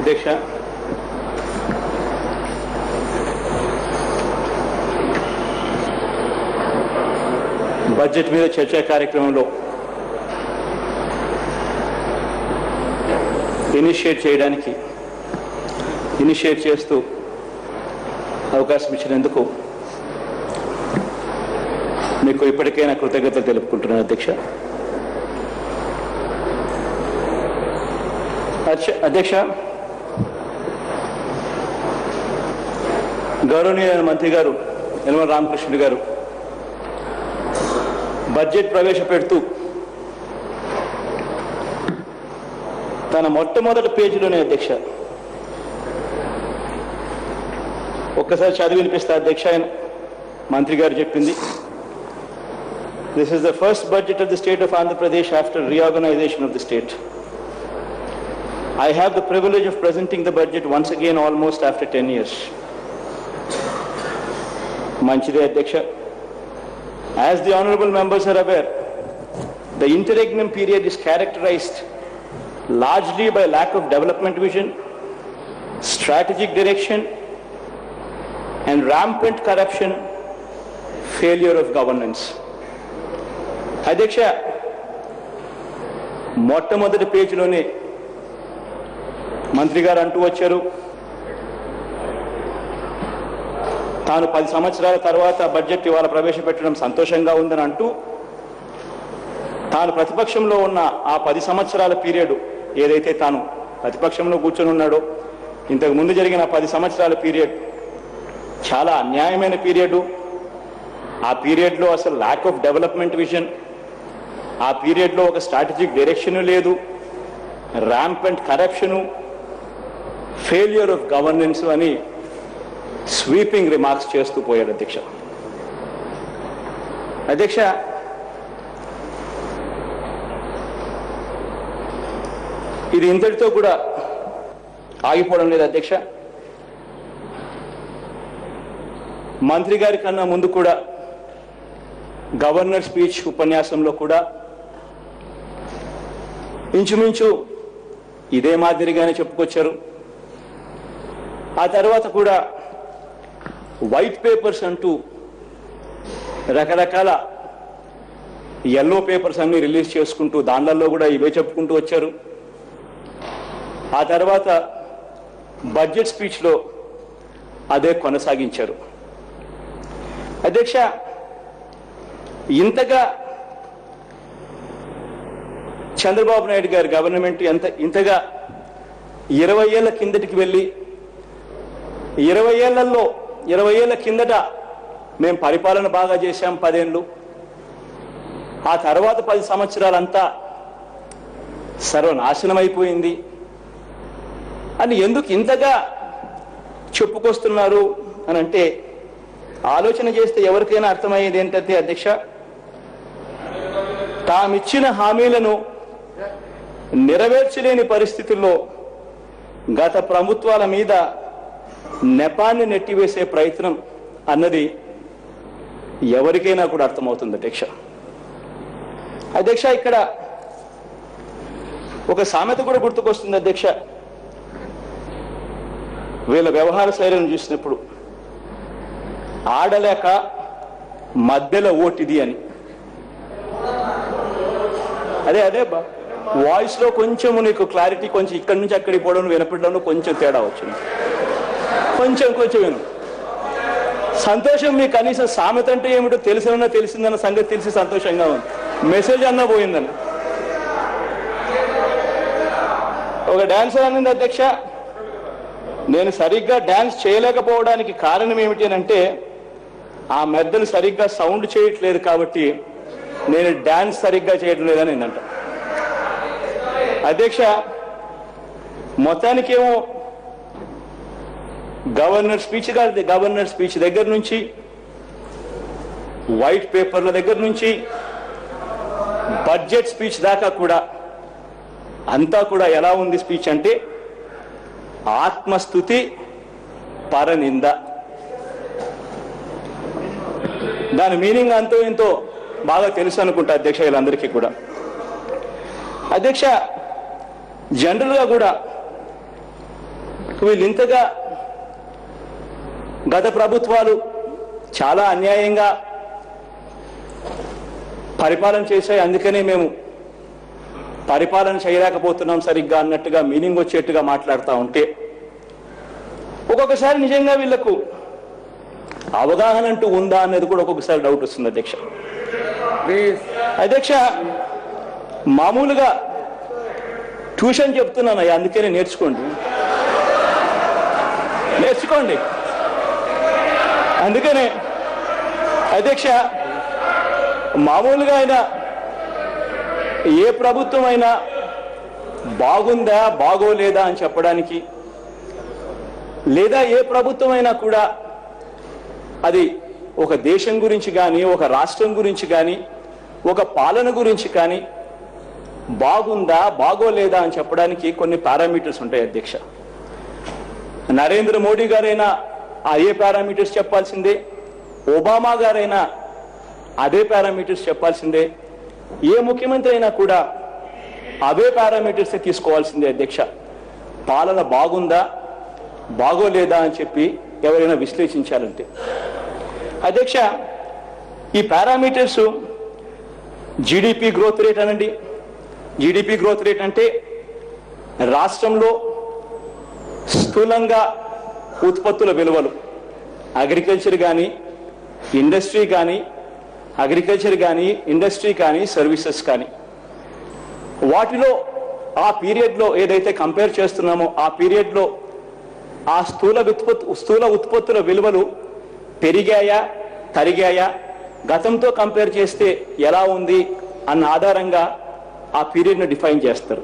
అధ్యక్ష, బడ్జెట్ మీద చర్చా కార్యక్రమంలో ఇనిషియేట్ చేస్తూ అవకాశం ఇచ్చినందుకు మీకు ఇప్పటికైనా కృతజ్ఞతలు తెలుపుకుంటున్నాను అధ్యక్ష. అధ్యక్ష, గౌరవనీయ మంత్రి గారు యనమల రామకృష్ణుడు గారు బడ్జెట్ ప్రవేశపెడుతూ తన మొట్టమొదటి పేజీలోనే అధ్యక్ష ఒక్కసారి చదివి వినిపిస్తా అధ్యక్ష. ఆయన మంత్రి గారు చెప్పింది, this is the first budget of the state of Andhra Pradesh after reorganisation of the state. I have the privilege of presenting the budget once again almost after 10 years. Manchide Adhyaksha, as the honorable members are aware, the interregnum period is characterized largely by lack of development vision, strategic direction, and rampant corruption, failure of governance. Adhyaksha, మొట్టమొదటి పేజీలోనే మంత్రి గారు అంటూ వచ్చారు, తాను 10 సంవత్సరాల తర్వాత budget ఇవాళ ప్రవేశపెట్టడం సంతోషంగా ఉందని అంటూ, తాను ప్రతిపక్షంలో ఉన్న ఆ 10 సంవత్సరాల పీరియడ్ ఏదైతే తాను ప్రతిపక్షంలో కూర్చొని ఉన్నాడో, ఇంతకు ముందు జరిగిన 10 సంవత్సరాల పీరియడ్ చాలా అన్యాయమైన పీరియడ్. ఆ పీరియడ్లో అసలు ల్యాక్ ఆఫ్ డెవలప్మెంట్ విజన్, ఆ పీరియడ్లో ఒక స్ట్రాటజిక్ డైరెక్షన్ లేదు, rampant corruption, failure of governance అని స్వీపింగ్ రిమార్క్స్ చేస్తూ పోయాడు అధ్యక్ష. అధ్యక్ష, ఇది ఇంతటితో కూడా ఆగిపోవడం లేదు అధ్యక్ష. మంత్రి గారి కన్నా ముందు కూడా గవర్నర్ స్పీచ్ ఉపన్యాసంలో కూడా ఇంచుమించు ఇదే మాదిరిగానే చెప్పుకొచ్చారు. ఆ తర్వాత కూడా వైట్ పేపర్స్ అంటూ రకరకాల ఎల్లో పేపర్స్ అన్ని రిలీజ్ చేసుకుంటూ దానిలలో కూడా ఇవే చెప్పుకుంటూ వచ్చారు. ఆ తర్వాత బడ్జెట్ స్పీచ్లో అదే కొనసాగించారు. అధ్యక్ష, ఇంతగా చంద్రబాబు నాయుడు గారి గవర్నమెంట్ ఇంతగా 20 ఏళ్ల కిందటికి వెళ్ళి 20 ఏళ్ల కిందట మేము పరిపాలన బాగా చేశాం 10 ఏళ్ళు, ఆ తర్వాత 10 సంవత్సరాలంతా సర్వనాశనం అయిపోయింది అని ఎందుకు ఇంతగా చెప్పుకొస్తున్నారు అని అంటే, ఆలోచన చేస్తే ఎవరికైనా అర్థమయ్యేది ఏంటంటే అధ్యక్ష, తామిచ్చిన హామీలను నెరవేర్చలేని పరిస్థితుల్లో గత ప్రభుత్వాల మీద నెపాన్ని నెట్టివేసే ప్రయత్నం అన్నది ఎవరికైనా కూడా అర్థమవుతుంది అధ్యక్ష. అధ్యక్ష, ఇక్కడ ఒక సామెత కూడా గుర్తుకొస్తుంది అధ్యక్ష. వీళ్ళ వ్యవహార శైలిని చూసినప్పుడు ఆడలేక మధ్యలో ఓటిది అని. అదే వాయిస్ లో కొంచెం నీకు క్లారిటీ కొంచెం ఇక్కడి నుంచి అక్కడికి పోవడం వినపడడంలో కొంచెం తేడా వచ్చింది. కొంచెం విను. సంతోషం, మీకు కనీసం సామెత అంటే ఏమిటో తెలిసిందన్న సంగతి తెలిసి సంతోషంగా ఉంది. మెసేజ్ అన్నా పోయిందని. ఒక డాన్సర్ అనింది అధ్యక్ష, నేను సరిగ్గా డాన్స్ చేయలేకపోవడానికి కారణం ఏమిటి అని అంటే, ఆ మెద్దలు సరిగ్గా సౌండ్ చేయట్లేదు కాబట్టి నేను డాన్స్ సరిగ్గా చేయడం లేదని ఏంటంట. అధ్యక్ష, మొత్తానికేమో గవర్నర్ స్పీచ్ దగ్గర నుంచి, వైట్ పేపర్ల దగ్గర నుంచి, బడ్జెట్ స్పీచ్ దాకా కూడా అంతా కూడా ఎలా ఉంది స్పీచ్ అంటే ఆత్మస్తుతి, పరనింద. దాని మీనింగ్ అంతో ఎంతో బాగా తెలుసు అనుకుంటా అధ్యక్ష వీళ్ళందరికీ కూడా. అధ్యక్ష, జనరల్గా కూడా వీళ్ళు ఇంతగా గత ప్రభుత్వాలు చాలా అన్యాయంగా పరిపాలన చేశాయి, అందుకనే మేము పరిపాలన చేయలేకపోతున్నాం సరిగ్గా అన్నట్టుగా మీనింగ్ వచ్చేట్టుగా మాట్లాడుతూ ఉంటే ఒక్కొక్కసారి నిజంగా వీళ్లకు అవగాహన అంటూ ఉందా అనేది కూడా ఒక్కొక్కసారి డౌట్ వస్తుంది అధ్యక్ష. అధ్యక్ష, మామూలుగా ట్యూషన్ చెప్తున్నాను, అందుకనే నేర్చుకోండి అందుకనే అధ్యక్ష, మామూలుగా అయినా ఏ ప్రభుత్వం అయినా బాగుందా బాగోలేదా అని చెప్పడానికి, లేదా ఏ ప్రభుత్వం అయినా కూడా అది ఒక దేశం గురించి కానీ ఒక రాష్ట్రం గురించి కానీ ఒక పాలన గురించి కానీ బాగుందా బాగోలేదా అని చెప్పడానికి కొన్ని పారామీటర్స్ ఉంటాయి అధ్యక్ష. నరేంద్ర మోడీ గారైనా అదే పారామీటర్స్ చెప్పాల్సిందే, ఒబామా గారైనా అదే పారామీటర్స్ చెప్పాల్సిందే, ఏ ముఖ్యమంత్రి అయినా కూడా అవే పారామీటర్స్ తీసుకోవాల్సిందే అధ్యక్ష. పాలన బాగుందా బాగోలేదా అని చెప్పి ఎవరైనా విశ్లేషించాలంటే అధ్యక్ష, ఈ పారామీటర్స్ జీడిపి గ్రోత్ రేట్ అనండి. జీడిపి గ్రోత్ రేట్ అంటే రాష్ట్రంలో స్థూలంగా ఉత్పత్తుల విలువలు, అగ్రికల్చర్ కానీ ఇండస్ట్రీ కానీ అగ్రికల్చర్ కానీ ఇండస్ట్రీ కానీ సర్వీసెస్ కానీ వాటిలో ఆ పీరియడ్లో ఏదైతే కంపేర్ చేస్తున్నామో ఆ పీరియడ్లో ఆ స్థూల ఉత్పత్తుల విలువలు పెరిగాయా తరిగాయా, గతంతో కంపేర్ చేస్తే ఎలా ఉంది అన్న ఆధారంగా ఆ పీరియడ్ను డిఫైన్ చేస్తారు.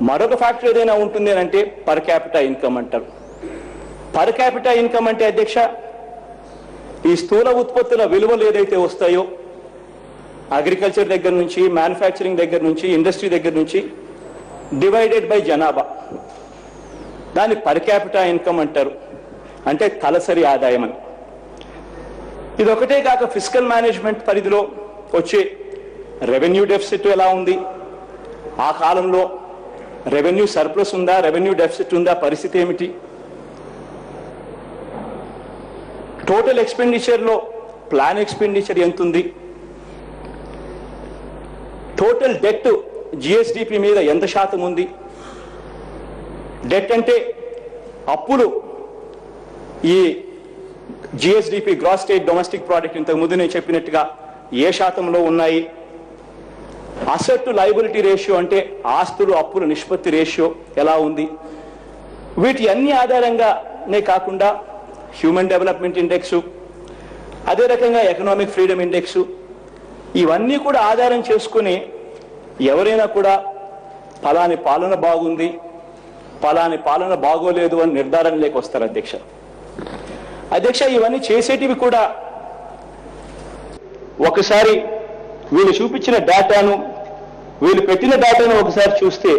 మరొక ఫ్యాక్టర్ ఏదైనా ఉంటుంది అంటే పర్ క్యాపిటా ఇన్కమ్ అంటారు. పర్ క్యాపిటా ఇన్కమ్ అంటే అధ్యక్ష, ఈ స్థూల ఉత్పత్తుల విలువలు ఏదైతే వస్తాయో అగ్రికల్చర్ దగ్గర నుంచి మ్యానుఫ్యాక్చరింగ్ దగ్గర నుంచి ఇండస్ట్రీ దగ్గర నుంచి డివైడెడ్ బై జనాభా, దాన్ని పర్ క్యాపిటా ఇన్కమ్ అంటారు, అంటే తలసరి ఆదాయం అని. ఇది ఒకటే కాక ఫిస్కల్ మేనేజ్మెంట్ పరిధిలో వచ్చే రెవెన్యూ డెఫిసిట్ ఎలా ఉంది, ఆ కాలంలో రెవెన్యూ సర్ప్లస్ ఉందా రెవెన్యూ డెఫిసిట్ ఉందా, పరిస్థితి ఏమిటి, టోటల్ ఎక్స్పెండిచర్లో ప్లాన్ ఎక్స్పెండిచర్ ఎంత ఉంది, టోటల్ డెట్ జిఎస్డిపి మీద ఎంత శాతం ఉంది, డెట్ అంటే అప్పులు ఈ GSDP gross state domestic product ఇంతకు ముందు నేను చెప్పినట్టుగా ఏ శాతంలో ఉన్నాయి, అసెట్ టు లయబిలిటీ రేషియో అంటే ఆస్తులు అప్పుల నిష్పత్తి రేషియో ఎలా ఉంది. వీటి అన్ని ఆధారంగానే కాకుండా హ్యూమన్ డెవలప్మెంట్ ఇండెక్స్, అదే రకంగా ఎకనామిక్ ఫ్రీడమ్ ఇండెక్స్, ఇవన్నీ కూడా ఆధారం చేసుకుని ఎవరైనా కూడా ఫలాని పాలన బాగుంది ఫలాని పాలన బాగోలేదు అని నిర్ధారణలోకి వస్తారు అధ్యక్ష. ఇవన్నీ చేసేటివి కూడా ఒకసారి వీళ్ళు చూపించిన డేటాను వీళ్ళు పెట్టిన డేటాను ఒకసారి చూస్తే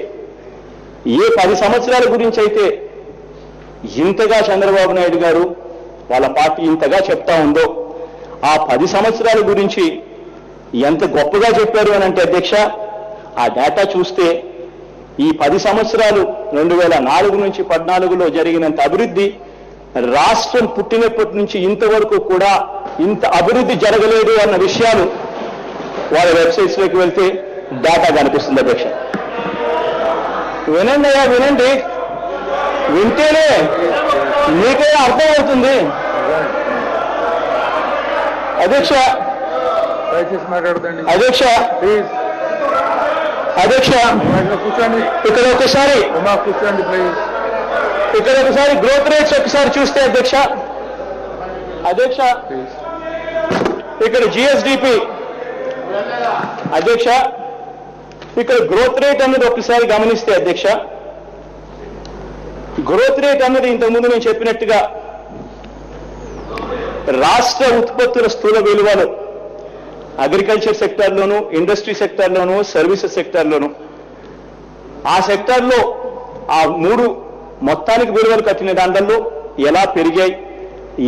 ఏ 10 సంవత్సరాల గురించి అయితే ఇంతగా చంద్రబాబు నాయుడు గారు వాళ్ళ పార్టీ ఇంతగా చెప్తా ఉందో ఆ 10 సంవత్సరాల గురించి ఎంత గొప్పగా చెప్పారు అని అంటే అధ్యక్ష, ఆ డేటా చూస్తే ఈ 10 సంవత్సరాలు 2004 నుంచి 14లో జరిగినంత అభివృద్ధి రాష్ట్రం పుట్టినప్పటి నుంచి ఇంతవరకు కూడా ఇంత అభివృద్ధి జరగలేదు అన్న విషయాలు వాళ్ళ వెబ్సైట్స్లోకి వెళ్తే డేటా కనిపిస్తుంది అధ్యక్ష. వినండి అయ్యా, వినండి, వింటేనే మీకే అర్థమవుతుంది అధ్యక్ష. అధ్యక్ష అధ్యక్ష ఇక్కడ ఒకసారి గ్రోత్ రేట్స్ ఒకసారి చూస్తే అధ్యక్ష ఇక్కడ జిఎస్డిపి అధ్యక్ష, ఇక్కడ గ్రోత్ రేట్ అన్నది ఒకసారి గమనిస్తే అధ్యక్ష, గ్రోత్ రేట్ అన్నది ఇంతకుముందు నేను చెప్పినట్టుగా రాష్ట్ర ఉత్పత్తుల స్థూల విలువలు అగ్రికల్చర్ సెక్టార్లోను ఇండస్ట్రీ సెక్టార్లోను సర్వీసెస్ సెక్టార్లోను ఆ సెక్టార్లో ఆ 3 మొత్తానికి విలువలు కట్టిన దాంట్లో ఎలా పెరిగాయి,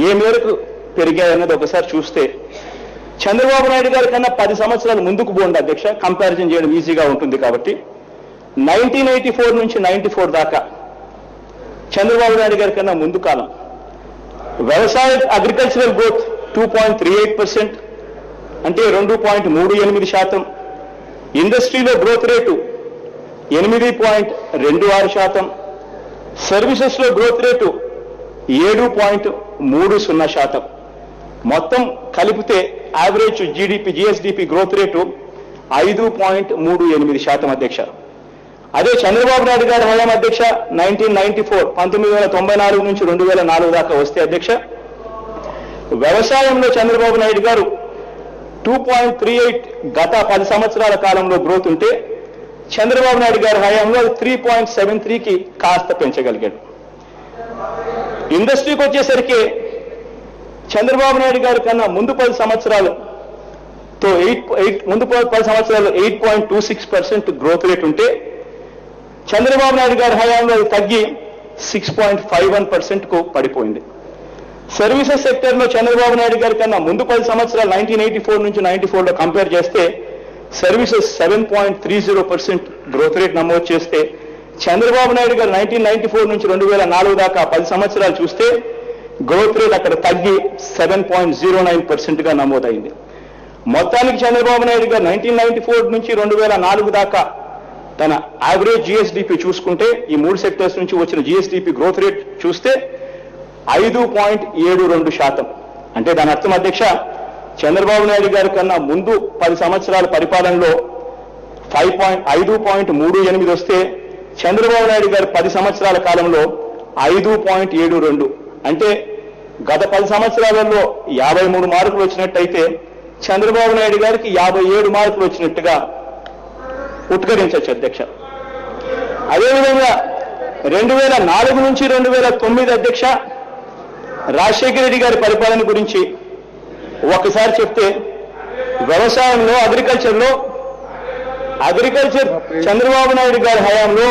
ఏ మేరకు పెరిగాయి అన్నది ఒకసారి చూస్తే చంద్రబాబు నాయుడు గారి కన్నా 10 సంవత్సరాలు ముందుకు పోండి అధ్యక్ష, కంపారిజన్ చేయడం ఈజీగా ఉంటుంది కాబట్టి 1984 నుంచి 94 దాకా చంద్రబాబు నాయుడు గారి కన్నా ముందు కాలం వ్యవసాయ అగ్రికల్చరల్ గ్రోత్ 2.38%, అంటే 2.38%. ఇండస్ట్రీలో గ్రోత్ రేటు 8.26%. సర్వీసెస్లో గ్రోత్ రేటు 7.30%. మొత్తం కలిపితే యావరేజ్ జిఎస్డిపి గ్రోత్ రేటు 5.38% అధ్యక్ష. అదే చంద్రబాబు నాయుడు గారి హయాం అధ్యక్ష 1994 నుంచి 2004 దాకా వస్తే అధ్యక్ష వ్యవసాయంలో చంద్రబాబు నాయుడు గారు 2.38 గత 10 సంవత్సరాల కాలంలో గ్రోత్ ఉంటే చంద్రబాబు నాయుడు గారి హయాంలో 3.73కి కాస్త పెంచగలిగాడు. ఇండస్ట్రీకి వచ్చేసరికి చంద్రబాబు నాయుడు గారి కన్నా ముందు 10 సంవత్సరాలు 8.26% గ్రోత్ రేట్ ఉంటే చంద్రబాబు నాయుడు గారి హయాంలో అది తగ్గి 6.51%కు పడిపోయింది. సర్వీసెస్ సెక్టర్లో చంద్రబాబు నాయుడు గారి కన్నా ముందు 10 సంవత్సరాలు 1984 నుంచి 94లో కంపేర్ చేస్తే సర్వీసెస్ 7.30% గ్రోత్ రేట్ నమోదు చేస్తే చంద్రబాబు నాయుడు గారు 1994 నుంచి 2004 దాకా 10 సంవత్సరాలు చూస్తే గ్రోత్ రేట్ అక్కడ తగ్గి 7.09%గా నమోదైంది. మొత్తానికి చంద్రబాబు నాయుడు గారు 1994 నుంచి 2004 దాకా తన యావరేజ్ జిఎస్డిపి చూసుకుంటే ఈ 3 సెక్టర్స్ నుంచి వచ్చిన జిఎస్డిపి గ్రోత్ రేట్ చూస్తే 5.72%. అంటే దాని అర్థం అధ్యక్ష చంద్రబాబు నాయుడు గారి కన్నా ముందు 10 సంవత్సరాల పరిపాలనలో 5.38 వస్తే చంద్రబాబు నాయుడు గారు 10 సంవత్సరాల కాలంలో 5.72. అంటే గత 10 సంవత్సరాలలో 53 మార్కులు వచ్చినట్టయితే చంద్రబాబు నాయుడు గారికి 57 మార్కులు వచ్చినట్టుగా ఉద్ఘాటించవచ్చు అధ్యక్ష. అదేవిధంగా 2004 నుంచి 2009 అధ్యక్ష రాజశేఖర రెడ్డి గారి పరిపాలన గురించి ఒకసారి చెప్తే వ్యవసాయంలో అగ్రికల్చర్ చంద్రబాబు నాయుడు గారి హయాంలో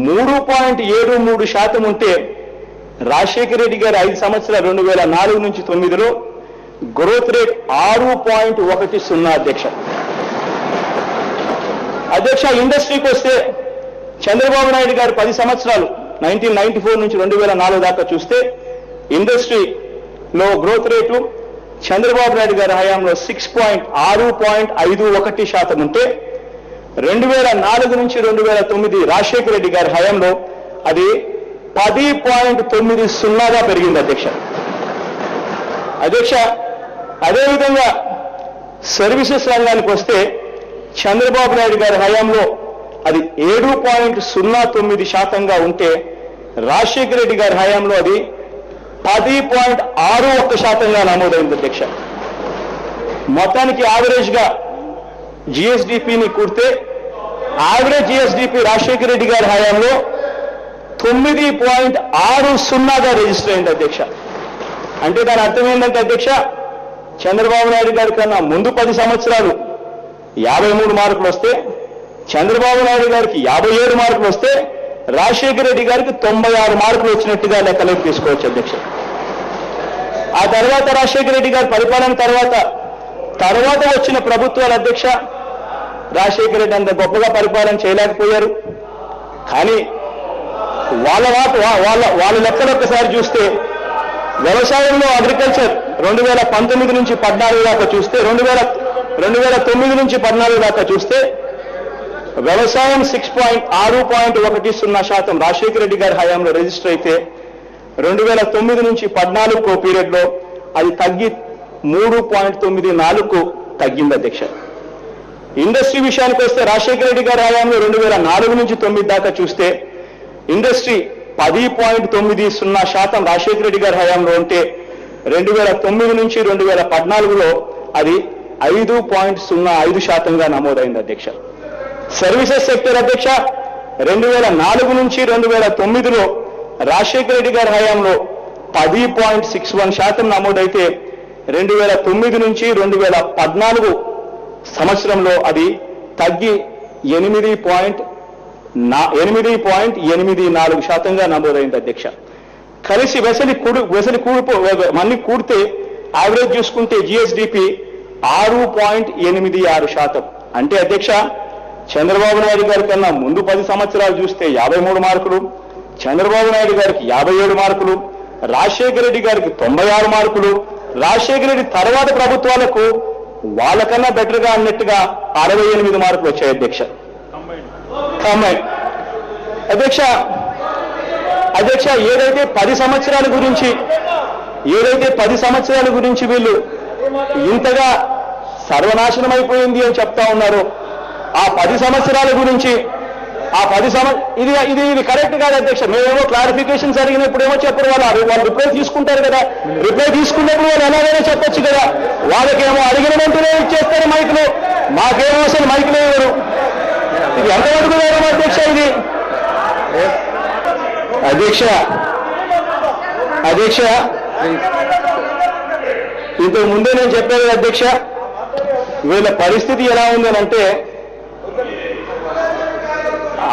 3.73% ఉంటే రాజశేఖర రెడ్డి గారు 5 సంవత్సరాలు 2004 నుంచి 9లో గ్రోత్ రేట్ 6.10 అధ్యక్ష. ఇండస్ట్రీకి వస్తే చంద్రబాబు నాయుడు గారు 10 సంవత్సరాలు 1994 నుంచి 2004 దాకా చూస్తే ఇండస్ట్రీలో గ్రోత్ రేటు చంద్రబాబు నాయుడు గారి హయాంలో 6.51% ఉంటే 2004 నుంచి 2009 రాజశేఖర రెడ్డి గారి హయాంలో అది 10.90గా పెరిగింది అధ్యక్ష. అదేవిధంగా సర్వీసెస్ రంగానికి వస్తే చంద్రబాబు నాయుడు గారి హయాంలో అది 7.09%గా ఉంటే రాజశేఖర రెడ్డి గారి హయాంలో అది 10.61%గా నమోదైంది అధ్యక్ష. మొత్తానికి యావరేజ్గా జిఎస్డిపిని కూడితే యావరేజ్ జిఎస్డిపి రాజశేఖర రెడ్డి గారి హయాంలో 9.60గా రిజిస్టర్ అయింది అధ్యక్ష. అంటే దాని అర్థం ఏంటంటే అధ్యక్ష చంద్రబాబు నాయుడు గారి కన్నా ముందు 10 సంవత్సరాలు 53 మార్కులు వస్తే చంద్రబాబు నాయుడు గారికి 57 మార్కులు వస్తే రాజశేఖర రెడ్డి గారికి 96 మార్కులు వచ్చినట్టుగా లెక్కలోకి తీసుకోవచ్చు అధ్యక్ష. ఆ తర్వాత రాజశేఖర రెడ్డి గారి పరిపాలన తర్వాత వచ్చిన ప్రభుత్వాల అధ్యక్ష రాజశేఖర రెడ్డి అంత గొప్పగా పరిపాలన చేయలేకపోయారు. కానీ వాళ్ళ లెక్కలు ఒక్కసారి చూస్తే వ్యవసాయంలో అగ్రికల్చర్ 2019 నుంచి 14 దాకా చూస్తే 2009 నుంచి 14 దాకా చూస్తే వ్యవసాయం 6.10% రాజశేఖర రెడ్డి గారి హయాంలో రిజిస్టర్ అయితే 2009 నుంచి 14 పీరియడ్లో అది తగ్గి 3.94కు తగ్గింది అధ్యక్ష. ఇండస్ట్రీ విషయానికి వస్తే రాజశేఖర రెడ్డి గారి హయాంలో 2004 నుంచి 9 దాకా చూస్తే ఇండస్ట్రీ 10.90% రాజశేఖర రెడ్డి గారి హయాంలో ఉంటే 2009 నుంచి 2014లో అది 5.05%గా నమోదైంది అధ్యక్ష. సర్వీసెస్ సెక్టర్ అధ్యక్ష 2004 నుంచి 2009లో రాజశేఖర రెడ్డి గారి హయాంలో 10.61% నమోదైతే 2009 నుంచి 2014 సంవత్సరంలో అది తగ్గి 8.84%గా నమోదైంది అధ్యక్ష. కలిసి వెసలి కూడిపు మళ్ళీ కూడితే యావరేజ్ చూసుకుంటే జిఎస్డిపి 6.86%. అంటే అధ్యక్ష చంద్రబాబు నాయుడు గారి కన్నా ముందు 10 సంవత్సరాలు చూస్తే 53 మార్కులు, చంద్రబాబు నాయుడు గారికి 57 మార్కులు, రాజశేఖర రెడ్డి గారికి 96 మార్కులు, రాజశేఖర రెడ్డి తర్వాత ప్రభుత్వాలకు వాళ్ళకన్నా బెటర్గా అన్నట్టుగా 68 మార్కులు వచ్చాయి అధ్యక్ష. అధ్యక్ష ఏదైతే 10 సంవత్సరాల గురించి వీళ్ళు ఇంతగా సర్వనాశనం అయిపోయింది అని చెప్తా ఉన్నారు. ఆ 10 సంవత్సరాల గురించి ఇది కరెక్ట్ కాదు అధ్యక్ష. మేమేమో క్లారిఫికేషన్స్ అడిగినప్పుడు ఏమో చెప్పరు, వాళ్ళు రిప్లై తీసుకుంటారు కదా. రిప్లై తీసుకున్నప్పుడు వాళ్ళు ఎలాగైనా చెప్పొచ్చు కదా. వాళ్ళకేమో అడిగిన వెంటనే ఇచ్చేస్తారు మైకులు, మాకేమో అసలు మైకులు ఇవ్వరు. ఇది ఎంతవరకు వేయడం అధ్యక్ష? ఇది అధ్యక్ష ఇంతకు ముందే నేను చెప్పాను అధ్యక్ష, వీళ్ళ పరిస్థితి ఎలా ఉందనంటే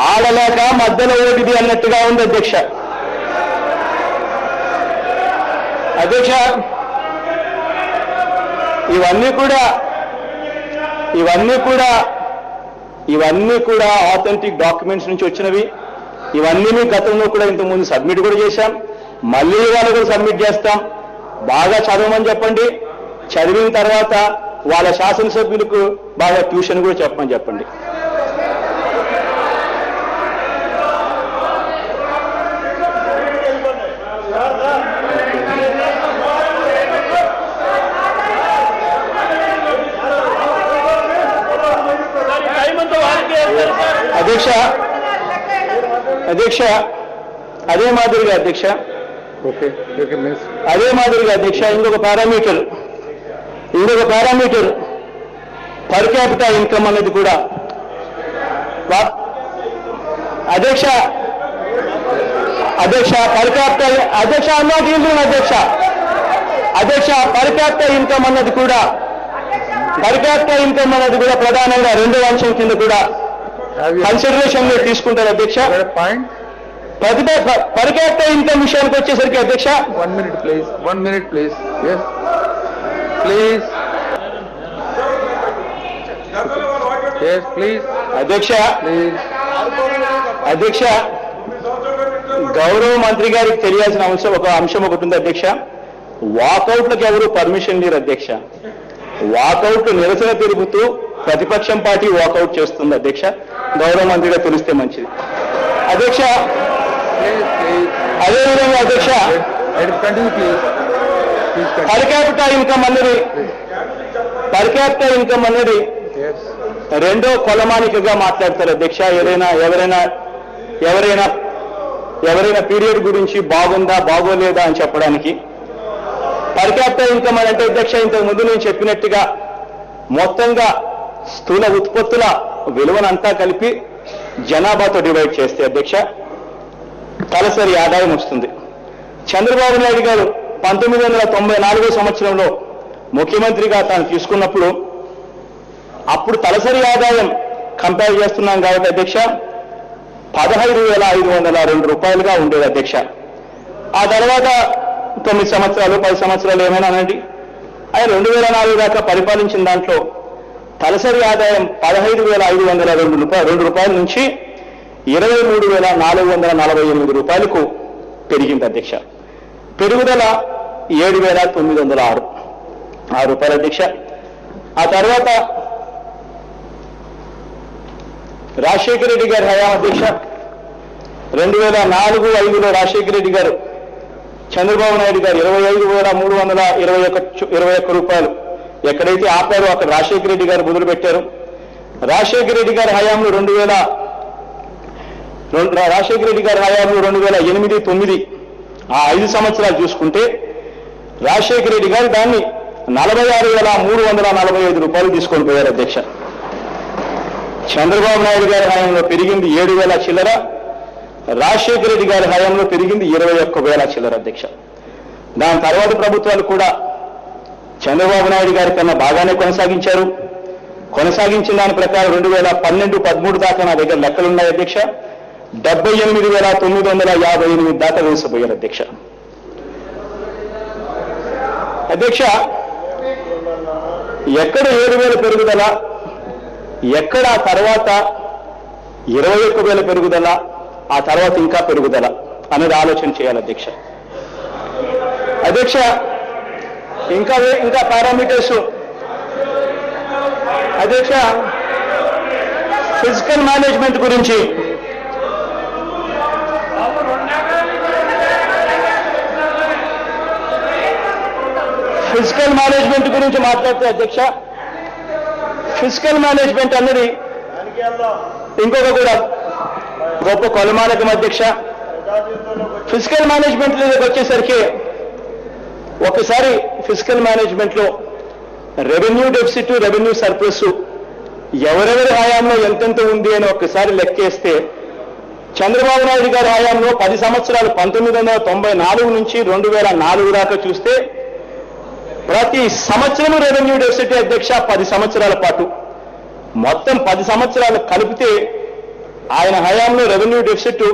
ఆడలేక మధ్యలో ఓటిది అన్నట్టుగా ఉంది అధ్యక్ష. ఇవన్నీ కూడా ఆథెంటిక్ డాక్యుమెంట్స్ నుంచి వచ్చినవి. ఇవన్నీ మీ గతంలో కూడా ఇంతకుముందు సబ్మిట్ కూడా చేశాం, మళ్ళీ ఇవాళ కూడా సబ్మిట్ చేస్తాం. బాగా చదవమని చెప్పండి, చదివిన తర్వాత వాళ్ళ శాసనసభ్యులకు బాగా ట్యూషన్ కూడా చెప్పమని చెప్పండి. అధ్యక్ష అదే మాదిరిగా అధ్యక్ష ఇంకొక పారామీటర్ పర్ క్యాపిటల్ ఇన్కమ్ అనేది కూడా అధ్యక్ష పర్ క్యాపిటల్ అధ్యక్ష పర్ క్యాపిటల్ ఇన్కమ్ అన్నది కూడా ప్రధానంగా రెండో అంశం కింద కూడా కన్సిడరేషన్ లో తీసుకుంటారు అధ్యక్ష. పర్ క్యాపిటల్ ఇన్కమ్ విషయానికి వచ్చేసరికి అధ్యక్ష 1 minute please. Yes please. అధ్యక్ష గౌరవ మంత్రి గారికి తెలియాల్సిన అంశం ఒకటి ఉంది అధ్యక్ష. వాకౌట్లకు ఎవరు పర్మిషన్ లేరు అధ్యక్ష. వాకౌట్ నిరసన తెలుపుతూ ప్రతిపక్షం పార్టీ వాకౌట్ చేస్తుంది అధ్యక్ష. గౌరవ మంత్రిగా తెలిస్తే మంచిది అధ్యక్ష. అదేవిధంగా అధ్యక్ష పర్ క్యాపిటల్ ఇన్కమ్ అన్నది రెండో కొలమానికగా మాట్లాడతారు అధ్యక్ష. ఎవరైనా పీరియడ్ గురించి బాగుందా బాగోలేదా అని చెప్పడానికి. పర్ క్యాపిటల్ ఇన్కమ్ అని అంటే అధ్యక్ష ఇంతకు ముందు నేను చెప్పినట్టుగా మొత్తంగా స్థూల ఉత్పత్తుల విలువనంతా కలిపి జనాభాతో డివైడ్ చేస్తే అధ్యక్ష తలసరి ఆదాయం వస్తుంది. చంద్రబాబు నాయుడు గారు 1994 సంవత్సరంలో ముఖ్యమంత్రిగా తాను తీసుకున్నప్పుడు అప్పుడు తలసరి ఆదాయం కంపేర్ చేస్తున్నాం కాబట్టి అధ్యక్ష 15,502 రూపాయలుగా ఉండేది అధ్యక్ష. ఆ తర్వాత 9 సంవత్సరాలు 10 సంవత్సరాలు ఏమైనా అనండి, ఆయన 2004 దాకా పరిపాలించిన దాంట్లో తలసరి ఆదాయం 15,502 రూపాయల నుంచి 23,448 రూపాయలకు పెరిగింది అధ్యక్ష. పెరుగుదల 7,906 రూపాయలు అధ్యక్ష. ఆ తర్వాత రాజశేఖర రెడ్డి గారి హయాం అధ్యక్ష 2004-05లో రాజశేఖర రెడ్డి గారు చంద్రబాబు నాయుడు గారు 25,321 రూపాయలు ఎక్కడైతే ఆపారో అక్కడ రాజశేఖర రెడ్డి గారు మొదలు పెట్టారు. రాజశేఖర రెడ్డి గారి హయాంలో 2008-09 ఆ 5 సంవత్సరాలు చూసుకుంటే రాజశేఖర రెడ్డి గారు దాన్ని 46,345 రూపాయలు తీసుకొని పోయారు అధ్యక్ష. చంద్రబాబు నాయుడు గారి హయాంలో పెరిగింది 7,000 చిల్లర, రాజశేఖర రెడ్డి గారి హయాంలో పెరిగింది 21,000 చిల్లర అధ్యక్ష. దాని తర్వాత ప్రభుత్వాలు కూడా చంద్రబాబు నాయుడు గారి కన్నా బాగానే కొనసాగించిన దాని ప్రకారం 2012-13 దాకా నా దగ్గర లెక్కలున్నాయి అధ్యక్ష. 78,958 దాకా వేసిపోయారు అధ్యక్ష. ఎక్కడ 7,000 పెరుగుదల, ఎక్కడ తర్వాత 21,000 పెరుగుదల, ఆ తర్వాత ఇంకా పెరుగుదల అనేది ఆలోచన చేయాలి అధ్యక్ష. అధ్యక్ష, ఇంకా పారామీటర్స్ అధ్యక్ష, ఫిజికల్ మేనేజ్మెంట్ గురించి మాట్లాడితే అధ్యక్ష, ఫిజికల్ మేనేజ్మెంట్ అన్నది ఇంకొక కూడా గొప్ప కొలమానకం అధ్యక్ష. ఫిజికల్ మేనేజ్మెంట్ దగ్గరికి వచ్చేసరికి ఒకసారి ఫిజికల్ మేనేజ్మెంట్ లో రెవెన్యూ డెఫిసిట్, రెవెన్యూ సర్ప్లస్ ఎవరెవరి హయాంలో ఎంతెంత ఉంది అని ఒక్కసారి లెక్కేస్తే చంద్రబాబు నాయుడు గారి హయాంలో 10 సంవత్సరాలు 1994 నుంచి 2004 దాకా చూస్తే ప్రతి సంవత్సరం రెవెన్యూ డెఫిసిట్ అధ్యక్ష 10 సంవత్సరాల పాటు మొత్తం 10 సంవత్సరాలు కలిపితే ఆయన హయాంలో రెవెన్యూ డెఫిసిట్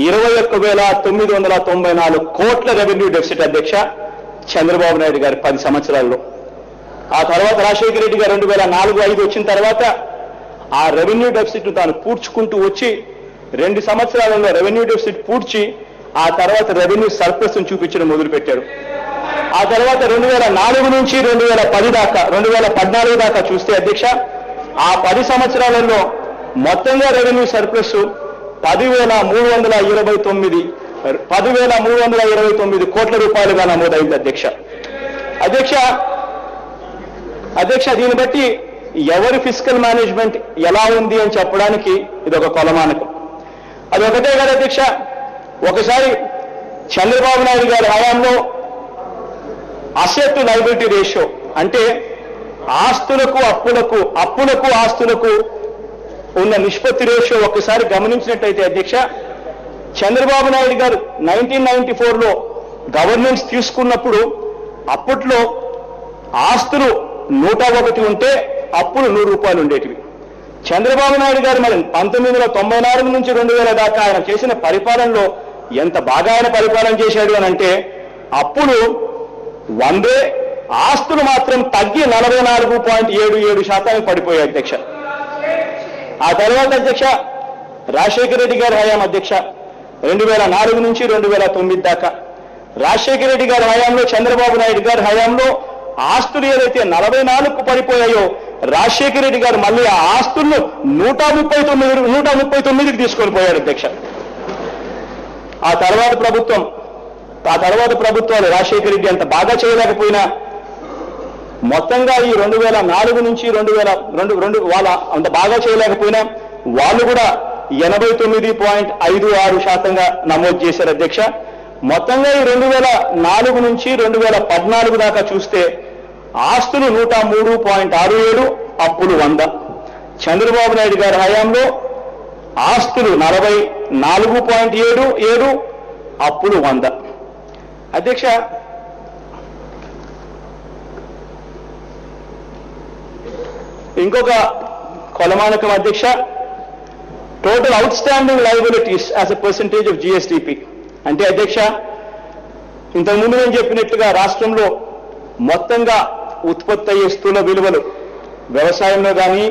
21,994 కోట్ల రెవెన్యూ డెఫిసిట్ అధ్యక్ష చంద్రబాబు నాయుడు గారి 10 సంవత్సరాల్లో. ఆ తర్వాత రాజశేఖర రెడ్డి గారు 2004-05 వచ్చిన తర్వాత ఆ రెవెన్యూ డెఫిసిట్ తాను పూడ్చుకుంటూ వచ్చి 2 సంవత్సరాలలో రెవెన్యూ డెఫిసిట్ పూడ్చి ఆ తర్వాత రెవెన్యూ సర్ప్లస్ చూపించడం మొదలుపెట్టారు. ఆ తర్వాత 2004 నుంచి 2014 దాకా చూస్తే అధ్యక్ష ఆ 10 సంవత్సరాలలో మొత్తంగా రెవెన్యూ సర్ప్లస్ 10,329 కోట్ల రూపాయలుగా నమోదైంది అధ్యక్ష. అధ్యక్ష, దీన్ని బట్టి ఎవరి ఫిజికల్ మేనేజ్మెంట్ ఎలా ఉంది అని చెప్పడానికి ఇది ఒక కొలమానకం. అది ఒకటే కాదు అధ్యక్ష, ఒకసారి చంద్రబాబు నాయుడు గారి హయాంలో అసెట్ లయబిలిటీ రేషియో అంటే ఆస్తులకు ఆస్తులకు ఉన్న నిష్పత్తి రేషియో ఒకసారి గమనించినట్టయితే అధ్యక్ష, చంద్రబాబు నాయుడు గారు 1994లో గవర్నెన్స్ తీసుకున్నప్పుడు అప్పట్లో ఆస్తులు 101 ఉంటే అప్పులు 100 రూపాయలు ఉండేటివి. చంద్రబాబు నాయుడు గారు మరి 1994 నుంచి 2000 దాకా ఆయన చేసిన పరిపాలనలో ఎంత బాగా ఆయన పరిపాలన చేశాడు అని అంటే అప్పులు 100, ఆస్తులు మాత్రం తగ్గి 44.77% పడిపోయాయి అధ్యక్ష. ఆ తర్వాత అధ్యక్ష రాజశేఖర రెడ్డి గారి హయాం అధ్యక్ష 2004 నుంచి 2009 దాకా రాజశేఖర రెడ్డి గారి హయాంలో చంద్రబాబు నాయుడు గారి హయాంలో ఆస్తులు ఏదైతే 44కు పడిపోయాయో రాజశేఖర రెడ్డి గారు మళ్ళీ ఆ ఆస్తులను 139కి తీసుకొని పోయారు అధ్యక్ష. ఆ తర్వాత ప్రభుత్వాలు రాజశేఖర రెడ్డి అంత బాగా చేయలేకపోయినా మొత్తంగా ఈ 2004 నుంచి 2002 వాళ్ళ అంత బాగా చేయలేకపోయినా వాళ్ళు కూడా 89.56% నమోదు చేశారు అధ్యక్ష. మొత్తంగా ఈ 2004 నుంచి 2014 దాకా చూస్తే ఆస్తులు 103.67, అప్పులు 100. చంద్రబాబు నాయుడు గారి హయాంలో ఆస్తులు 44.77, అప్పులు 100. అధ్యక్ష, ఇంకొక కొలమానకం అధ్యక్ష, total out standing liabilities as a percentage of GSDP అంటే అధ్యక్ష, ఇంతకుముందు నేను చెప్పినట్టుగా రాష్ట్రంలో మొత్తంగా ఉత్పత్తి అయ్యే స్థూల విలువలు వ్యవసాయంలో కానీ,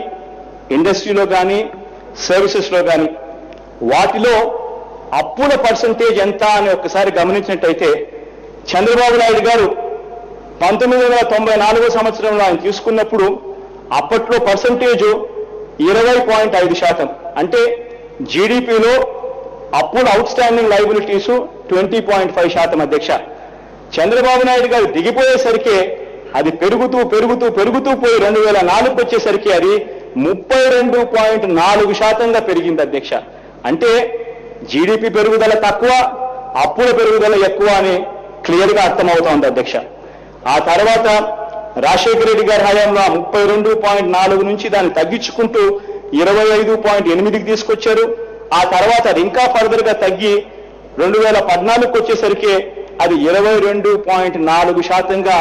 ఇండస్ట్రీలో కానీ, సర్వీసెస్లో కానీ వాటిలో అప్పుల పర్సంటేజ్ ఎంత అని ఒకసారి గమనించినట్టయితే చంద్రబాబు నాయుడు గారు 1994 సంవత్సరంలో ఆయన తీసుకున్నప్పుడు అప్పట్లో పర్సంటేజ్ 20.5%. అంటే జీడిపిలో అప్పుల అవుట్ స్టాండింగ్ లయబిలిటీస్ 20.5% అధ్యక్ష. చంద్రబాబు నాయుడు గారు దిగిపోయేసరికి అది పెరుగుతూ పోయి 2004 వచ్చేసరికి అది 32.4%గా పెరిగింది అధ్యక్ష. అంటే జీడిపి పెరుగుదల తక్కువ, అప్పుల పెరుగుదల ఎక్కువ అని క్లియర్గా అర్థమవుతోంది అధ్యక్ష. ఆ తర్వాత రాజశేఖర రెడ్డి గారి హయాంలో 32.4 నుంచి దాన్ని తగ్గించుకుంటూ 25.8కి తీసుకొచ్చారు. ఆ తర్వాత అది ఇంకా ఫర్దర్గా తగ్గి 2014కు వచ్చేసరికి అది 22.4%గా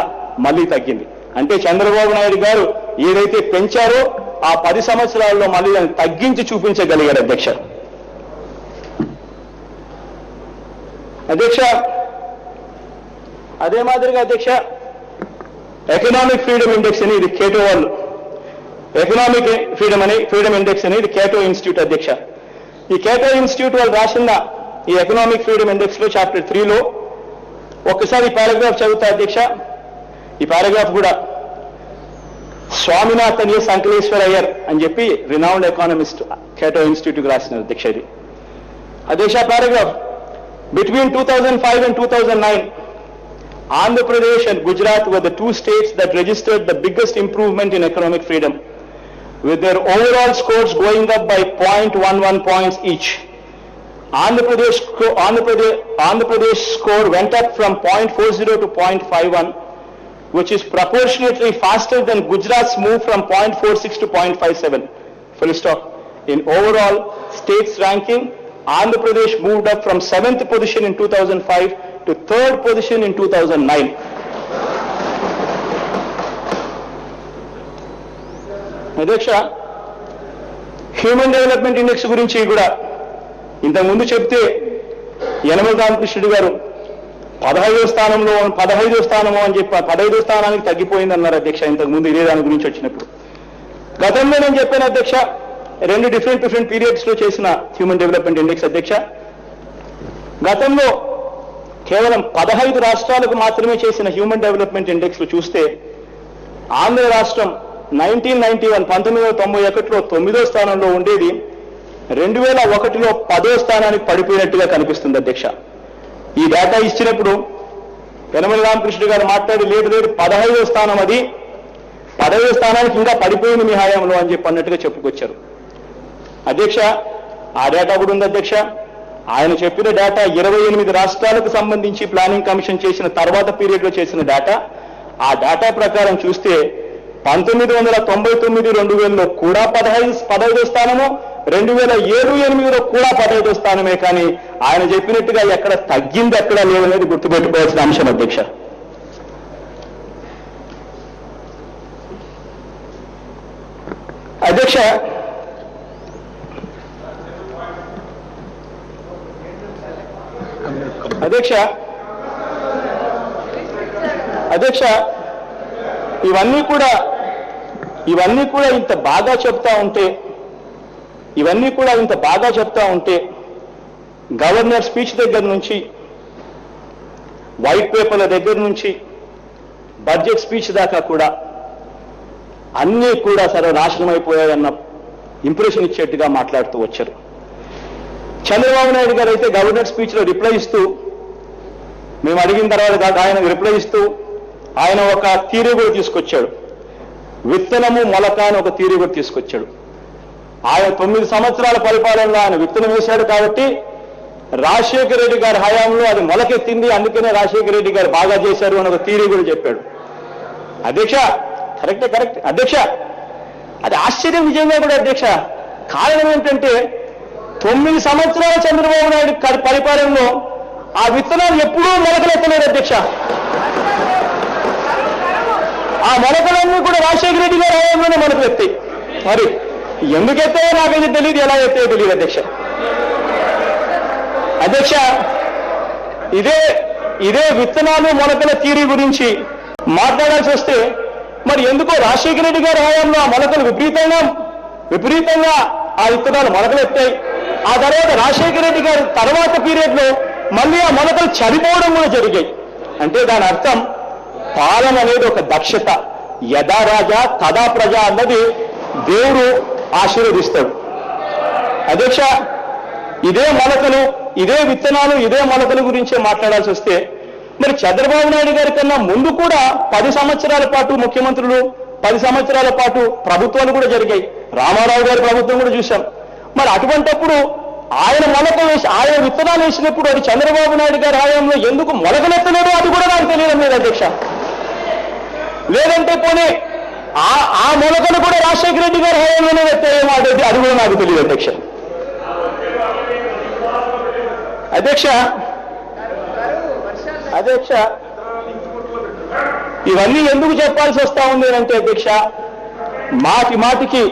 మళ్ళీ తగ్గింది. అంటే చంద్రబాబు నాయుడు గారు ఏదైతే పెంచారో ఆ 10 సంవత్సరాల్లో మళ్ళీ దాన్ని తగ్గించి చూపించగలిగారు అధ్యక్ష. అదే మాదిరిగా అధ్యక్ష ఎకనామిక్ ఫ్రీడమ్ ఇండెక్స్ అని ఇది కేటో వాళ్ళు, ఎకనామిక్ ఫ్రీడమ్ ఇండెక్స్ అని ఇది కేటో ఇన్స్టిట్యూట్ అధ్యక్ష. ఈ కేటో ఇన్స్టిట్యూట్ వాళ్ళు రాసిన ఈ ఎకనామిక్ ఫ్రీడమ్ ఇండెక్స్ లో చాప్టర్ 3లో ఒక్కసారి ఈ పారాగ్రాఫ్ చదువుతా అధ్యక్ష. ఈ పారాగ్రాఫ్ కూడా స్వామినాథన్ ఎస్ అంకలేశ్వర్ అయ్యర్ అని చెప్పి రినౌండ్ ఎకానమిస్ట్ కేటో ఇన్స్టిట్యూట్కి రాసిన అధ్యక్ష ఇది. అధ్యక్ష paragraph, between 2005 and 2009 Andhra Pradesh and Gujarat were the two states that registered the biggest improvement in economic freedom, with their overall scores going up by 0.11 points each. Andhra Pradesh score went up from 0.40 to 0.51, which is proportionately faster than Gujarat's move from 0.46 to 0.57. Full stop. In overall states ranking, Andhra Pradesh moved up from 7th position in 2005 to 3rd position in 2009. అధ్యక్ష, human development index గురించి కూడా ఇంతకుముందు చెప్తే యనమల రామకృష్ణుడు గారు 15వ స్థానము అని చెప్పి 15వ స్థానానికి తగ్గిపోయిందన్నారు అధ్యక్ష. ఇంతకుముందు ఇదే దాని గురించి వచ్చినప్పుడు గతంలో నేను చెప్పాను అధ్యక్ష, రెండు డిఫరెంట్ పీరియడ్స్ లో చేసిన హ్యూమన్ డెవలప్మెంట్ ఇండెక్స్ అధ్యక్ష. గతంలో కేవలం 15 రాష్ట్రాలకు మాత్రమే చేసిన హ్యూమన్ డెవలప్మెంట్ ఇండెక్స్ లో చూస్తే ఆంధ్ర రాష్ట్రం 1991లో 9వ స్థానంలో ఉండేది, 2001లో 10వ స్థానానికి పడిపోయినట్టుగా కనిపిస్తుంది అధ్యక్ష. ఈ డేటా ఇచ్చినప్పుడు యనమల రామకృష్ణ గారు మాట్లాడి లేదు 15వ స్థానం, అది 10వ స్థానానికి ఇంకా పడిపోయింది మీ హయాంలో అని చెప్పి అన్నట్టుగా చెప్పుకొచ్చారు అధ్యక్ష. ఆ డేటా కూడా ఉంది అధ్యక్ష. ఆయన చెప్పిన డేటా 28 రాష్ట్రాలకు సంబంధించి ప్లానింగ్ కమిషన్ చేసిన తర్వాత పీరియడ్ లో చేసిన డేటా. ఆ డేటా ప్రకారం చూస్తే 1999 2000లో కూడా 15వ స్థానము, 2007-8లో కూడా 15వ స్థానమే, కానీ ఆయన చెప్పినట్టుగా ఎక్కడ తగ్గింది ఎక్కడ లేదనేది గుర్తుపెట్టుకోవాల్సిన అంశం అధ్యక్ష. అధ్యక్ష, అధ్యక్ష ఇవన్నీ కూడా ఇంత బాగా చెప్తా ఉంటే గవర్నర్ స్పీచ్ దగ్గర నుంచి, వైట్ పేపర్ల దగ్గర నుంచి, బడ్జెట్ స్పీచ్ దాకా కూడా అన్నీ కూడా సర్వనాశనం అయిపోయాయన్న ఇంప్రెషన్ ఇచ్చేట్టుగా మాట్లాడుతూ వచ్చారు. చంద్రబాబు నాయుడు గారు అయితే గవర్నర్ స్పీచ్ లో రిప్లై ఇస్తూ, మేము అడిగిన తర్వాత ఆయన రిప్లై ఇస్తూ ఆయన ఒక థియరీ కూడా తీసుకొచ్చాడు. విత్తనము మొలక అని ఒక థియరీ కూడా తీసుకొచ్చాడు. ఆయన 9 సంవత్సరాల పరిపాలనలో ఆయన విత్తనం వేశాడు కాబట్టి రాజశేఖర రెడ్డి గారి హయాంలో అది మొలకెత్తింది, అందుకనే రాజశేఖర రెడ్డి గారు బాగా చేశారు అని ఒక థియరీ కూడా చెప్పాడు అధ్యక్ష. కరెక్ట్ అధ్యక్ష. అది ఆశ్చర్యం నిజంగా కూడా అధ్యక్ష. కారణం ఏంటంటే 9 సంవత్సరాల చంద్రబాబు నాయుడు పరిపాలనలో ఆ విత్తనాలు ఎప్పుడూ మొలకలెత్తలేదు అధ్యక్ష. ఆ మొలకలన్నీ కూడా రాజశేఖర రెడ్డి గారి హయాంలోనే మొలకలెత్తాయి. మరి ఎందుకు ఎత్తాయో నాకైతే తెలియదు, ఎలా ఎత్తాయో తెలియదు అధ్యక్ష. అధ్యక్ష, ఇదే విత్తనాలు మొలకల థియరీ గురించి మాట్లాడాల్సి వస్తే మరి ఎందుకో రాజశేఖర రెడ్డి గారి హయాంలో ఆ మొలకలు విపరీతంగా ఆ విత్తనాలు మొలకలెత్తాయి. ఆ తర్వాత రాజశేఖర రెడ్డి గారి తర్వాత పీరియడ్ లో మళ్ళీ ఆ మొలకలు చనిపోవడం కూడా జరిగాయి. అంటే దాని అర్థం పాలన అనేది ఒక దక్షత. యథా రాజా తదా ప్రజ అన్నది దేవుడు ఆశీర్వదిస్తాడు అధ్యక్ష. ఇదే మొలకలు, ఇదే విత్తనాలు, ఇదే మొలకల గురించే మాట్లాడాల్సి వస్తే మరి చంద్రబాబు నాయుడు గారి కన్నా ముందు కూడా 10 సంవత్సరాల పాటు ముఖ్యమంత్రులు, 10 సంవత్సరాల పాటు ప్రభుత్వాలు కూడా జరిగాయి. రామారావు గారి ప్రభుత్వం కూడా చూశాం. మరి అటువంటప్పుడు ఆయన విత్తనాలు వేసినప్పుడు అది చంద్రబాబు నాయుడు గారి హయాంలో ఎందుకు మొలకలెత్తలేదో అది కూడా నాకు తెలియడం లేదు అధ్యక్ష. లేదంటే పోనీ ఆ మొలకలు కూడా రాజశేఖర రెడ్డి గారి హయాంలోనే ఎత్తాయేమో అది కూడా నాకు తెలియదు అధ్యక్ష. అధ్యక్ష ఇవన్నీ ఎందుకు చెప్పాల్సి వస్తా ఉంది అంటే అధ్యక్ష, మాటికి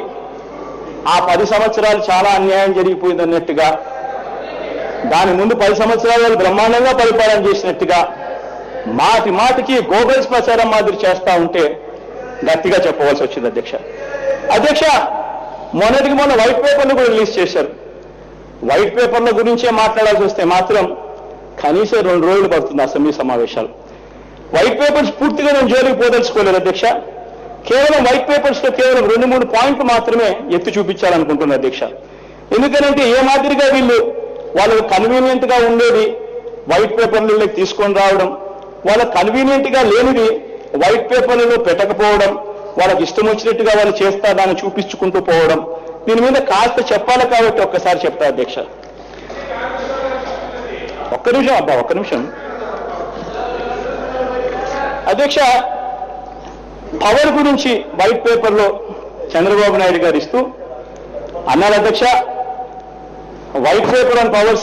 ఆ 10 సంవత్సరాలు చాలా అన్యాయం జరిగిపోయింది అన్నట్టుగా, దాని ముందు 10 సంవత్సరాలు వాళ్ళు బ్రహ్మాండంగా పరిపాలన చేసినట్టుగా మాటికి గోబెల్స్ ప్రచారం మాదిరి చేస్తా ఉంటే గట్టిగా చెప్పవలసి వచ్చింది అధ్యక్ష. మొన్నటికి మొన్న వైట్ పేపర్ను కూడా రిలీజ్ చేశారు. వైట్ పేపర్ల గురించే మాట్లాడాల్సి వస్తే మాత్రం కనీసం 2 రోజులు పడుతుంది అసెంబ్లీ సమావేశాలు. వైట్ పేపర్స్ పూర్తిగా నేను జోలికి పోదలుచుకోలేదు అధ్యక్ష. కేవలం వైట్ పేపర్స్ లో కేవలం 2-3 పాయింట్లు మాత్రమే ఎత్తి చూపించాలనుకుంటున్నారు అధ్యక్ష. ఎందుకంటే ఏ మాదిరిగా వీళ్ళు వాళ్ళకు కన్వీనియంట్ గా ఉండేది వైట్ పేపర్లలో తీసుకొని రావడం, వాళ్ళకు కన్వీనియంట్ గా లేనిది వైట్ పేపర్లలో పెట్టకపోవడం, వాళ్ళకి ఇష్టం వచ్చినట్టుగా వాళ్ళు చేస్తారని చూపించుకుంటూ పోవడం, దీని మీద కాస్త చెప్పాలి కాబట్టి ఒక్కసారి చెప్తా అధ్యక్ష. ఒక్క నిమిషం అధ్యక్ష. పవర్ గురించి వైట్ పేపర్లో చంద్రబాబు నాయుడు గారు ఇస్తూ అన్నారు అధ్యక్ష, white paper on power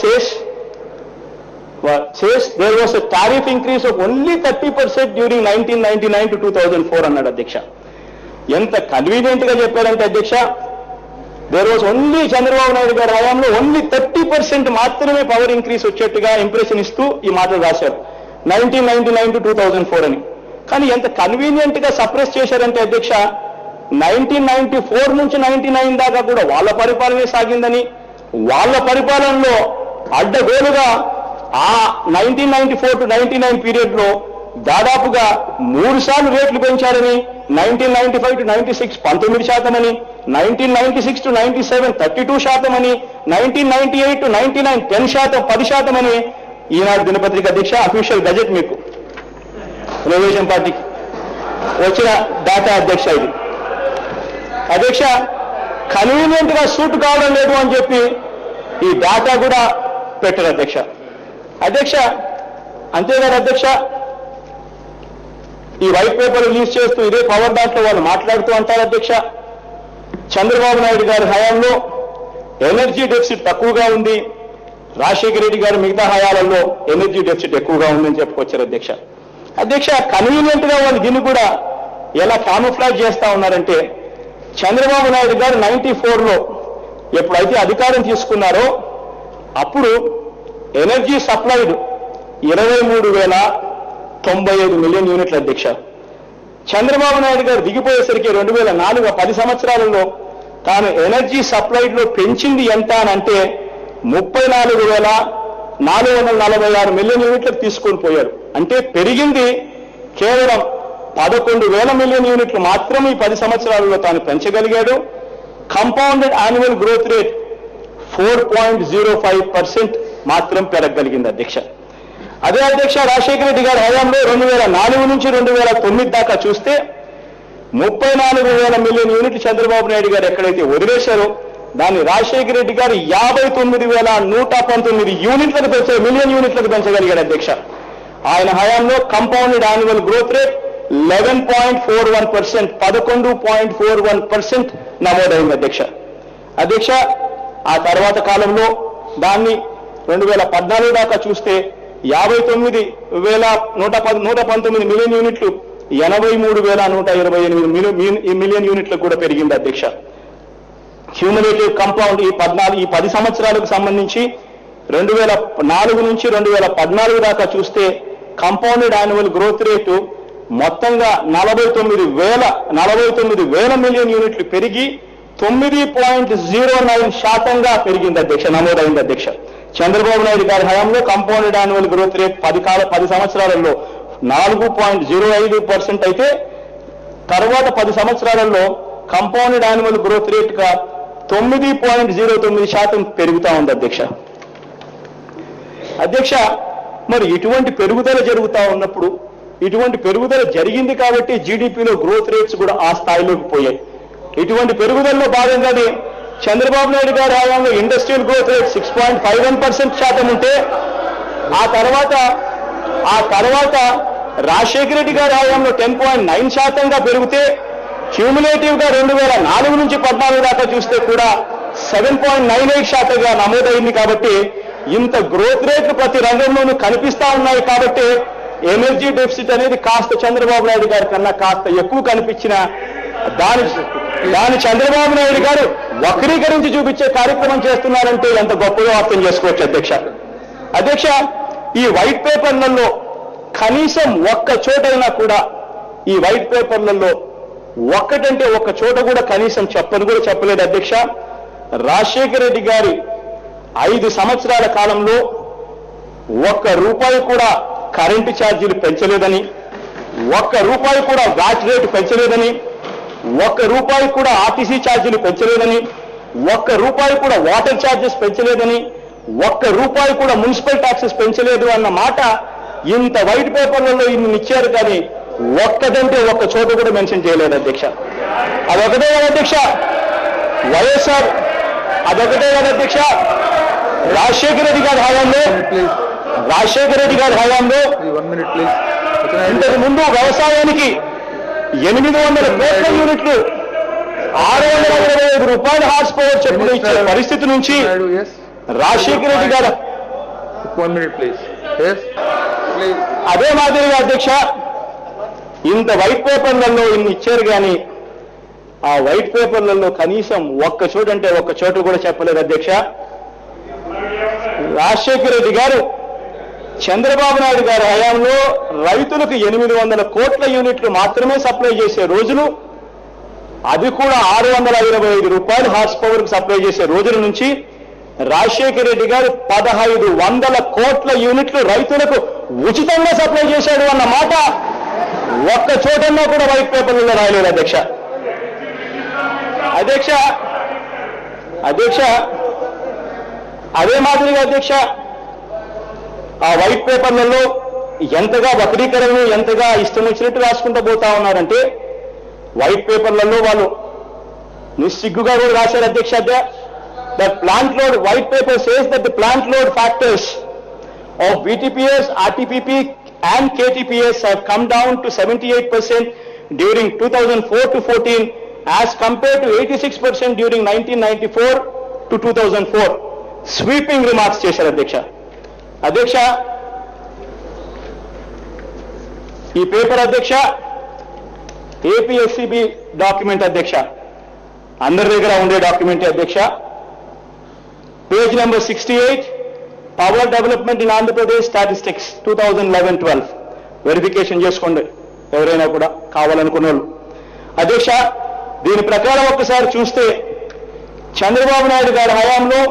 says there was a tariff increase of only 30% during 1999 to 2004 అన్నాడు అధ్యక్ష. ఎంత కన్వీనియంట్ గా చెప్పారంటే అధ్యక్ష, there was only Chandrababu Naidu గారి హయాంలో ఓన్లీ 30% మాత్రమే పవర్ ఇంక్రీస్ వచ్చేట్టుగా ఇంప్రెషన్ ఇస్తూ ఈ మాటలు రాశారు 1999 to 2004 అని. కానీ ఎంత కన్వీనియంట్ గా సప్రెస్ చేశారంటే అధ్యక్ష, 1994 నుంచి 99 దాకా కూడా వాళ్ళ పరిపాలనే సాగిందని, వాళ్ళ పరిపాలనలో అడ్డగోలుగా ఆ 1994 to 99 పీరియడ్ లో దాదాపుగా 3 సార్లు రేట్లు పెంచారని, 1995 to 96 19% అని, 1996 to 97 32% అని, 1998 to 99 10% అని ఈనాడు దినపత్రిక అధ్యక్ష అఫీషియల్ బడ్జెట్ మీకు తెలుగుదేశం పార్టీకి వచ్చిన డేటా అధ్యక్ష. ఇది అధ్యక్ష కన్వీనియంట్ గా సూట్ కావడం లేదు అని చెప్పి ఈ డేటా కూడా పెట్టారు అధ్యక్ష. అధ్యక్ష అంతేగాదు అధ్యక్ష, ఈ వైట్ పేపర్ రిలీజ్ చేస్తూ ఇదే పవర్ దాంట్లో వాళ్ళు మాట్లాడుతూ అంటారు అధ్యక్ష, చంద్రబాబు నాయుడు గారి హయాంలో ఎనర్జీ డెఫిసిట్ తక్కువగా ఉంది, రాజశేఖర రెడ్డి గారి మిగతా హయాలలో ఎనర్జీ డెఫిసిట్ ఎక్కువగా ఉందని చెప్పుకొచ్చారు అధ్యక్ష. అధ్యక్ష కన్వీనియంట్ గా వాళ్ళు దీన్ని కూడా ఎలా కామోఫ్లాజ్ చేస్తా ఉన్నారంటే, చంద్రబాబు నాయుడు గారు 94లో ఎప్పుడైతే అధికారం తీసుకున్నారో అప్పుడు ఎనర్జీ సప్లైడ్ 23,095 మిలియన్ యూనిట్ల అధ్యక్ష. చంద్రబాబు నాయుడు గారు దిగిపోయేసరికి 2004 10 సంవత్సరాలలో తాను ఎనర్జీ సప్లైడ్ లో పెంచింది ఎంత అంటే 34,446 మిలియన్ యూనిట్లకు తీసుకొని పోయారు. అంటే పెరిగింది కేవలం 11,000 మిలియన్ యూనిట్లు మాత్రమే ఈ 10 సంవత్సరాలలో తాను పెంచగలిగాడు. కంపౌండెడ్ యాన్యువల్ గ్రోత్ రేట్ 4.05% మాత్రం పెరగగలిగింది అధ్యక్ష. అదే అధ్యక్ష రాజశేఖర రెడ్డి గారి హయాంలో 2004 నుంచి 2009 దాకా చూస్తే 34,000 మిలియన్ యూనిట్లు చంద్రబాబు నాయుడు గారు ఎక్కడైతే వదిలేశారో దాన్ని రాజశేఖర రెడ్డి గారు 59,119 మిలియన్ యూనిట్లకు పెంచగలిగాడు అధ్యక్ష. ఆయన హయాంలో కంపౌండెడ్ యాన్యువల్ గ్రోత్ రేట్ 11.41% 11.41% నమోదైంది అధ్యక్ష. అధ్యక్ష ఆ తర్వాత కాలంలో దాన్ని 2014 దాకా చూస్తే 59,119 మిలియన్ యూనిట్లు 83,128 మిలియన్ యూనిట్లకు కూడా పెరిగింది అధ్యక్ష. క్యూములేటివ్ కంపౌండ్ ఈ 10 సంవత్సరాలకు సంబంధించి 2004 నుంచి 2014 దాకా చూస్తే కంపౌండెడ్ యాన్యువల్ గ్రోత్ రేటు మొత్తంగా 49,000 మిలియన్ యూనిట్లు పెరిగి 9.09% పెరిగింది అధ్యక్ష, నమోదైంది అధ్యక్ష. చంద్రబాబు నాయుడు గారి హయాంలో కంపౌండెడ్ యాన్యువల్ గ్రోత్ రేట్ 10 సంవత్సరాలలో 4.05% అయితే తర్వాత 10 సంవత్సరాలలో కంపౌండెడ్ యాన్యువల్ గ్రోత్ రేట్ గా 9.09% పెరుగుతా ఉంది అధ్యక్ష. అధ్యక్ష మరి ఇటువంటి పెరుగుదల జరుగుతా ఉన్నప్పుడు, ఇటువంటి పెరుగుదల జరిగింది కాబట్టి జీడీపీలో గ్రోత్ రేట్స్ కూడా ఆ స్థాయిలోకి పోయాయి. ఇటువంటి పెరుగుదలలో భాగంగానే చంద్రబాబు నాయుడు గారి హయాంలో ఇండస్ట్రియల్ గ్రోత్ రేట్ 6.51% ఉంటే ఆ తర్వాత రాజశేఖర రెడ్డి గారి హయాంలో 10.9% పెరిగితే క్యూములేటివ్ గా 2004 నుంచి 14 దాకా చూస్తే కూడా 7.98% నమోదైంది. కాబట్టి ఇంత గ్రోత్ రేట్లు ప్రతి రంగంలోనూ కనిపిస్తా ఉన్నాయి. కాబట్టి ఎనర్జీ డెఫిసిట్ అనేది కాస్త చంద్రబాబు నాయుడు గారి కన్నా కాస్త ఎక్కువ కనిపించిన దాని చంద్రబాబు నాయుడు గారు వక్రీకరించి చూపించే కార్యక్రమం చేస్తున్నారంటే ఎంత గొప్పగా అర్థం చేసుకోవచ్చు అధ్యక్ష. అధ్యక్ష ఈ వైట్ పేపర్లలో కనీసం ఒక్క చోటైనా కూడా ఈ వైట్ పేపర్లలో ఒక్కటంటే ఒక్క చోట కూడా కనీసం చెప్పని కూడా చెప్పలేదు అధ్యక్ష. రాజశేఖర రెడ్డి గారి 5 సంవత్సరాల కాలంలో ఒక్క రూపాయి కూడా కరెంటు ఛార్జీలు పెంచలేదని, ఒక్క రూపాయి కూడా వ్యాట్ రేటు పెంచలేదని, ఒక్క రూపాయి కూడా ఆర్టీసీ ఛార్జీలు పెంచలేదని, ఒక్క రూపాయి కూడా వాటర్ ఛార్జెస్ పెంచలేదని, ఒక్క రూపాయి కూడా మున్సిపల్ ట్యాక్సెస్ పెంచలేదు అన్న మాట ఇంత వైట్ పేపర్లలో ఇన్ని ఇచ్చారు, కానీ ఒక్కదంటే ఒక్క చోట కూడా మెన్షన్ చేయలేదు అధ్యక్ష. అదొకటే కదా అధ్యక్ష వైఎస్ఆర్, అదొకటే కదా అధ్యక్ష రాజశేఖర రెడ్డి గారి హయాంలో, రాజశేఖర రెడ్డి గారి హయాంలో 1 minute please. ఇంతకు ముందు వ్యవసాయానికి 800 కోట్ల యూనిట్లు 625 రూపాయల హార్స్ పవర్ చెప్పులు ఇచ్చే పరిస్థితి నుంచి Yes. రాజశేఖర రెడ్డి గారు 1 minute please. Yes. Please. అదే మాదిరిగా అధ్యక్ష ఇంత వైట్ పేపర్లలో ఇన్ని ఇచ్చారు, కానీ ఆ వైట్ పేపర్లలో కనీసం ఒక్క చోటు అంటే ఒక్క చోటు కూడా చెప్పలేదు అధ్యక్ష. రాజశేఖర రెడ్డి గారు చంద్రబాబు నాయుడు గారి హయాంలో రైతులకు 800 కోట్ల యూనిట్లు మాత్రమే సప్లై చేసే రోజులు, అది కూడా 625 రూపాయల హార్స్ పవర్ కు సప్లై చేసే రోజుల నుంచి రాజశేఖర రెడ్డి గారు 1500 కోట్ల యూనిట్లు రైతులకు ఉచితంగా సప్లై చేశాడు అన్న మాట ఒక్క చోటన్నా కూడా వైట్ పేపర్లలో రాయలేదు అధ్యక్ష. అధ్యక్ష అధ్యక్ష అదే మాదిరిగా అధ్యక్ష ఆ వైట్ పేపర్లలో ఎంతగా వక్రీకరణను ఎంతగా ఇష్టం వచ్చినట్టు రాసుకుంటూ పోతా ఉన్నారంటే, వైట్ పేపర్లలో వాళ్ళు నిస్సిగ్గుగా కూడా రాశారు అధ్యక్ష. That plant load white paper says that the plant load factors of VTPS, RTPP and KTPS have come down to 78% during 2004 to 14 as compared to 86% during 1994 to 2004. Sweeping remarks చేశారు అధ్యక్ష. అధ్యక్ష ఈ పేపర్ అధ్యక్ష ఏపీఎస్సిబి డాక్యుమెంట్ అధ్యక్ష, అందరి దగ్గర ఉండే document అధ్యక్ష. Page number 68, power development in Andhra Pradesh statistics 2011-12 verification చేసుకోండి ఎవరైనా కూడా కావాలనుకున్న వాళ్ళు. అధ్యక్ష దీని ప్రకారం ఒక్కసారి చూస్తే చంద్రబాబు నాయుడు గారి హయాంలో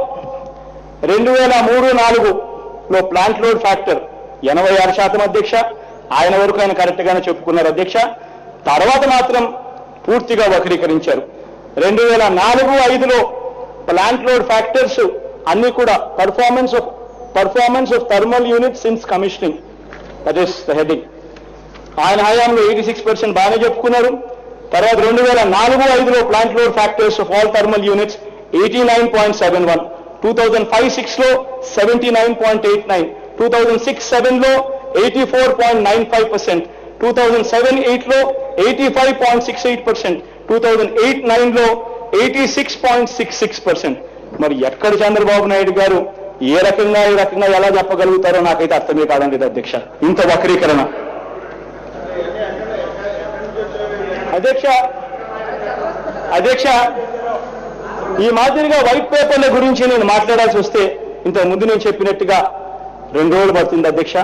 2003-04లో ప్లాంట్ లోడ్ ఫ్యాక్టర్ 86% అధ్యక్ష. ఆయన వరకు ఆయన కరెక్ట్ గానే చెప్పుకున్నారు అధ్యక్ష. తర్వాత మాత్రం పూర్తిగా వక్రీకరించారు. 2004-05లో ప్లాంట్ లోడ్ ఫ్యాక్టర్స్ అన్ని కూడా performance of thermal unit since commissioning, that is the heading. ఆయన హయాంలో 86% బాగానే చెప్పుకున్నారు. తర్వాత 2004-05లో plant load factors of all thermal units 89.71, 2005-06లో 79.89, 2006-07లో 84.95%, 2007-08లో 85.68%, 2008-09లో 86.66%. మరి ఎక్కడ చంద్రబాబు నాయుడు గారు ఈ రకంగా ఎలా చెప్పగలుగుతారో నాకైతే అర్థమే కాదండి అధ్యక్ష. ఇంత వక్రీకరణ అధ్యక్ష ఈ మాదిరిగా వైట్ పేపర్ల గురించి నేను మాట్లాడాల్సి వస్తే ఇంతకు ముందు నేను చెప్పినట్టుగా 2 రోజులు పడుతుంది అధ్యక్ష.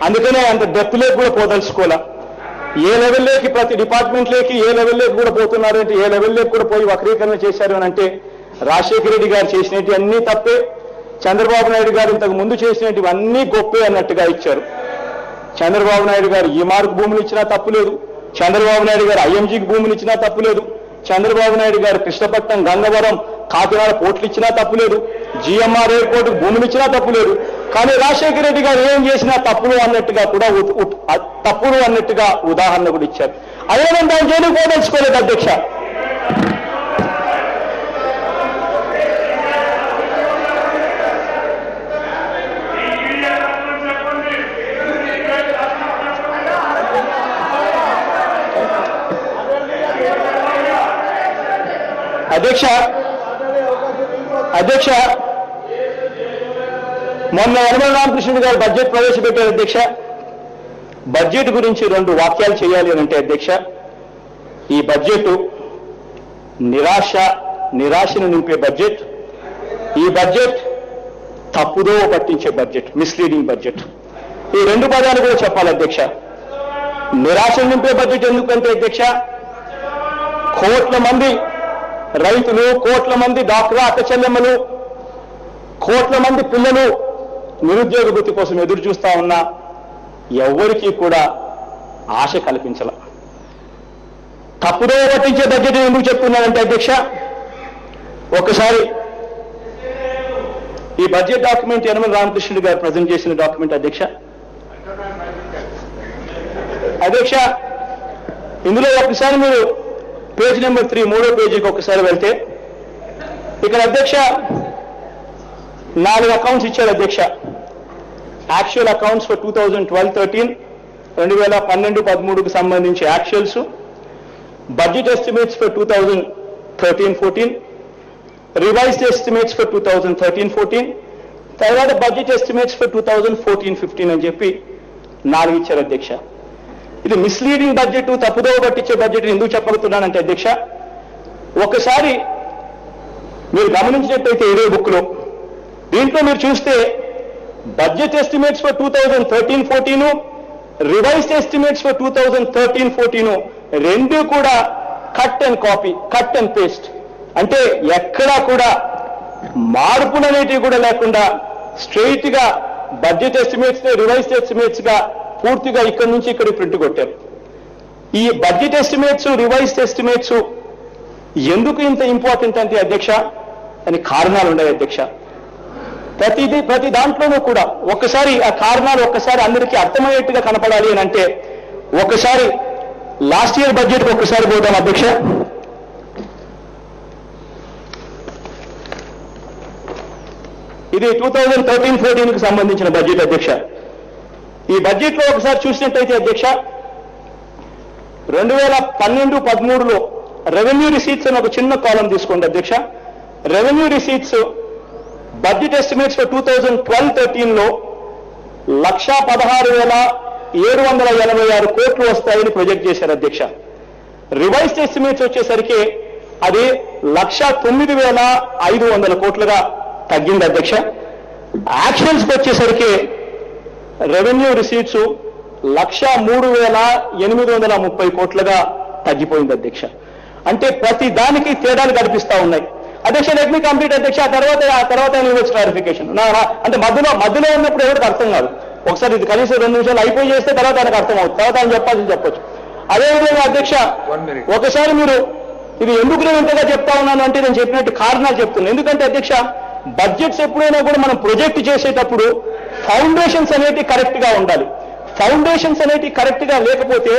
అందుకనే అంత డెప్త్లోకి కూడా పోదలుచుకోవాలా. ఏ లెవెల్లోకి ప్రతి డిపార్ట్మెంట్లోకి ఏ లెవెల్లోకి కూడా పోతున్నారు అంటే, ఏ లెవెల్లోకి కూడా పోయి వక్రీకరణ చేశారు అని అంటే, రాజశేఖర రెడ్డి గారు చేసినవి అన్నీ తప్పే, చంద్రబాబు నాయుడు గారు ఇంతకు ముందు చేసినవి అన్నీ గొప్పే అన్నట్టుగా ఇచ్చారు. చంద్రబాబు నాయుడు గారు ఈ మార్కు భూములు ఇచ్చినా తప్పులేదు, చంద్రబాబు నాయుడు గారు ఐఎంజీకి భూములు ఇచ్చినా తప్పులేదు, చంద్రబాబు నాయుడు గారు కృష్ణపట్నం, గంగవరం, కాకినాడ పోర్టులు ఇచ్చినా తప్పులేదు, జిఎంఆర్ ఎయిర్పోర్టుకు భూములు ఇచ్చినా తప్పులేదు. కానీ రాజశేఖర రెడ్డి గారు ఏం చేసినా తప్పులు అన్నట్టుగా ఉదాహరణ కూడా ఇచ్చారు. అదే నేను దాని జైలుకు పోదలుచుకోలేదు అధ్యక్ష. అధ్యక్ష మొన్న యనమల రామకృష్ణుడు గారు బడ్జెట్ ప్రవేశపెట్టారు అధ్యక్ష. బడ్జెట్ గురించి 2 వాక్యాలు చేయాలి అని అంటే అధ్యక్ష, ఈ బడ్జెట్ నిరాశను నింపే బడ్జెట్, ఈ బడ్జెట్ తప్పుదో పట్టించే బడ్జెట్, మిస్లీడింగ్ బడ్జెట్. ఈ 2 పదాలు కూడా చెప్పాలి అధ్యక్ష. నిరాశను నింపే బడ్జెట్ ఎందుకంటే అధ్యక్ష, కోట్ల మంది రైతులు, కోట్ల మంది డాక్టర్ అక్క చెల్లెమ్మలు, కోట్ల మంది పిల్లలు నిరుద్యోగ వృత్తి కోసం ఎదురు చూస్తా ఉన్నా ఎవరికీ కూడా ఆశ కల్పించాల. తప్పుదో పట్టించే బడ్జెట్ ఎందుకు చెప్తున్నానంటే అధ్యక్ష, ఒకసారి ఈ బడ్జెట్ డాక్యుమెంట్ యనమల రామకృష్ణుడు గారు ప్రజెంట్ చేసిన డాక్యుమెంట్ అధ్యక్ష. అధ్యక్ష, ఇందులో ఒకసారి మీరు పేజ్ నెంబర్ 3 మూడో పేజీకి ఒకసారి వెళ్తే ఇక్కడ అధ్యక్ష 4 అకౌంట్స్ ఇచ్చారు అధ్యక్ష. యాక్చువల్ అకౌంట్స్ ఫర్ 2012-13, 2012-13కు సంబంధించి actuals, budget estimates for 2013-14, revised estimates for 2013-14, తర్వాత బడ్జెట్ ఎస్టిమేట్స్ ఫర్ 2014-15 అని చెప్పి 4 ఇచ్చారు అధ్యక్ష. ఇది మిస్లీడింగ్ బడ్జెట్, తప్పుదోవ పట్టించే బడ్జెట్ ఎందుకు చెప్పగలుగుతున్నానంటే అధ్యక్ష, ఒకసారి మీరు గమనించినట్టయితే ఇదే బుక్ లో దీంట్లో మీరు చూస్తే budget estimates for 2013-14, revised estimates for 2013-14 రెండు కూడా cut and copy, cut and paste. అంటే ఎక్కడా కూడా మార్పులు అనేటివి కూడా లేకుండా స్ట్రెయిట్ గా బడ్జెట్ ఎస్టిమేట్స్ రివైజ్డ్ ఎస్టిమేట్స్ గా పూర్తిగా ఇక్కడి నుంచి ఇక్కడ ప్రింట్ కొట్టారు. ఈ బడ్జెట్ ఎస్టిమేట్స్, రివైజ్డ్ ఎస్టిమేట్స్ ఎందుకు ఇంత ఇంపార్టెంట్ అంటే అధ్యక్ష, అని కారణాలు ఉన్నాయి అధ్యక్ష. ప్రతి దాంట్లోనూ కూడా ఒకసారి ఆ కారణాలు ఒక్కసారి అందరికీ అర్థమయ్యేట్టుగా కనపడాలి అని అంటే ఒకసారి లాస్ట్ ఇయర్ బడ్జెట్ ఒక్కసారి పోతాం అధ్యక్ష. ఇది 2013-14కు సంబంధించిన బడ్జెట్ అధ్యక్ష. ఈ బడ్జెట్ లో ఒకసారి చూసినట్టయితే అధ్యక్ష 2012-13లో రెవెన్యూ రిసీట్స్ అని ఒక చిన్న కాలం తీసుకోండి అధ్యక్ష. Revenue receipts budget estimates for 2012-13లో 1,16,786 కోట్లు వస్తాయని ప్రొజెక్ట్ చేశారు అధ్యక్ష. రివైజ్డ్ ఎస్టిమేట్స్ వచ్చేసరికి అది 1,09,500 కోట్లుగా తగ్గింది అధ్యక్ష. యాక్షన్స్కి వచ్చేసరికి రెవెన్యూ రిసీట్స్ 1,03,830 కోట్లుగా తగ్గిపోయింది అధ్యక్ష. అంటే ప్రతి దానికి తేడాలు కనిపిస్తా ఉన్నాయి అధ్యక్ష. లెట్ మీ కంప్లీట్ అధ్యక్ష. ఆ తర్వాత ఇవ్వచ్చు క్లారిఫికేషన్. అంటే మధ్యలో ఉన్నప్పుడు ఎవరికి అర్థం కాదు. ఒకసారి ఇది కనీసం 2 నిమిషాలు అయిపోయి చేస్తే తర్వాత ఆయనకు అర్థం అవుతుంది, తర్వాత ఆయన చెప్పాల్సింది చెప్పొచ్చు. అదేవిధంగా అధ్యక్ష ఒకసారి మీరు ఇది ఎందుకు నేను ఇంతగా చెప్తా ఉన్నాను అంటే నేను చెప్పినట్టు కారణాలు చెప్తున్నాను. ఎందుకంటే అధ్యక్ష బడ్జెట్స్ ఎప్పుడైనా కూడా మనం ప్రొజెక్ట్ చేసేటప్పుడు ఫౌండేషన్స్ అనేవి కరెక్ట్ గా ఉండాలి. ఫౌండేషన్స్ అనేవి కరెక్ట్ గా లేకపోతే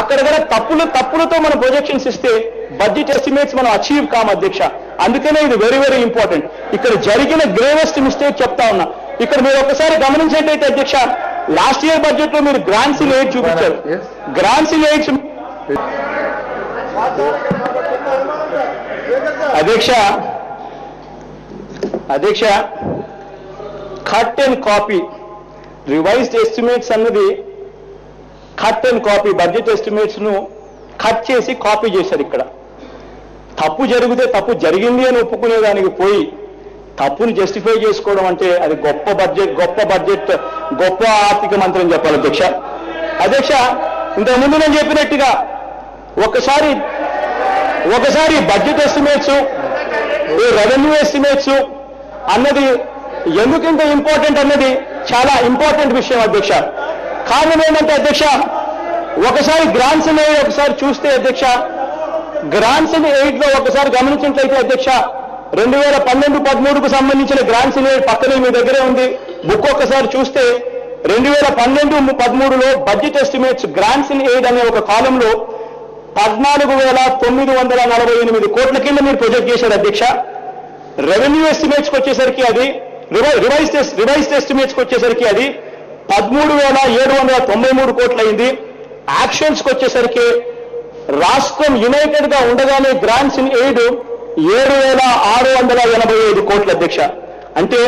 అక్కడ కూడా తప్పులతో మనం ప్రొజెక్షన్స్ ఇస్తే బడ్జెట్ ఎస్టిమేట్స్ మనం అచీవ్ కాము అధ్యక్ష. అందుకనే ఇది వెరీ వెరీ ఇంపార్టెంట్. ఇక్కడ జరిగిన గ్రేవెస్ట్ మిస్టేక్ చెప్తా ఉన్నా. ఇక్కడ మీరు ఒకసారి గమనించేటైతే అధ్యక్ష లాస్ట్ ఇయర్ బడ్జెట్ లో మీరు గ్రాంట్స్ ఇన్ ఎయిడ్ చూపించారు. గ్రాంట్స్ ఇన్ ఎయిడ్స్ అధ్యక్ష cut and copy revised estimates అన్నది cut and copy budget estimates ను కట్ చేసి కాపీ చేశారు. ఇక్కడ తప్పు జరిగితే తప్పు జరిగింది అని ఒప్పుకునేదానికి పోయి తప్పుని జస్టిఫై చేసుకోవడం అంటే అది గొప్ప ఆర్థిక మంత్రి అని చెప్పాలి అధ్యక్ష. అధ్యక్ష ఇంతకుముందు నేను చెప్పినట్టుగా ఒకసారి బడ్జెట్ ఎస్టిమేట్స్, రెవెన్యూ ఎస్టిమేట్స్ అన్నది ఎందుకింత ఇంపార్టెంట్ అన్నది చాలా ఇంపార్టెంట్ విషయం అధ్యక్ష. కారణం ఏంటంటే అధ్యక్ష ఒకసారి గ్రాంట్స్ ఇన్ ఎయిడ్ ఒకసారి చూస్తే అధ్యక్ష గ్రాంట్స్ ఇన్ ఎయిడ్ లో ఒకసారి గమనించినట్లయితే అధ్యక్ష 2012-13కు సంబంధించిన గ్రాంట్స్ ఇన్ ఎయిడ్ పక్కనే మీ దగ్గరే ఉంది బుక్. ఒక్కసారి చూస్తే 2012-13లో budget estimates grants in aid అనే ఒక కాలంలో 14,948 కోట్ల కింద మీరు ప్రొజెక్ట్ చేశారు అధ్యక్ష. రెవెన్యూ ఎస్టిమేట్స్కి వచ్చేసరికి అది రివైజ్డ్ ఎస్టిమేట్స్కి వచ్చేసరికి అది 13,793 కోట్లు అయింది. యాక్షన్స్కి వచ్చేసరికి రాష్ట్రం యునైటెడ్ గా ఉండగానే గ్రాంట్స్ ఇన్ ఎయిడ్ 7,685 కోట్ల అధ్యక్ష. అంటే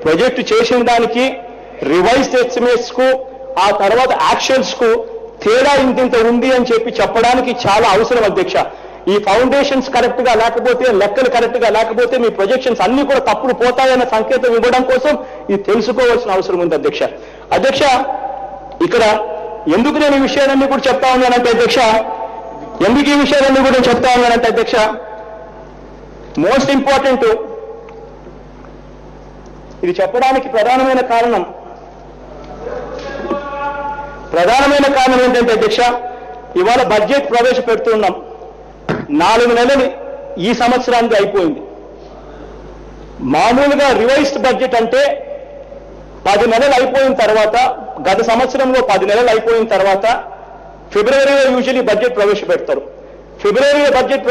ప్రొజెక్ట్ చేసిన దానికి రివైజ్డ్ ఎస్టిమేట్స్ కు ఆ తర్వాత యాక్షన్స్ కు తేడా ఇంత ఉంది అని చెప్పడానికి చాలా అవసరం అధ్యక్ష. ఈ ఫౌండేషన్స్ కరెక్ట్ గా లేకపోతే, లెక్కలు కరెక్ట్ గా లేకపోతే మీ ప్రొజెక్షన్స్ అన్ని కూడా తప్పులు పోతాయన్న సంకేతం ఇవ్వడం కోసం ఇది తెలుసుకోవాల్సిన అవసరం ఉంది అధ్యక్ష. అధ్యక్ష ఇక్కడ ఎందుకు నేను ఈ విషయాలన్నీ కూడా చెప్తా ఉన్నానంటే అధ్యక్ష అధ్యక్ష మోస్ట్ ఇంపార్టెంట్ ఇది చెప్పడానికి ప్రధానమైన కారణం ఏంటంటే అధ్యక్ష, ఇవాళ బడ్జెట్ ప్రవేశపెడుతున్నాం. 4 నెలలు ఈ సంవత్సరానికి అయిపోయింది. మామూలుగా రివైజ్డ్ బడ్జెట్ అంటే 10 నెలలు అయిపోయిన తర్వాత, గత సంవత్సరంలో 10 నెలలు అయిపోయిన తర్వాత ఫిబ్రవరిలో యూజువల్లీ బడ్జెట్ ప్రవేశపెడతారు. ఫిబ్రవరిలో బడ్జెట్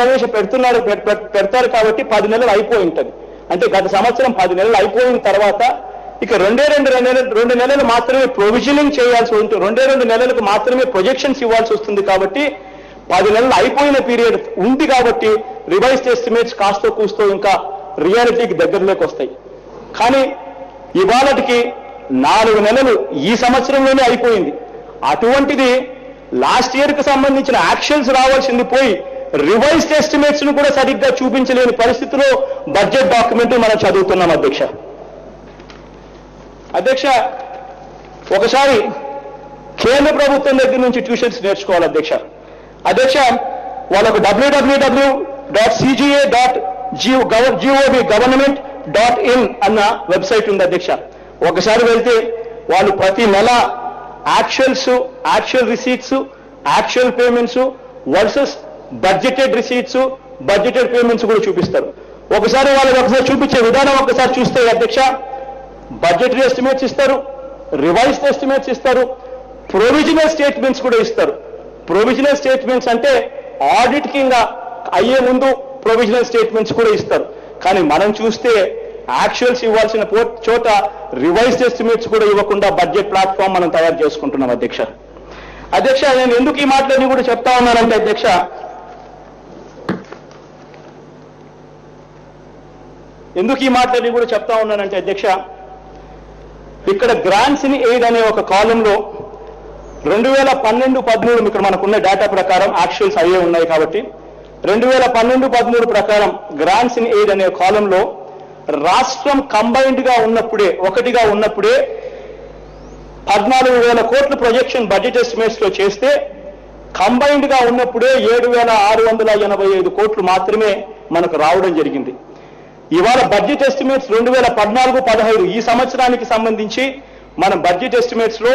పెడతారు కాబట్టి 10 నెలలు అయిపోయి ఉంటుంది. అంటే గత సంవత్సరం 10 నెలలు అయిపోయిన తర్వాత ఇక రెండు నెలలు మాత్రమే ప్రొవిజనింగ్ చేయాల్సి ఉంటుంది. 2 నెలలకు మాత్రమే ప్రొజెక్షన్స్ ఇవ్వాల్సి వస్తుంది. కాబట్టి 10 నెలలు అయిపోయిన పీరియడ్ ఉంది కాబట్టి రివైజ్డ్ ఎస్టిమేట్స్ కాస్తో కూస్తో ఇంకా రియాలిటీకి దగ్గరలోకి వస్తాయి. కానీ ఇవాళకి 4 నెలలు ఈ సంవత్సరంలోనే అయిపోయింది. అటువంటిది లాస్ట్ ఇయర్కి సంబంధించిన యాక్షన్స్ రావాల్సింది పోయి రివైజ్డ్ ఎస్టిమేట్స్ ను కూడా సరిగ్గా చూపించలేని పరిస్థితిలో బడ్జెట్ డాక్యుమెంట్ మనం చదువుతున్నాం అధ్యక్ష. ఒకసారి కేంద్ర ప్రభుత్వం దగ్గర నుంచి ట్యూషన్స్ నేర్చుకోవాలి అధ్యక్ష. వాళ్ళకు www.cga.gov.government.in అన్న వెబ్సైట్ ఉంది అధ్యక్ష. ఒకసారి వెళ్తే వాళ్ళు ప్రతి నెల actual receipts, actual payments versus budgeted receipts, budgeted payments కూడా చూపిస్తారు. ఒకసారి చూపించే విధానం ఒకసారి చూస్తే అధ్యక్ష, బడ్జెటరీ ఎస్టిమేట్స్ ఇస్తారు, రివైజ్డ్ ఎస్టిమేట్స్ ఇస్తారు, ప్రొవిజనల్ స్టేట్మెంట్స్ కూడా ఇస్తారు. ప్రొవిజనల్ స్టేట్మెంట్స్ అంటే ఆడిట్ కింద అయ్యే ముందు ప్రొవిజనల్ స్టేట్మెంట్స్ కూడా ఇస్తారు. కానీ మనం చూస్తే యాక్చువల్స్ ఇవ్వాల్సిన చోట రివైజ్డ్ ఎస్టిమేట్స్ కూడా ఇవ్వకుండా బడ్జెట్ ప్లాట్ఫామ్ మనం తయారు చేసుకుంటున్నాం అధ్యక్ష. నేను ఎందుకు ఈ మాటలన్నీ కూడా చెప్తా ఉన్నానంటే అధ్యక్ష, ఇక్కడ గ్రాంట్స్ ఇన్ ఎయిడ్ అనే ఒక కాలంలో 2012-13 ఇక్కడ మనకున్న డేటా ప్రకారం యాక్చువల్స్ అయ్యే ఉన్నాయి కాబట్టి 2012-13 ప్రకారం గ్రాంట్స్ ఇన్ ఎయిడ్ అనే కాలంలో రాష్ట్రం కంబైన్డ్ గా ఉన్నప్పుడే, ఒకటిగా ఉన్నప్పుడే 14,000 కోట్ల ప్రొజెక్షన్ బడ్జెట్ ఎస్టిమేట్స్ లో చేస్తే కంబైన్డ్ గా ఉన్నప్పుడే 7,685 కోట్లు మాత్రమే మనకు రావడం జరిగింది. ఇవాళ బడ్జెట్ ఎస్టిమేట్స్ 2014-15 ఈ సంవత్సరానికి సంబంధించి మనం బడ్జెట్ ఎస్టిమేట్స్ లో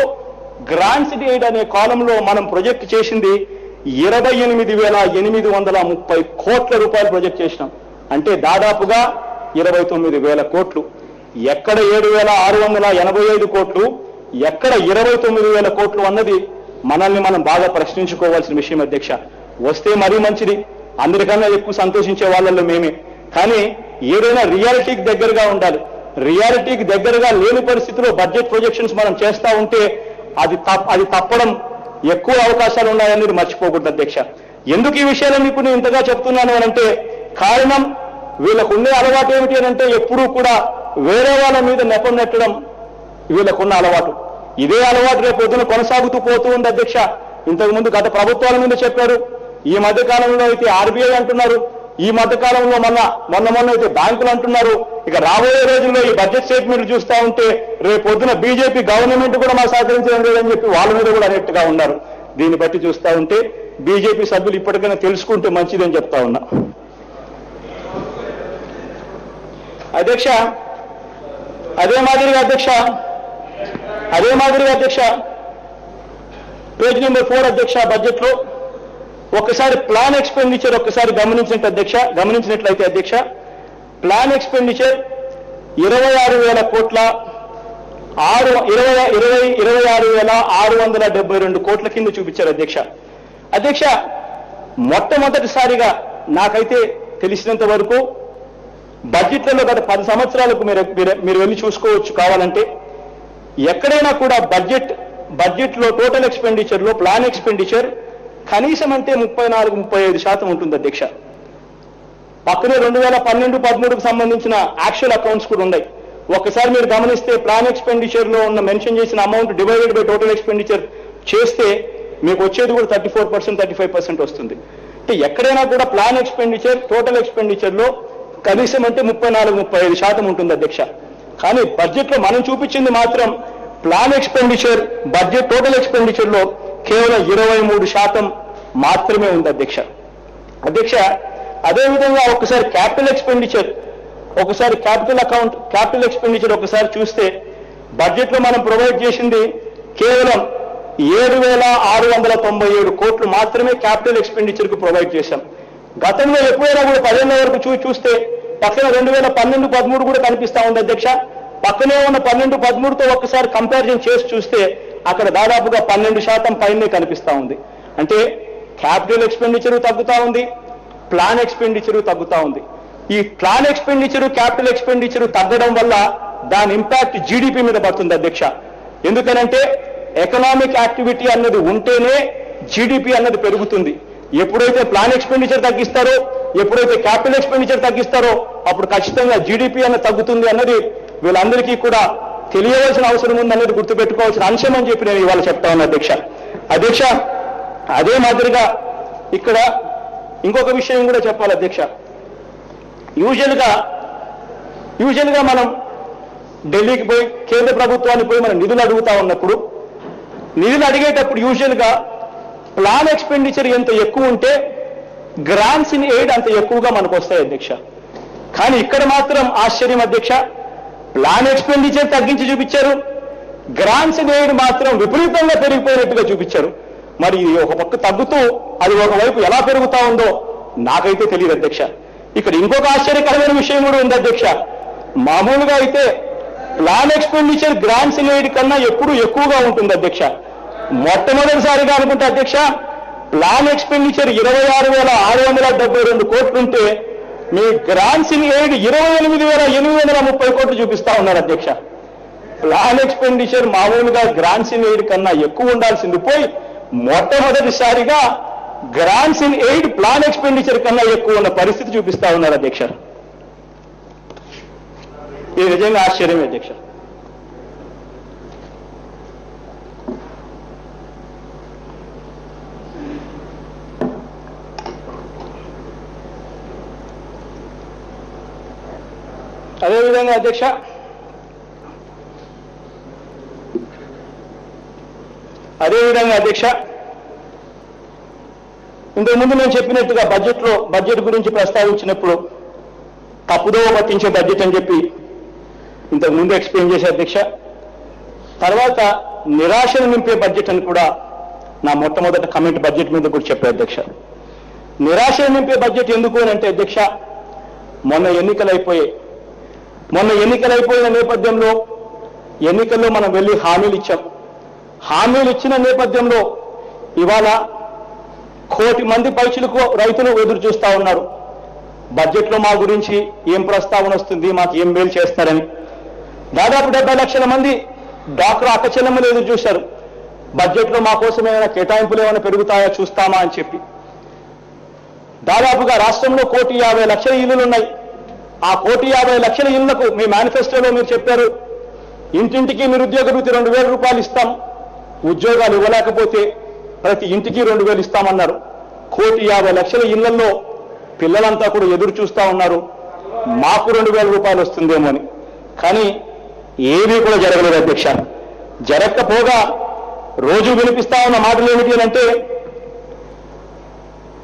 గ్రాంట్స్ ఇన్ ఎయిడ్ అనే కాలంలో మనం ప్రొజెక్ట్ చేసింది 28,830 కోట్ల రూపాయలు ప్రొజెక్ట్ చేసినాం. అంటే దాదాపుగా 29,000 కోట్లు. ఎక్కడ 7,685 కోట్లు, ఎక్కడ 29,000 కోట్లు అన్నది మనల్ని మనం బాగా ప్రశ్నించుకోవాల్సిన విషయం అధ్యక్ష. వస్తే మరీ మంచిది, అందరికన్నా ఎక్కువ సంతోషించే వాళ్ళల్లో మేమే. కానీ ఏదైనా రియాలిటీకి దగ్గరగా ఉండాలి. రియాలిటీకి దగ్గరగా లేని పరిస్థితిలో బడ్జెట్ ప్రొజెక్షన్స్ మనం చేస్తా ఉంటే అది తప్పడం ఎక్కువ అవకాశాలు ఉన్నాయనేది మర్చిపోకూడదు అధ్యక్ష. ఎందుకు ఈ విషయాలు మీకు నేను ఇంతగా చెప్తున్నాను అంటే కారణం, వీళ్ళకు ఉండే అలవాటు ఏమిటి అంటే ఎప్పుడూ కూడా వేరే వాళ్ళ మీద నెపం నెట్టడం వీళ్ళకున్న అలవాటు. ఇదే అలవాటు రేపు పొద్దున కొనసాగుతూ పోతూ ఉంది అధ్యక్ష. ఇంతకుముందు గత ప్రభుత్వాల మీద చెప్పారు, ఈ మధ్య కాలంలో అయితే ఆర్బీఐ అంటున్నారు, ఈ మధ్య కాలంలో మొన్న అయితే బ్యాంకులు అంటున్నారు. ఇక రాబోయే రోజుల్లో ఈ బడ్జెట్ స్టేట్మెంట్లు చూస్తా ఉంటే రేపు పొద్దున బీజేపీ గవర్నమెంట్ కూడా మాకు సహకరించడం లేదని చెప్పి వాళ్ళ మీద కూడా అనేట్టుగా ఉన్నారు. దీన్ని బట్టి చూస్తా ఉంటే బీజేపీ సభ్యులు ఇప్పటికైనా తెలుసుకుంటే మంచిదని చెప్తా ఉన్నా అధ్యక్ష. అదే మాదిరిగా అధ్యక్ష పేజ్ నెంబర్ 4 అధ్యక్ష, బడ్జెట్ లో ఒకసారి ప్లాన్ ఎక్స్పెండిచర్ ఒకసారి గమనించినట్లయితే అధ్యక్ష, ప్లాన్ ఎక్స్పెండిచర్ 26,000 కోట్ల 26,672 కోట్ల కింద చూపించారు అధ్యక్ష. మొట్టమొదటిసారిగా నాకైతే తెలిసినంత వరకు బడ్జెట్లలో గత 10 సంవత్సరాలకు మీరు వెళ్ళి చూసుకోవచ్చు కావాలంటే, ఎక్కడైనా కూడా బడ్జెట్లో టోటల్ ఎక్స్పెండిచర్లో ప్లాన్ ఎక్స్పెండిచర్ కనీసం అంటే 34-35% ఉంటుంది అధ్యక్ష. పక్కనే 2012-13కు సంబంధించిన యాక్చువల్ అకౌంట్స్ కూడా ఉన్నాయి. ఒకసారి మీరు గమనిస్తే ప్లాన్ ఎక్స్పెండిచర్ లో ఉన్న మెన్షన్ చేసిన amount divided by total expenditure చేస్తే మీకు వచ్చేది కూడా 34%-35% వస్తుంది. అంటే ఎక్కడైనా కూడా ప్లాన్ ఎక్స్పెండిచర్ టోటల్ ఎక్స్పెండిచర్ లో కనీసం అంటే 34-35% ఉంటుంది అధ్యక్ష. కానీ బడ్జెట్ లో మనం చూపించింది మాత్రం plan expenditure budget total expenditure లో కేవలం 23% మాత్రమే ఉంది అధ్యక్ష. అదేవిధంగా ఒకసారి క్యాపిటల్ ఎక్స్పెండిచర్ ఒకసారి క్యాపిటల్ ఎక్స్పెండిచర్ ఒకసారి చూస్తే బడ్జెట్లో మనం ప్రొవైడ్ చేసింది కేవలం 7,697 కోట్లు మాత్రమే క్యాపిటల్ ఎక్స్పెండిచర్ కు ప్రొవైడ్ చేశాం. గతంలో ఎప్పుడైనా కూడా 10 వరకు చూస్తే పక్కన 2012-13 కూడా కనిపిస్తా ఉంది అధ్యక్ష. పక్కనే ఉన్న 12-13తో ఒక్కసారి కంపారిజన్ చేసి చూస్తే అక్కడ దాదాపుగా 12% పైనే కనిపిస్తా ఉంది. అంటే క్యాపిటల్ ఎక్స్పెండిచర్ తగ్గుతా ఉంది, ప్లాన్ ఎక్స్పెండిచర్ తగ్గుతా ఉంది. ఈ ప్లాన్ ఎక్స్పెండిచర్ క్యాపిటల్ ఎక్స్పెండిచర్ తగ్గడం వల్ల దాని ఇంపాక్ట్ జీడిపి మీద పడుతుంది అధ్యక్ష. ఎందుకనంటే ఎకనామిక్ యాక్టివిటీ అన్నది ఉంటేనే జీడిపి అన్నది పెరుగుతుంది. ఎప్పుడైతే ప్లాన్ ఎక్స్పెండిచర్ తగ్గిస్తారో, ఎప్పుడైతే క్యాపిటల్ ఎక్స్పెండిచర్ తగ్గిస్తారో అప్పుడు ఖచ్చితంగా జీడిపి అన్నది తగ్గుతుంది అన్నది వీళ్ళందరికీ కూడా తెలియవలసిన అవసరం ఉందనేది గుర్తుపెట్టుకోవాల్సిన అంశం అని చెప్పి నేను ఇవాళ చెప్తా ఉన్నా అధ్యక్ష. అదే మాదిరిగా ఇక్కడ ఇంకొక విషయం కూడా చెప్పాలి అధ్యక్ష. యూజువల్గా మనం ఢిల్లీకి పోయి కేంద్ర ప్రభుత్వాన్ని పోయి మనం నిధులు అడుగుతా ఉన్నప్పుడు నిధులు అడిగేటప్పుడు యూజువల్గా ప్లాన్ ఎక్స్పెండిచర్ ఎంత ఎక్కువ ఉంటే గ్రాంట్స్ ఇన్ ఎయిడ్ అంత ఎక్కువగా మనకు వస్తాయి అధ్యక్ష. కానీ ఇక్కడ మాత్రం ఆశ్చర్యం అధ్యక్ష, ప్లాన్ ఎక్స్పెండిచర్ తగ్గించి చూపించారు, గ్రాంట్స్ ఇన్ ఎయిడ్ మాత్రం విపరీతంగా పెరిగిపోయినట్టుగా చూపించారు. మరి ఇది ఒక పక్క తగ్గుతూ అది ఒకవైపు ఎలా పెరుగుతా ఉందో నాకైతే తెలియదు అధ్యక్ష. ఇక్కడ ఇంకొక ఆశ్చర్యకరమైన విషయం కూడా ఉంది అధ్యక్ష. మామూలుగా అయితే plan expenditure grants in aid కన్నా ఎప్పుడూ ఎక్కువగా ఉంటుంది అధ్యక్ష. మొట్టమొదటిసారిగా అనుకుంటే అధ్యక్ష ప్లాన్ ఎక్స్పెండిచర్ 26,672 కోట్లుంటే మీ గ్రాంట్స్ ఇన్ ఎయిడ్ 28,830 కోట్లు చూపిస్తా ఉన్నారు అధ్యక్ష. ప్లాన్ ఎక్స్పెండిచర్ మామూలుగా గ్రాంట్స్ ఇన్ ఎయిడ్ కన్నా ఎక్కువ ఉండాల్సింది పోయి మొట్టమొదటిసారిగా grants in aid plan expenditure కన్నా ఎక్కువ ఉన్న పరిస్థితి చూపిస్తా ఉన్నారు అధ్యక్ష. ఇది నిజంగా ఆశ్చర్యమే అధ్యక్ష. అదేవిధంగా అధ్యక్ష ఇంతకుముందు నేను చెప్పినట్టుగా బడ్జెట్ గురించి ప్రస్తావించినప్పుడు తప్పుదోవ పట్టించే బడ్జెట్ అని చెప్పి ఇంతకుముందు ఎక్స్ప్లెయిన్ చేసే అధ్యక్ష. తర్వాత నిరాశను నింపే బడ్జెట్ అని కూడా నా మొట్టమొదటి కమెంట్ బడ్జెట్ మీద కూడా చెప్పే అధ్యక్ష. నిరాశను నింపే బడ్జెట్ ఎందుకు అని అంటే అధ్యక్ష, మొన్న ఎన్నికలైపోయిన నేపథ్యంలో ఎన్నికల్లో మనం వెళ్ళి హామీలు ఇచ్చిన నేపథ్యంలో ఇవాళ 1 కోటి మంది పైచులకు రైతులు ఎదురు చూస్తా ఉన్నారు. బడ్జెట్లో మా గురించి ఏం ప్రస్తావన వస్తుంది, మాకు ఏం మేలు చేస్తారని. దాదాపు 70 లక్షల మంది డాక్టర్ అక్క చెల్లెమ్మలు ఎదురు చూశారు. బడ్జెట్లో మా కోసం ఏమైనా కేటాయింపులు ఏమైనా పెరుగుతాయా చూస్తామా అని చెప్పి. దాదాపుగా రాష్ట్రంలో 1,50,00,000 ఇళ్లు ఉన్నాయి. ఆ 1,50,00,000 ఇళ్లకు మీ మేనిఫెస్టోలో మీరు చెప్పారు ఇంటింటికి నిరుద్యోగ వృత్తి 2,000 రూపాయలు ఇస్తాం, ఉద్యోగాలు ఇవ్వలేకపోతే ప్రతి ఇంటికి 2,000 ఇస్తామన్నారు. 1,50,00,000 ఇళ్లలో పిల్లలంతా కూడా ఎదురు చూస్తా ఉన్నారు మాకు 2,000 రూపాయలు వస్తుందేమో అని. కానీ ఏమీ కూడా జరగలేదు అధ్యక్ష. జరగకపోగా రోజు వినిపిస్తా ఉన్న మాటలు ఏమిటి అంటే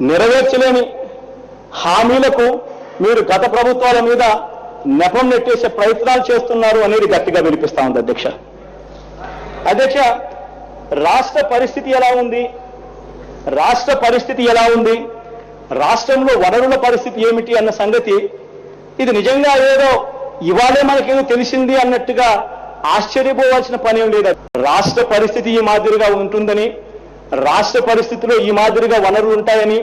నెరవేర్చలేని హామీలకు మీరు గత ప్రభుత్వాల మీద నెపం నెట్టేసే ప్రయత్నాలు చేస్తున్నారు అనేది గట్టిగా వినిపిస్తా ఉంది అధ్యక్ష. రాష్ట్ర పరిస్థితి ఎలా ఉంది, రాష్ట్రంలో వనరుల పరిస్థితి ఏమిటి అన్న సంగతి ఇది నిజంగా ఏదో ఇవాళే మనకేదో తెలిసింది అన్నట్టుగా ఆశ్చర్యపోవాల్సిన పని ఏం లేదు. రాష్ట్ర పరిస్థితి ఈ మాదిరిగా ఉంటుందని, రాష్ట్ర పరిస్థితిలో ఈ మాదిరిగా వనరులు ఉంటాయని,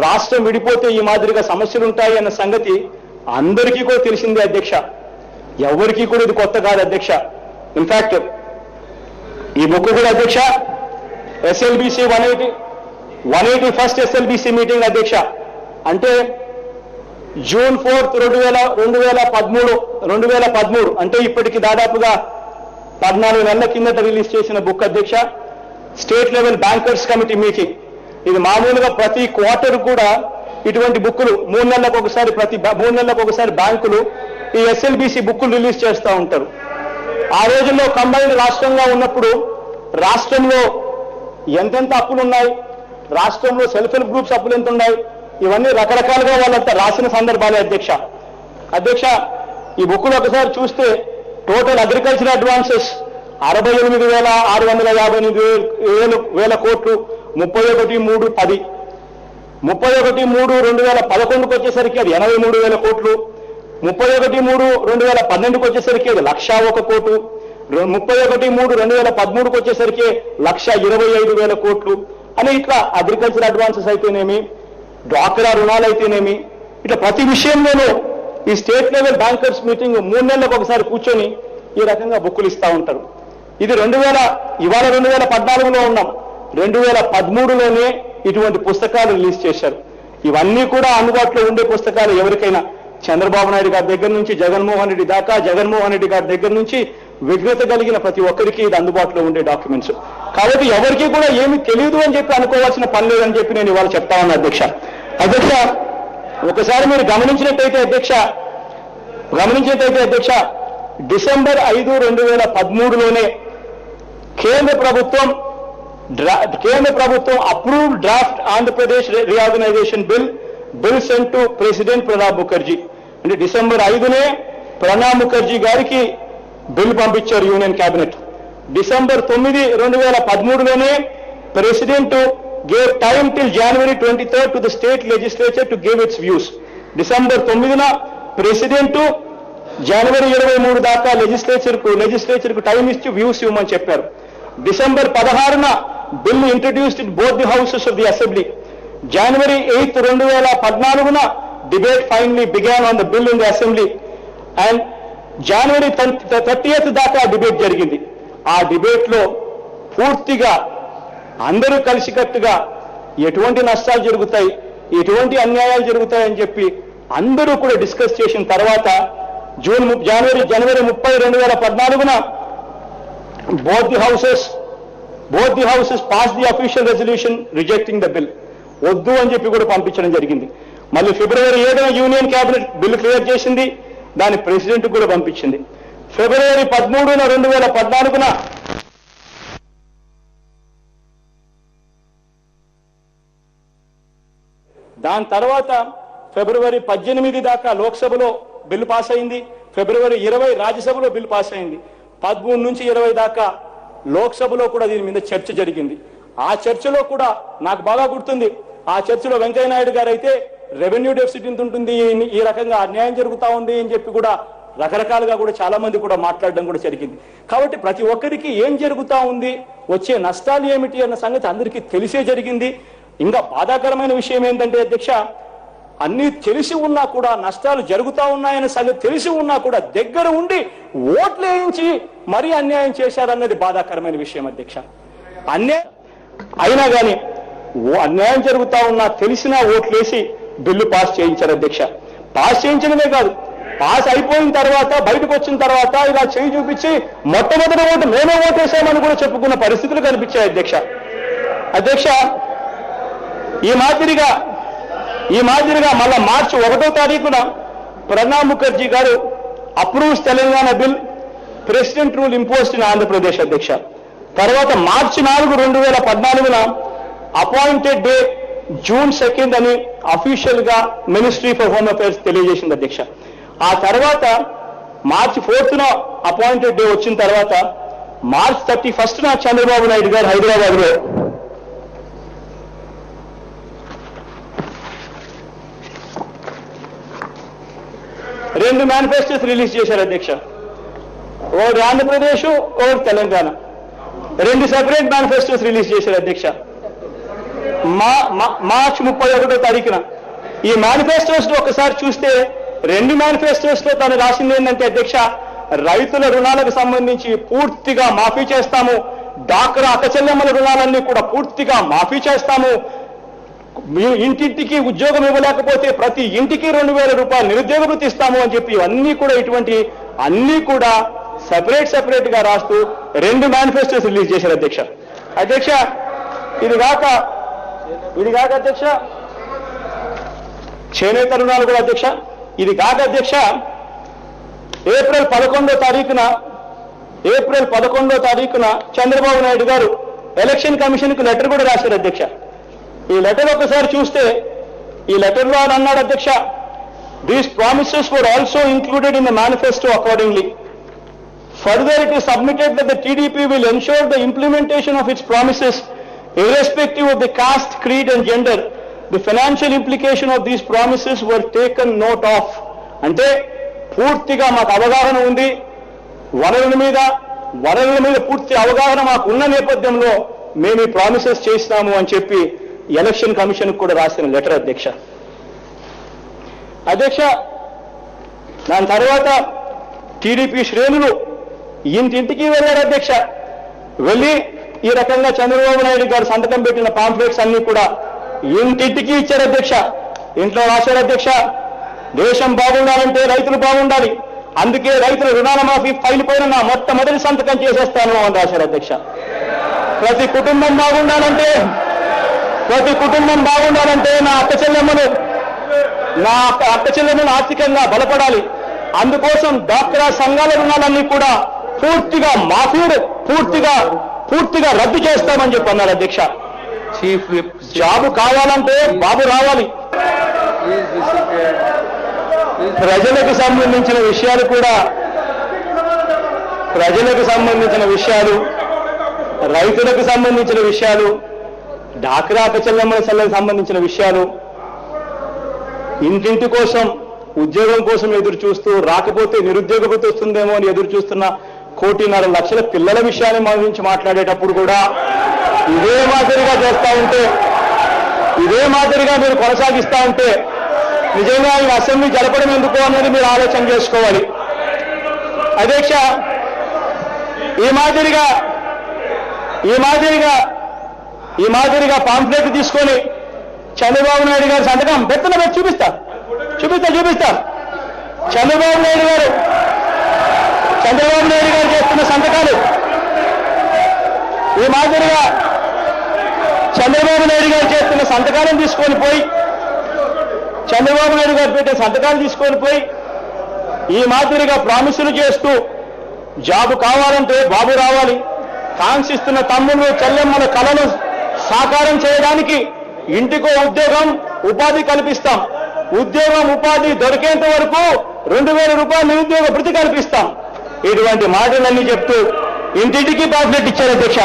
రాష్ట్రం విడిపోతే ఈ మాదిరిగా సమస్యలు ఉంటాయి అన్న సంగతి అందరికీ కూడా తెలిసిందే అధ్యక్ష. ఎవరికీ కూడా ఇది కొత్త కాదు అధ్యక్ష. ఇన్ఫాక్ట్ ఈ బుక్ కూడా అధ్యక్ష ఎస్ఎల్బిసి 181st ఎస్ఎల్బిసి మీటింగ్ అధ్యక్ష. అంటే జూన్ 4, 2013 అంటే ఇప్పటికి దాదాపుగా 14 నెలల కిందట రిలీజ్ చేసిన బుక్ అధ్యక్ష. State level bankers committee meeting. ఇది మామూలుగా ప్రతి క్వార్టర్ కూడా ఇటువంటి బుక్కులు 3 నెలలకు ఒకసారి బ్యాంకులు ఈ ఎస్ఎల్బిసి బుక్కులు రిలీజ్ చేస్తూ ఉంటారు. ఆ రోజుల్లో కంబైన్డ్ రాష్ట్రంగా ఉన్నప్పుడు రాష్ట్రంలో ఎంతెంత అప్పులు ఉన్నాయి, రాష్ట్రంలో సెల్ఫ్ హెల్ప్ గ్రూప్స్ అప్పులు ఎంత ఉన్నాయి, ఇవన్నీ రకరకాలుగా వాళ్ళంతా రాసిన సందర్భాలే అధ్యక్ష. అధ్యక్ష, ఈ బుక్లో ఒకసారి చూస్తే టోటల్ అగ్రికల్చర్ అడ్వాన్సెస్ 68,658 కోట్లు, 31,310. 31,3/2011కు వచ్చేసరికి అది 83,000 కోట్లు, 31,3/2012కు వచ్చేసరికి అది 1,01 కోట్లు, 31,3/2013కు వచ్చేసరికి 1,25,000 కోట్లు అని ఇట్లా అగ్రికల్చర్ అడ్వాన్సెస్ అయితేనేమి, డ్వాక్రా రుణాలు అయితేనేమి, ఇట్లా ప్రతి విషయంలోనూ ఈ స్టేట్ లెవెల్ బ్యాంకర్స్ మీటింగ్ 3 నెలలకు ఒకసారి కూర్చొని ఈ రకంగా బుక్కులు ఇస్తూ ఉంటారు. ఇది ఇవాళ 2014లో ఉన్నాం, 2013లోనే ఇటువంటి పుస్తకాలు రిలీజ్ చేశారు. ఇవన్నీ కూడా అందుబాటులో ఉండే పుస్తకాలు. ఎవరికైనా చంద్రబాబు నాయుడు గారి దగ్గర నుంచి జగన్మోహన్ రెడ్డి దాకా, జగన్మోహన్ రెడ్డి గారి దగ్గర నుంచి విఘ్నత కలిగిన ప్రతి ఒక్కరికి ఇది అందుబాటులో ఉండే డాక్యుమెంట్స్. కాబట్టి ఎవరికి కూడా ఏమీ తెలియదు అని చెప్పి అనుకోవాల్సిన పని లేదని చెప్పి నేను ఇవాళ చెప్తా ఉన్నా అధ్యక్ష. ఒకసారి మీరు గమనించినట్టయితే అధ్యక్ష, డిసెంబర్ 5, 2013లోనే కేంద్ర ప్రభుత్వం approved draft Andhra Pradesh reorganisation bill sent to president Pranab Mukherjee. అంటే డిసెంబర్ 5నే ప్రణబ్ ముఖర్జీ గారికి బిల్ పంపించారు యూనియన్ క్యాబినెట్. డిసెంబర్ 9, 2013లోనే president gave time till January 23rd to the state legislature to give its views. December 9న ప్రెసిడెంట్ జనవరి 23 దాకా లెజిస్లేచర్ కు టైం ఇచ్చి వ్యూస్ ఇవ్వమని చెప్పారు. డిసెంబర్ 16న bill introduced in both the houses of the assembly. జనవరి 8, 2014న debate finally began on the bill in the assembly and జనవరి 30th దాకా డిబేట్ జరిగింది. ఆ డిబేట్ లో పూర్తిగా అందరూ కలిసికట్టుగా ఎటువంటి నష్టాలు జరుగుతాయి, ఎటువంటి అన్యాయాలు జరుగుతాయని చెప్పి అందరూ కూడా డిస్కస్ చేసిన తర్వాత జనవరి 30, 2014న both the houses passed the official resolution rejecting the bill. వద్దు అని చెప్పి కూడా పంపించడం జరిగింది. మళ్ళీ ఫిబ్రవరి 7న యూనియన్ క్యాబినెట్ బిల్ క్లియర్ చేసింది, దాని ప్రెసిడెంట్ కూడా పంపించింది. ఫిబ్రవరి 13న 2014న దాని తర్వాత ఫిబ్రవరి 18 దాకా లోక్సభలో బిల్లు పాస్ అయింది. ఫిబ్రవరి 20 రాజ్యసభలో బిల్లు పాస్ అయింది. 13 నుంచి 20 దాకా లోక్సభలో కూడా దీని మీద చర్చ జరిగింది. ఆ చర్చలో కూడా నాకు బాగా గుర్తుంది, ఆ చర్చలో వెంకయ్యనాయుడు గారు అయితే రెవెన్యూ డెఫిసిట్ ఇంత ఉంటుంది, ఈ రకంగా అన్యాయం జరుగుతా ఉంది అని చెప్పి కూడా రకరకాలుగా కూడా చాలా మంది కూడా మాట్లాడడం కూడా జరిగింది. కాబట్టి ప్రతి ఒక్కరికి ఏం జరుగుతా ఉంది, వచ్చే నష్టాలు ఏమిటి అన్న సంగతి అందరికీ తెలిసే జరిగింది. ఇంకా బాధాకరమైన విషయం ఏంటంటే అధ్యక్ష, అన్ని తెలిసి ఉన్నా కూడా నష్టాలు జరుగుతా ఉన్నాయనే సంగతి తెలిసి ఉన్నా కూడా దగ్గర ఉండి ఓట్లు వేయించి మరీ అన్యాయం చేశారన్నది బాధాకరమైన విషయం అధ్యక్ష. అయినా కానీ అన్యాయం జరుగుతా ఉన్నా తెలిసినా ఓట్లేసి బిల్లు పాస్ చేయించారు అధ్యక్ష. పాస్ చేయించడమే కాదు, పాస్ అయిపోయిన తర్వాత బయటకు వచ్చిన తర్వాత ఇలా చేయి చూపించి మొట్టమొదటి ఓటు మేమే ఓటేసామని కూడా చెప్పుకున్న పరిస్థితులు కనిపించాయి అధ్యక్ష. ఈ మాదిరిగా మళ్ళా మార్చి 1వ తారీఖున ప్రణబ్ ముఖర్జీ గారు approves Telangana bill, president rule imposed in Andhra Pradesh అధ్యక్ష. తర్వాత మార్చి 4, 2014న అపాయింటెడ్ డే జూన్ 2 అని అఫీషియల్ గా మినిస్ట్రీ ఫర్ హోమ్ అఫైర్స్ తెలియజేసింది అధ్యక్ష. ఆ తర్వాత మార్చి 4న అపాయింటెడ్ డే వచ్చిన తర్వాత మార్చి 31న చంద్రబాబు నాయుడు గారు హైదరాబాద్ లో రెండు మేనిఫెస్టోస్ రిలీజ్ చేశారు అధ్యక్ష. ఒకటి ఆంధ్రప్రదేశ్, ఒకటి తెలంగాణ, రెండు సెపరేట్ మేనిఫెస్టోస్ రిలీజ్ చేశారు అధ్యక్ష. మార్చి 31వ తారీఖున ఈ మేనిఫెస్టోస్ లో ఒకసారి చూస్తే రెండు మేనిఫెస్టోస్ లో తను రాసింది ఏంటంటే అధ్యక్ష, రైతుల రుణాలకు సంబంధించి పూర్తిగా మాఫీ చేస్తాము, డాక్రా అక్కచెల్లెమ్మల రుణాలన్నీ కూడా పూర్తిగా మాఫీ చేస్తాము, ఇంటింటికి ఉద్యోగం ఇవ్వలేకపోతే ప్రతి ఇంటికి 2,000 రూపాయలు నిరుద్యోగ వృత్తి ఇస్తాము అని చెప్పి ఇవన్నీ కూడా అన్ని కూడా సెపరేట్ గా రాస్తూ రెండు మేనిఫెస్టోస్ రిలీజ్ చేశారు అధ్యక్ష. ఇది కాక అధ్యక్ష చేనేత రుణాలు కూడా అధ్యక్ష. ఇది కాక అధ్యక్ష ఏప్రిల్ 11వ తారీఖున చంద్రబాబు నాయుడు గారు ఎలక్షన్ కమిషన్ కు లెటర్ కూడా రాశారు అధ్యక్ష. ఈ లెటర్ ఒకసారి చూస్తే ఈ లెటర్లో ఆయన అన్నాడు అధ్యక్ష, These promises were also included in the manifesto accordingly. Further, it is submitted that the TDP will ensure the implementation of its promises irrespective of the caste, creed and gender. The financial implication of these promises were taken note of. అంటే పూర్తిగా మాకు అవగాహన ఉంది, వనరుల మీద పూర్తి అవగాహన మాకు ఉన్న నేపథ్యంలో మేము ఈ ప్రామిసెస్ చేసినాము అని చెప్పి ఎలక్షన్ కమిషన్ కూడా రాసిన లెటర్ అధ్యక్ష. దాని తర్వాత టీడీపీ శ్రేణులు ఇంటింటికి వెళ్ళారు అధ్యక్ష. వెళ్ళి ఈ రకంగా చంద్రబాబు నాయుడు గారు సంతకం పెట్టిన పాంఫ్లెట్స్ అన్ని కూడా ఇంటింటికి ఇచ్చారు అధ్యక్ష. ఇంట్లో రాశారు అధ్యక్ష, దేశం బాగుండాలంటే రైతులు బాగుండాలి, అందుకే రైతుల రుణాల మాఫీ ఫైల్ పైన నా మొట్టమొదటి సంతకం చేసేస్తాను అని రాశారు అధ్యక్ష. ప్రతి కుటుంబం బాగుండాలంటే నా అక్క చెల్లెమ్మలు ఆర్థికంగా బలపడాలి, అందుకోసం డాక్టరా సంఘాల రుణాలన్నీ కూడా పూర్తిగా పూర్తిగా రద్దు చేస్తామని చెప్పి అన్నారు అధ్యక్ష. Chief Whip, జాబు కావాలంటే బాబు రావాలి. please be seated. ప్రజలకు సంబంధించిన విషయాలు, రైతులకు సంబంధించిన విషయాలు, డాక్రా చెల్లెమ్మల సెల్లకు సంబంధించిన విషయాలు, ఇంటింటి కోసం ఉద్యోగం కోసం ఎదురు చూస్తూ రాకపోతే నిరుద్యోగ భృతి వస్తుందేమో అని ఎదురు చూస్తున్న 1.5 కోటి పిల్లల విషయాన్ని గురించి మాట్లాడేటప్పుడు కూడా ఇదే మాదిరిగా చేస్తా ఉంటే, ఇదే మాదిరిగా మీరు కొనసాగిస్తా ఉంటే నిజంగా ఈ అసెంబ్లీ జరపడం ఎందుకు అనేది మీరు ఆలోచన చేసుకోవాలి అధ్యక్ష. ఈ మాదిరిగా పాంఫ్లెట్ తీసుకొని చంద్రబాబు నాయుడు గారి సంతకం బెత్తన పెట్టి చూపిస్తా. చంద్రబాబు నాయుడు గారు చేస్తున్న సంతకాలు, ఈ మాదిరిగా చంద్రబాబు నాయుడు గారు చేస్తున్న సంతకాలను తీసుకొని పోయి, చంద్రబాబు నాయుడు గారు పెట్టే సంతకాలు తీసుకొని పోయి ఈ మాదిరిగా ప్రామిసులు చేస్తూ జాబు కావాలంటే బాబు రావాలి, కాంక్షిస్తున్న తమ్ముళ్ళు చెల్లెమ్మల కళను సాకారం చేయడానికి ఇంటికో ఉద్యోగం ఉపాధి కల్పిస్తాం, ఉద్యోగం ఉపాధి దొరికేంత వరకు 2,000 రూపాయలు నిరుద్యోగ భృతి కల్పిస్తాం, ఇటువంటి మాటలన్నీ చెప్తూ ఇంటింటికి పాంఫ్లెట్ ఇచ్చారు అధ్యక్ష.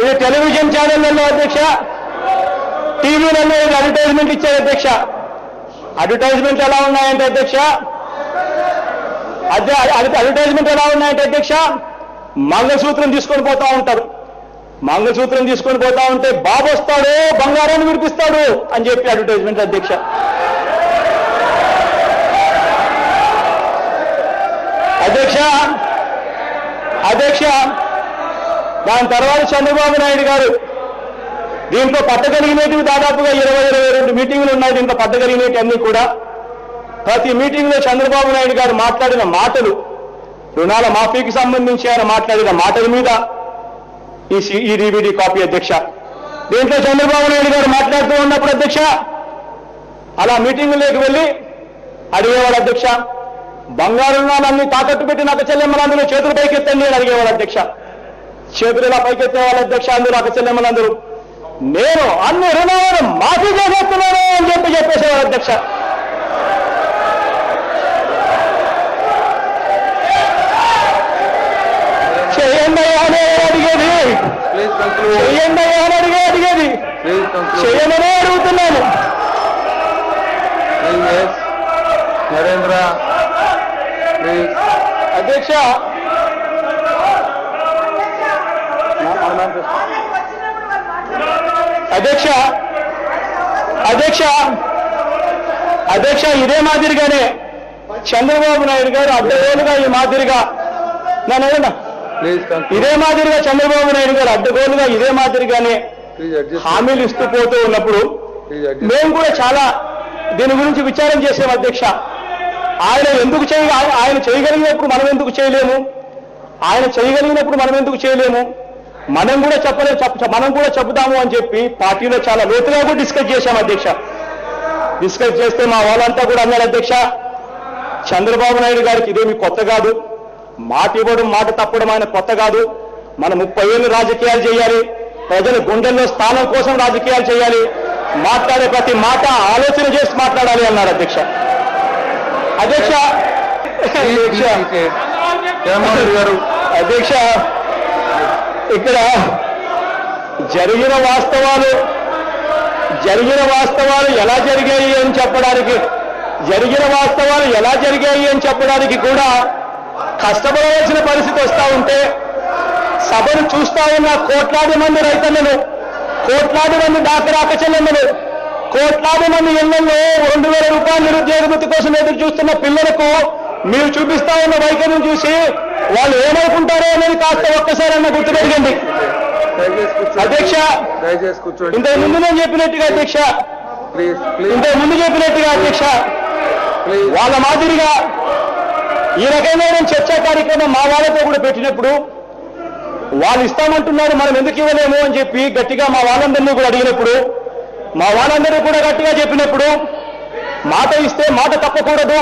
ఇది టెలివిజన్ ఛానళ్లలో అధ్యక్ష, టీవీలలో ఇది అడ్వర్టైజ్మెంట్ ఇచ్చారు అధ్యక్ష. అడ్వర్టైజ్మెంట్ ఎలా ఉన్నాయంటే అధ్యక్ష, మంగళసూత్రం తీసుకొని పోతా ఉంటారు. మంగళసూత్రం తీసుకొని పోతా ఉంటే బాబు వస్తాడు బంగారాన్ని విడిపిస్తాడు అని చెప్పి అడ్వర్టైజ్మెంట్ అధ్యక్ష. దాని తర్వాత చంద్రబాబు నాయుడు గారు దీంట్లో పట్టగలిగినవి దాదాపుగా 22 మీటింగులు ఉన్నాయి. దీంట్లో పట్టగలిగినవి అన్ని కూడా ప్రతి మీటింగ్లో చంద్రబాబు నాయుడు గారు మాట్లాడిన మాటలు, రుణాల మాఫీకి సంబంధించి ఆయన మాట్లాడిన మాటల మీద ఈ డివిడి కాపీ అధ్యక్ష. దీంట్లో చంద్రబాబు నాయుడు గారు మాట్లాడుతూ ఉన్నప్పుడు అధ్యక్ష అలా మీటింగులోకి వెళ్ళి అడిగేవాడు అధ్యక్ష, బంగారు రుణాలన్నీ తాకట్టు పెట్టి నాకు చెల్లెమ్మలందరూ చేతులు పైకెత్తండి అని అడిగేవాడు అధ్యక్ష. చేతులు ఇలా పైకెత్తేవాళ్ళు అధ్యక్ష, అందరూ నాకు చెల్లెమ్మలందరూ నేను అన్ని రుణాలను మాఫీ చేసేస్తున్నాను అని చెప్పేసేవాడు అధ్యక్ష. చేయండి అనే అడిగేది, చేయండి అని అడిగేది, చేయమనే అడుగుతున్నాను. నరేంద్ర అధ్యక్ష, అధ్యక్ష ఇదే మాదిరిగానే చంద్రబాబు నాయుడు గారు అడ్డగోలుగా ఈ మాదిరిగా ఇదే మాదిరిగా చంద్రబాబు నాయుడు గారు అడ్డగోలుగా ఇదే మాదిరిగానే హామీలు ఇస్తూ పోతూ ఉన్నప్పుడు మేము కూడా చాలా దీని గురించి విచారం చేసాం అధ్యక్ష. ఆయన చేయగలిగినప్పుడు మనం ఎందుకు చేయలేము, మనం కూడా చెప్తాము అని చెప్పి పార్టీలో చాలా లోతుగా కూడా డిస్కస్ చేశాం అధ్యక్ష. డిస్కస్ చేస్తే మా వాళ్ళంతా కూడా అన్నారు అధ్యక్ష, చంద్రబాబు నాయుడు గారికి ఇదేమి కొత్త కాదు, మాట ఇవ్వడం మాట తప్పడం ఆయన కొత్త కాదు, మనం 30 ఏళ్ళు రాజకీయాలు చేయాలి, ప్రజల గుండెల్లో స్థానం కోసం రాజకీయాలు చేయాలి, మాట్లాడే ప్రతి మాట ఆలోచన చేసి మాట్లాడాలి అన్నారు అధ్యక్ష. అధ్యక్ష జగన్మోహన్ రెడ్డి గారు, అధ్యక్ష ఇక్కడ జరిగిన వాస్తవాలు ఎలా జరిగాయి అని చెప్పడానికి కూడా కష్టపడవలసిన పరిస్థితి వస్తూ ఉంటే సభను చూస్తా ఉన్న కోట్లాది మంది రైతన్నలు, కోట్లాది మంది డాక్టర్ చెల్లెమ్మలు, కోట్లాది మంది ఇళ్లలో 2,000 రూపాయల నిరుద్యోగ వృత్తి కోసం ఎదురు చూస్తున్న పిల్లలకు మీరు చూపిస్తా ఉన్న వైఖరిని చూసి వాళ్ళు ఏమనుకుంటారో అనేది కాస్త ఒక్కసారి అన్న గుర్తుపెట్టండి అధ్యక్ష. ఇంతకు ముందు నేను చెప్పినట్టుగా అధ్యక్ష, అధ్యక్ష వాళ్ళ మాదిరిగా ఈ రకమైన చర్చా కార్యక్రమం మా వాళ్ళతో కూడా పెట్టినప్పుడు వాళ్ళు ఇస్తామంటున్నారు, మనం ఎందుకు ఇవ్వలేము అని చెప్పి గట్టిగా మా వాళ్ళందరినీ కూడా అడిగినప్పుడు, మా వాళ్ళందరూ కూడా గట్టిగా చెప్పినప్పుడు, మాట ఇస్తే మాట తప్పకూడదు,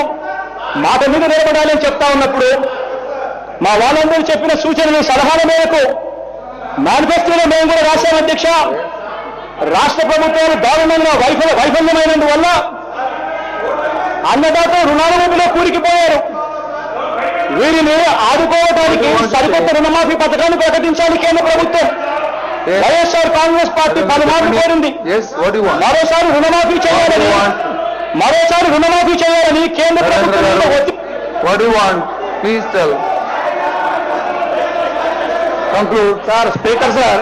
మాట మీద నిలబడాలి అని చెప్తా ఉన్నప్పుడు మా వాళ్ళందరూ చెప్పిన సూచనలు సలహాల మేరకు మేనిఫెస్టోలో మేము కూడా రాశాం అధ్యక్ష. రాష్ట్ర ప్రభుత్వాలు దారుణంగా వైఫల్యమైనందువల్ల అన్నదాత రుణాల ఊపిలో కూలికిపోయారు. వీరిని ఆదుకోవడానికి సరికొత్త రుణమాఫీ పథకాన్ని ప్రకటించాలి కేంద్ర ప్రభుత్వం. వైఎస్ఆర్ కాంగ్రెస్ పార్టీ పలుమార్లు కోరింది మరోసారి రుణమాఫీ చేయాలని కేంద్ర ప్రభుత్వం. సార్ స్పీకర్ సార్,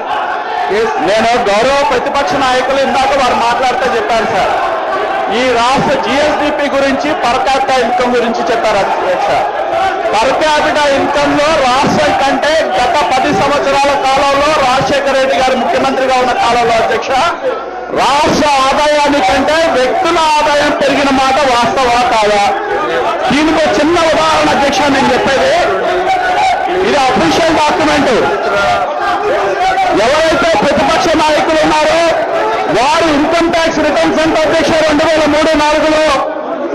నేను గౌరవ ప్రతిపక్ష నాయకులు ఇందాక వారు మాట్లాడుతూ చెప్పారు సార్, ఈ రాష్ట్ర జిఎస్డిపి గురించి పర్ క్యాపిటా ఇన్కమ్ గురించి చెప్పారు అధ్యక్ష. పర్ క్యాపిటా ఇన్కమ్ లో రాష్ట్రం కంటే గత 10 సంవత్సరాల కాలంలో రాజశేఖర రెడ్డి గారు ముఖ్యమంత్రిగా ఉన్న కాలంలో అధ్యక్ష రాష్ట్ర ఆదాయాన్ని కంటే వ్యక్తుల ఆదాయం పెరిగిన మాట వాస్తవా కాదా? దీనికి ఒక చిన్న ఉదాహరణ అధ్యక్ష నేను చెప్పేది, ఇది అఫీషియల్ డాక్యుమెంట్. ఎవరైతే ప్రతిపక్ష నాయకులు ఉన్నారో వారు ఇన్కమ్ ట్యాక్స్ రిటర్న్స్ అంటే అధ్యక్ష 2003-04లో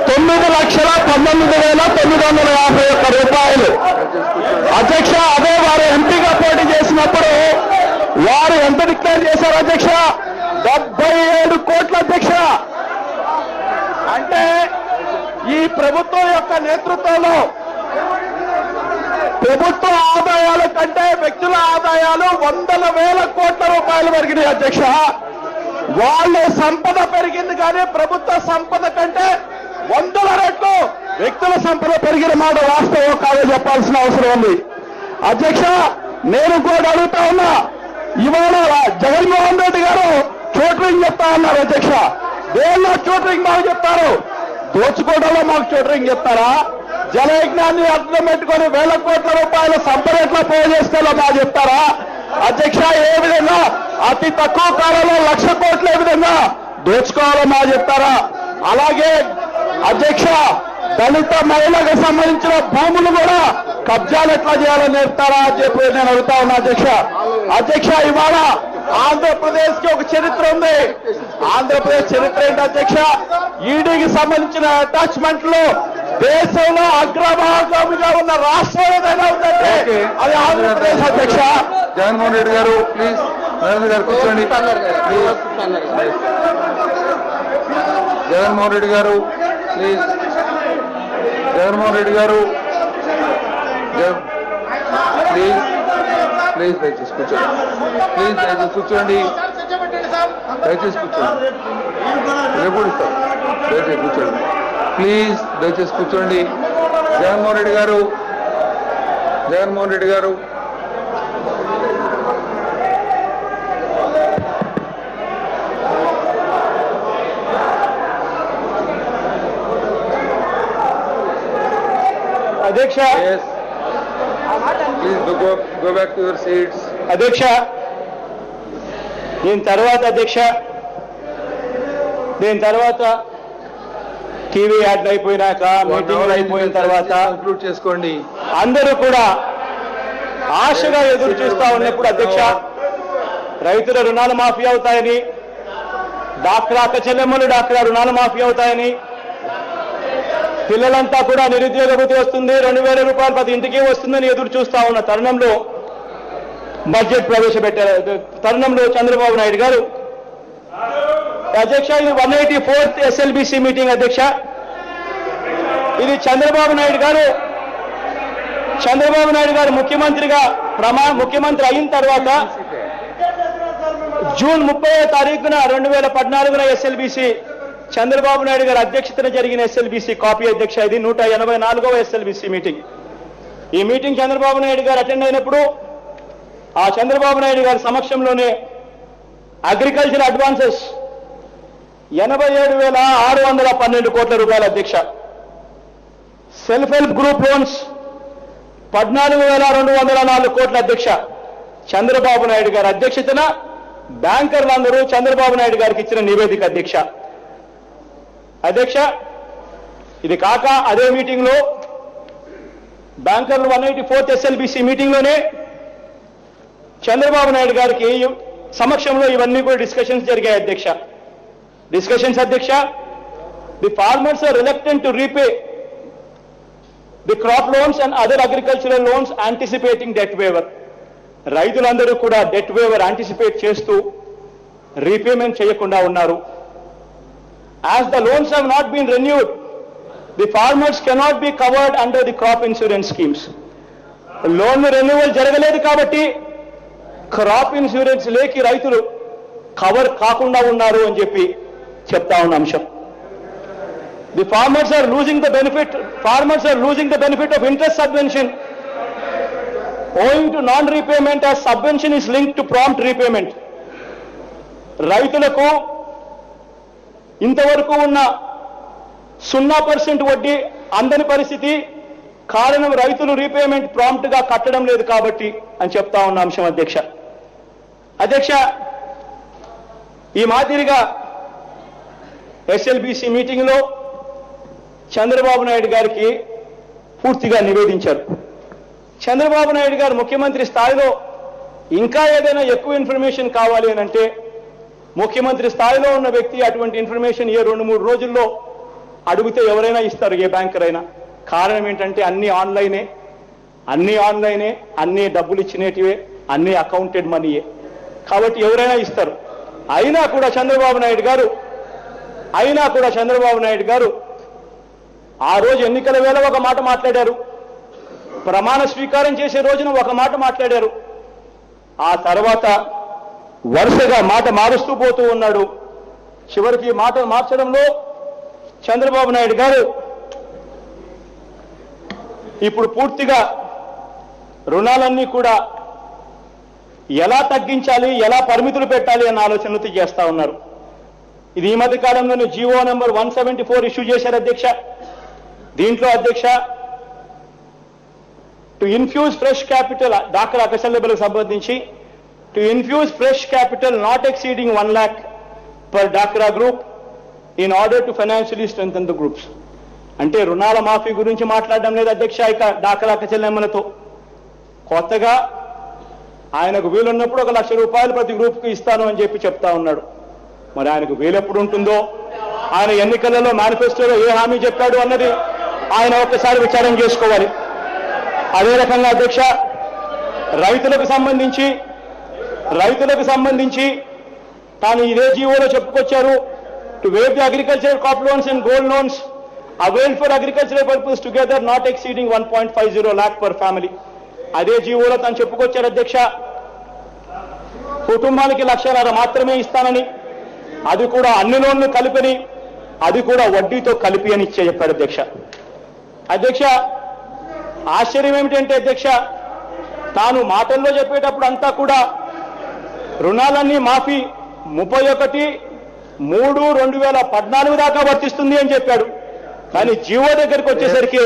9,19,951 రూపాయలు అధ్యక్ష. అదే వారు ఎంపీగా పోటీ చేసినప్పుడు వారు ఎంత డిక్లేర్ చేశారు అధ్యక్ష? 77 కోట్ల అధ్యక్ష. అంటే ఈ ప్రభుత్వం యొక్క నేతృత్వంలో ప్రభుత్వ ఆదాయాల కంటే వ్యక్తుల ఆదాయాలు 100,000 కోట్ల రూపాయలు పెరిగినాయి అధ్యక్ష. వాళ్ళ సంపద పెరిగింది కానీ ప్రభుత్వ సంపద కంటే 100 రెట్లు వ్యక్తుల సంపద పెరిగిన మాట వాస్తవం కాదో చెప్పాల్సిన అవసరం ఉంది అధ్యక్ష. నేను కూడా అడుగుతా ఉన్నా, ఇవాళ జగన్మోహన్ రెడ్డి గారు ట్యూటరింగ్ చెప్తా ఉన్నారు అధ్యక్ష. దేనిలో ట్యూటరింగ్ మాకు చెప్తారు? దోచుకోవడంలో మాకు ట్యూటరింగ్ చెప్తారా? జలయజ్ఞాన్ని అర్థం పెట్టుకొని 1,000 కోట్ల రూపాయల సంపద ఎట్లా పోగు చేసుకోవాలో మాకు చెప్తారా అధ్యక్ష? ఏ విధంగా అతి తక్కువ కాలంలో 1,00,000 కోట్లు ఏ విధంగా దోచుకోవాలో మాకు చెప్తారా? అలాగే అధ్యక్ష దళిత మహిళలకు సంబంధించిన భూములు కూడా కబ్జాలు ఎట్లా చేయాలని నేర్పుతారా అని చెప్పి నేను అడుగుతా ఉన్నా అధ్యక్ష. అధ్యక్ష ఇవాళ ఆంధ్రప్రదేశ్ కి ఒక చరిత్ర ఉంది. ఆంధ్రప్రదేశ్ చరిత్ర ఏంటి అధ్యక్ష? ఈడీకి సంబంధించిన అటాచ్మెంట్ లో దేశంలో అగ్రభాగంగా ఉన్న రాష్ట్రం ఏదైనా ఉందంటే అది ఆంధ్రప్రదేశ్ అధ్యక్ష. జగన్మోహన్ రెడ్డి గారు ప్లీజ్, నరేంద్ర గారు కూర్చోండి. జగన్మోహన్ రెడ్డి గారు ప్లీజ్, జగన్మోహన్ రెడ్డి గారు ప్లీజ్ ప్లీజ్ దయచేసి కూర్చోండి. ప్లీజ్ దయచేసి కూర్చోండి. దయచేసి కూర్చోండి. రేపు ఇస్తాం. దయచేసి కూర్చోండి. ప్లీజ్ దయచేసి కూర్చోండి. జగన్మోహన్ రెడ్డి గారు, జగన్మోహన్ రెడ్డి గారు అధ్యక్ష. Please go back to your seats. అధ్యక్ష దీని తర్వాత టీవీ యాడ్ అయిపోయినాక మీటింగ్ అయిపోయిన తర్వాత కంక్లూడ్ చేసుకోండి. అందరూ కూడా ఆశగా ఎదురు చూస్తా ఉన్నప్పుడు అధ్యక్ష రైతుల రుణాలు మాఫీ అవుతాయని, డాక్టర్ అక్క చెల్లెమ్మలు డాక్టర్ రుణాలు మాఫీ అవుతాయని, పిల్లలంతా కూడా నిరుద్యోగ భృతి వస్తుంది, 2,000 రూపాయలు ప్రతి ఇంటికి వస్తుందని ఎదురు చూస్తా ఉన్న తరుణంలో బడ్జెట్ ప్రవేశపెట్టారు తరుణంలో చంద్రబాబు నాయుడు గారు అధ్యక్ష ఇది 184th ఎస్ఎల్బిసి మీటింగ్ అధ్యక్ష. ఇది చంద్రబాబు నాయుడు గారు ముఖ్యమంత్రి అయిన తర్వాత జూన్ 30వ తారీఖున 2014 ఎస్ఎల్బిసి చంద్రబాబు నాయుడు గారి అధ్యక్షతన జరిగిన ఎస్ఎల్బిసి కాపీ అధ్యక్ష. ఇది 184వ ఎస్ఎల్బిసి మీటింగ్. ఈ మీటింగ్ చంద్రబాబు నాయుడు గారు అటెండ్ అయినప్పుడు ఆ చంద్రబాబు నాయుడు గారి సమక్షంలోనే అగ్రికల్చర్ అడ్వాన్సెస్ 87,612 కోట్ల రూపాయల అధ్యక్ష. సెల్ఫ్ హెల్ప్ గ్రూప్ లోన్స్ 14,204 కోట్ల అధ్యక్ష. చంద్రబాబు నాయుడు గారి అధ్యక్షతన బ్యాంకర్లందరూ చంద్రబాబు నాయుడు గారికి ఇచ్చిన నివేదిక అధ్యక్ష. ఇది కాక అదే మీటింగ్ లో బ్యాంకర్లు 184th ఎస్ఎల్బిసి మీటింగ్ లోనే చంద్రబాబు నాయుడు గారికి సమక్షంలో ఇవన్నీ కూడా డిస్కషన్స్ జరిగాయి అధ్యక్ష. The farmers are reluctant to repay the crop loans and other agricultural loans anticipating debt waiver. రైతులందరూ కూడా డెట్ వేవర్ యాంటిసిపేట్ చేస్తూ రీపేమెంట్ చేయకుండా ఉన్నారు. As the loans have not been renewed, the farmers cannot be covered under the crop insurance schemes. Loan renewal జరగలేదు కాబట్టి crop insurance లేకి రైతులు cover కాకుండా ఉన్నారు అని చెప్పి చెప్తా ఉన్న అంశం. The farmers are losing the benefit of interest subvention owing to non-repayment as subvention is linked to prompt repayment. రైతులకు ఇంతవరకు ఉన్న 0% వడ్డీ అందని పరిస్థితి కారణం రైతులు రీపేమెంట్ ప్రాంప్ట్ గా కట్టడం లేదు కాబట్టి అని చెప్తా ఉన్న అంశం అధ్యక్ష. ఈ మాదిరిగా ఎస్ఎల్బిసి మీటింగ్ లో చంద్రబాబు నాయుడు గారికి పూర్తిగా నివేదించారు. చంద్రబాబు నాయుడు గారు ముఖ్యమంత్రి స్థాయిలో ఇంకా ఏదైనా ఎక్కువ ఇన్ఫర్మేషన్ కావాలి అని అంటే ముఖ్యమంత్రి స్థాయిలో ఉన్న వ్యక్తి అటువంటి ఇన్ఫర్మేషన్ 2-3 రోజుల్లో అడిగితే ఎవరైనా ఇస్తారు, ఏ బ్యాంకర్ అయినా. కారణం ఏంటంటే అన్ని ఆన్లైనే, అన్ని డబ్బులు ఇచ్చినేటివే, అన్ని అకౌంటెడ్ మనీయే కాబట్టి ఎవరైనా ఇస్తారు. అయినా కూడా చంద్రబాబు నాయుడు గారు ఆ రోజు ఎన్నికల వేళ ఒక మాట మాట్లాడారు, ప్రమాణ స్వీకారం చేసే రోజున ఒక మాట మాట్లాడారు. ఆ తర్వాత వరుసగా మాట మారుస్తూ పోతూ ఉన్నాడు. చివరికి మాట మార్చడంలో చంద్రబాబు నాయుడు గారు ఇప్పుడు పూర్తిగా రుణాలన్నీ కూడా ఎలా తగ్గించాలి, ఎలా పరిమితులు పెట్టాలి అన్న ఆలోచనలు చేస్తా ఉన్నారు. ఇది ఈ మధ్య కాలంలోనే జీవో నెంబర్ 174 ఇష్యూ చేశారు అధ్యక్ష. దీంట్లో అధ్యక్ష టు ఇన్ఫ్యూజ్ ఫ్రెష్ క్యాపిటల్ డాక్రా అకసెలబుల్ సంబంధించి to infuse fresh capital not exceeding 1 lakh per డాక్రా group in order to financially strengthen the groups. అంటే రుణాల మాఫీ గురించి మాట్లాడడం లేదు అధ్యక్ష. ఇక డాక్రా చెల్లెమ్మలతో కొత్తగా ఆయనకు వీలున్నప్పుడు 1 లక్ష రూపాయలు ప్రతి గ్రూప్కి ఇస్తాను అని చెప్పి చెప్తా ఉన్నాడు. మరి ఆయనకు వీలు ఎప్పుడు ఉంటుందో, ఆయన ఎన్నికలలో మేనిఫెస్టోలో ఏ హామీ చెప్పాడు అన్నది ఆయన ఒక్కసారి విచారం చేసుకోవాలి. అదే రకంగా అధ్యక్ష రైతులకు సంబంధించి తాను ఇదే జీవోలో చెప్పుకొచ్చారు, to wave the agriculture crop loans and gold loans avail for agricultural purpose together not exceeding 1.50 lakh per family. అదే జీవోలో తాను చెప్పుకొచ్చారు అధ్యక్ష. కుటుంబానికి 1.5 లక్షలు మాత్రమే ఇస్తానని, అది కూడా అన్ని లోన్లు కలిపని, అది కూడా వడ్డీతో కలిపి అని చెప్పారు అధ్యక్ష. ఆశ్చర్యం ఏమిటంటే అధ్యక్ష, తాను మాటల్లో చెప్పేటప్పుడు అంతా కూడా రుణాలన్నీ మాఫీ 31/3/2014 దాకా వర్తిస్తుంది అని చెప్పాడు. కానీ జీవో దగ్గరికి వచ్చేసరికి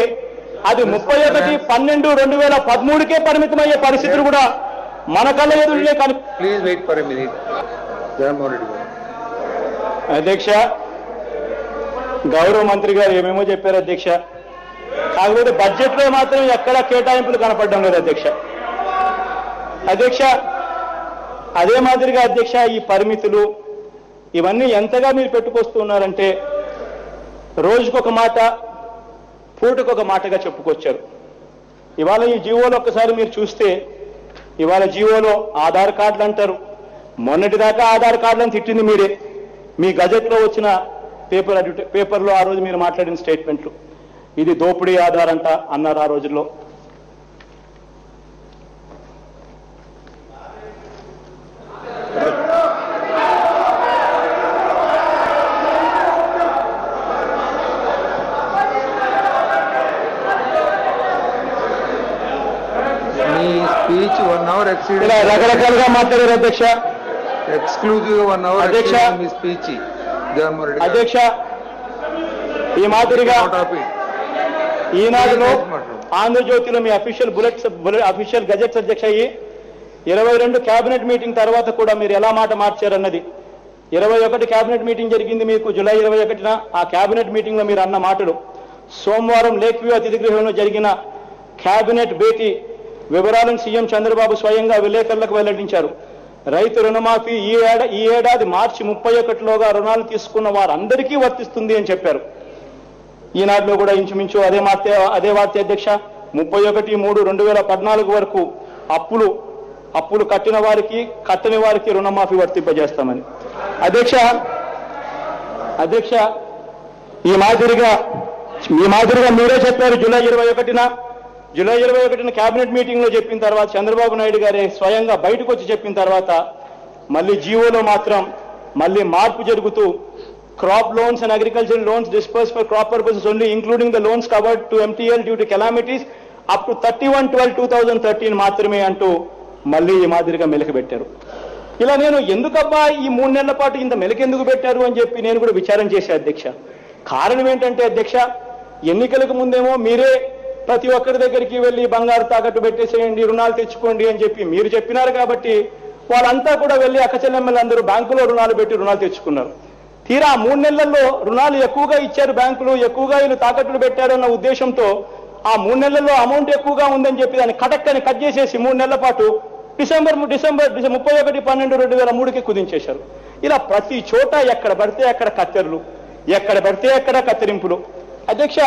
అది 31/12/2013కే పరిమితమయ్యే పరిస్థితులు కూడా మన కళ్ళ ఎదురులే. కానీ please wait for a minute. Jaganmohan Reddy గారు అధ్యక్ష, గౌరవ మంత్రి గారు ఏమేమో చెప్పారు అధ్యక్ష. కాకపోతే బడ్జెట్లో మాత్రం ఎక్కడా కేటాయింపులు కనపడడం లేదు అధ్యక్ష. అదే మాదిరిగా అధ్యక్ష ఈ పరిమితులు ఇవన్నీ ఎంతగా మీరు పెట్టుకొస్తున్నారంటే రోజుకొక మాట, పూటకొక మాటగా చెప్పుకొచ్చారు. ఇవాళ ఈ జీవోలో ఒక్కసారి మీరు చూస్తే ఇవాళ జీవోలో ఆధార్ కార్డులు అంటారు. మొన్నటిదాకా ఆధార్ కార్డులను తిట్టింది మీరే. మీ గజెట్లో వచ్చిన పేపర్లో ఆ రోజు మీరు మాట్లాడిన స్టేట్మెంట్లు ఇది దోపిడీ ఆధార్ అంట అన్నారు ఆ రోజుల్లో. మీ స్పీచ్ 1 hour ఎక్సీడ్ ఇలా రకరకాలుగా మాట్లాడారు అధ్యక్ష. ఎక్స్క్లూజివ్ 1 hour అధ్యక్ష, మీ స్పీచ్ జగన్మోహన్ రెడ్డి అధ్యక్ష ఈ మాదిరిగా ఈనాడులో ఆంధ్రజ్యోతిలో మీ అఫీషియల్ గజెట్స్ అధ్యక్ష అయ్యి 22 కేబినెట్ మీటింగ్ తర్వాత కూడా మీరు ఎలా మాట మార్చారన్నది. 21 కేబినెట్ మీటింగ్ జరిగింది మీకు జూలై 21న. ఆ కేబినెట్ మీటింగ్ లో మీరు అన్న మాటలు సోమవారం లేక్ వ్యూ అతిథి గృహంలో జరిగిన కేబినెట్ భేటీ వివరాలను సీఎం చంద్రబాబు స్వయంగా విలేకరులకు వెల్లడించారు. రైతు రుణమాఫీ ఈ ఏడాది మార్చి 31లోగా రుణాలు తీసుకున్న వారందరికీ వర్తిస్తుంది అని చెప్పారు. ఈనాడులో కూడా ఇంచుమించు అదే వార్త అధ్యక్ష. 31/3/2014 వరకు అప్పులు కట్టిన వారికి కట్టని వారికి రుణమాఫీ వర్తింపజేస్తామని. అధ్యక్ష ఈ మాదిరిగా మీరే చెప్పారు జూలై 21న కేబినెట్ మీటింగ్ లో చెప్పిన తర్వాత చంద్రబాబు నాయుడు గారే స్వయంగా బయటకు వచ్చి చెప్పిన తర్వాత మళ్ళీ జీవోలో మాత్రం మళ్ళీ మార్పు జరుగుతూ crop loans and agricultural loans dispersed for crop purposes only, including the loans covered to MTL due to calamities up to 31/12/2013 మాత్రమే అంటూ మళ్ళీ ఈ మాదిరిగా మెలికబెట్టారు. ఇలా నేను ఎందుకబ్బా ఈ 3 నెలల పాటు ఇంత మెలికెందుకు పెట్టారు అని చెప్పి నేను కూడా విచారం చేశా అధ్యక్ష. కారణం ఏంటంటే అధ్యక్ష, ఎన్నికలకు ముందేమో మీరే ప్రతి ఒక్కరి దగ్గరికి వెళ్ళి బంగారు తాకట్టు పెట్టేసేయండి, రుణాలు తెచ్చుకోండి అని చెప్పి మీరు చెప్పినారు కాబట్టి వాళ్ళంతా కూడా వెళ్ళి అక్కచెల్లెమ్మలందరూ బ్యాంకులో రుణాలు పెట్టి రుణాలు తెచ్చుకున్నారు. తీరా 3 నెలల్లో రుణాలు ఎక్కువగా ఇచ్చారు బ్యాంకులు, ఎక్కువగా వీళ్ళు తాకట్టులు పెట్టారు అన్న ఉద్దేశంతో ఆ 3 నెలల్లో అమౌంట్ ఎక్కువగా ఉందని చెప్పి దాన్ని కటక్కని కట్ చేసేసి 3 నెలల పాటు డిసెంబర్ 31/12/2003కి కుదించేశారు. ఇలా ప్రతి చోట ఎక్కడ పడితే అక్కడ కత్తెరలు, ఎక్కడ పడితే అక్కడ కత్తిరింపులు. అధ్యక్ష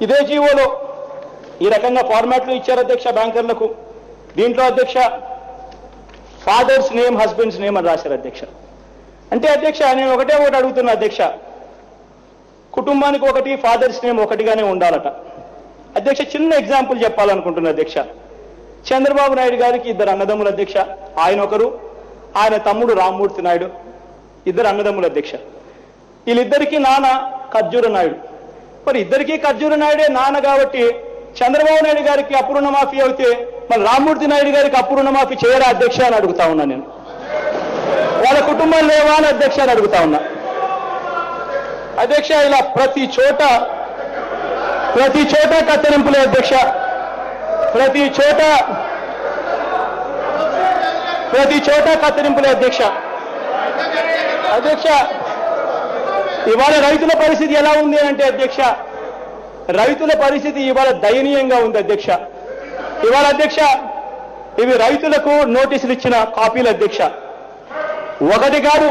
ఇదే జీవోలో ఈ రకంగా ఫార్మాట్లు ఇచ్చారు అధ్యక్ష బ్యాంకర్లకు. దీంట్లో అధ్యక్ష ఫాదర్స్ నేమ్ హస్బెండ్స్ నేమ్ అని రాశారు అధ్యక్ష. అంటే అధ్యక్ష నేను ఒకటి అడుగుతున్నా అధ్యక్ష, కుటుంబానికి ఒకటి ఫాదర్స్ నేమ్ ఒకటిగానే ఉండాలట. అధ్యక్ష చిన్న ఎగ్జాంపుల్ చెప్పాలనుకుంటున్నా అధ్యక్ష. చంద్రబాబు నాయుడు గారికి 2 అన్నదమ్ములు అధ్యక్ష. ఆయన ఒకరు, ఆయన తమ్ముడు రామ్మూర్తి నాయుడు, 2 అన్నదమ్ములు అధ్యక్ష. వీళ్ళిద్దరికీ నాన్న ఖర్జూర నాయుడు. మరి ఇద్దరికీ ఖర్జూర నాయుడే నాన్న కాబట్టి చంద్రబాబు నాయుడు గారికి అప్పు రుణమాఫీ అయితే మరి రామ్మూర్తి నాయుడు గారికి అప్పు రుణమాఫీ చేయరా అధ్యక్ష అని అడుగుతా ఉన్నా నేను. వాళ్ళ కుటుంబం లేవా అని అధ్యక్ష అని అడుగుతా ఉన్నా అధ్యక్ష. ఇలా ప్రతి చోట కత్తిరింపులే అధ్యక్ష. ప్రతి చోట కత్తిరింపులే అధ్యక్ష. అధ్యక్ష ఇవాళ రైతుల పరిస్థితి ఎలా ఉంది అంటే అధ్యక్ష, రైతుల పరిస్థితి ఇవాళ దయనీయంగా ఉంది అధ్యక్ష. ఇవాళ అధ్యక్ష ఇవి రైతులకు నోటీసులు ఇచ్చిన కాపీలు అధ్యక్ష. ఒకటి కాదు,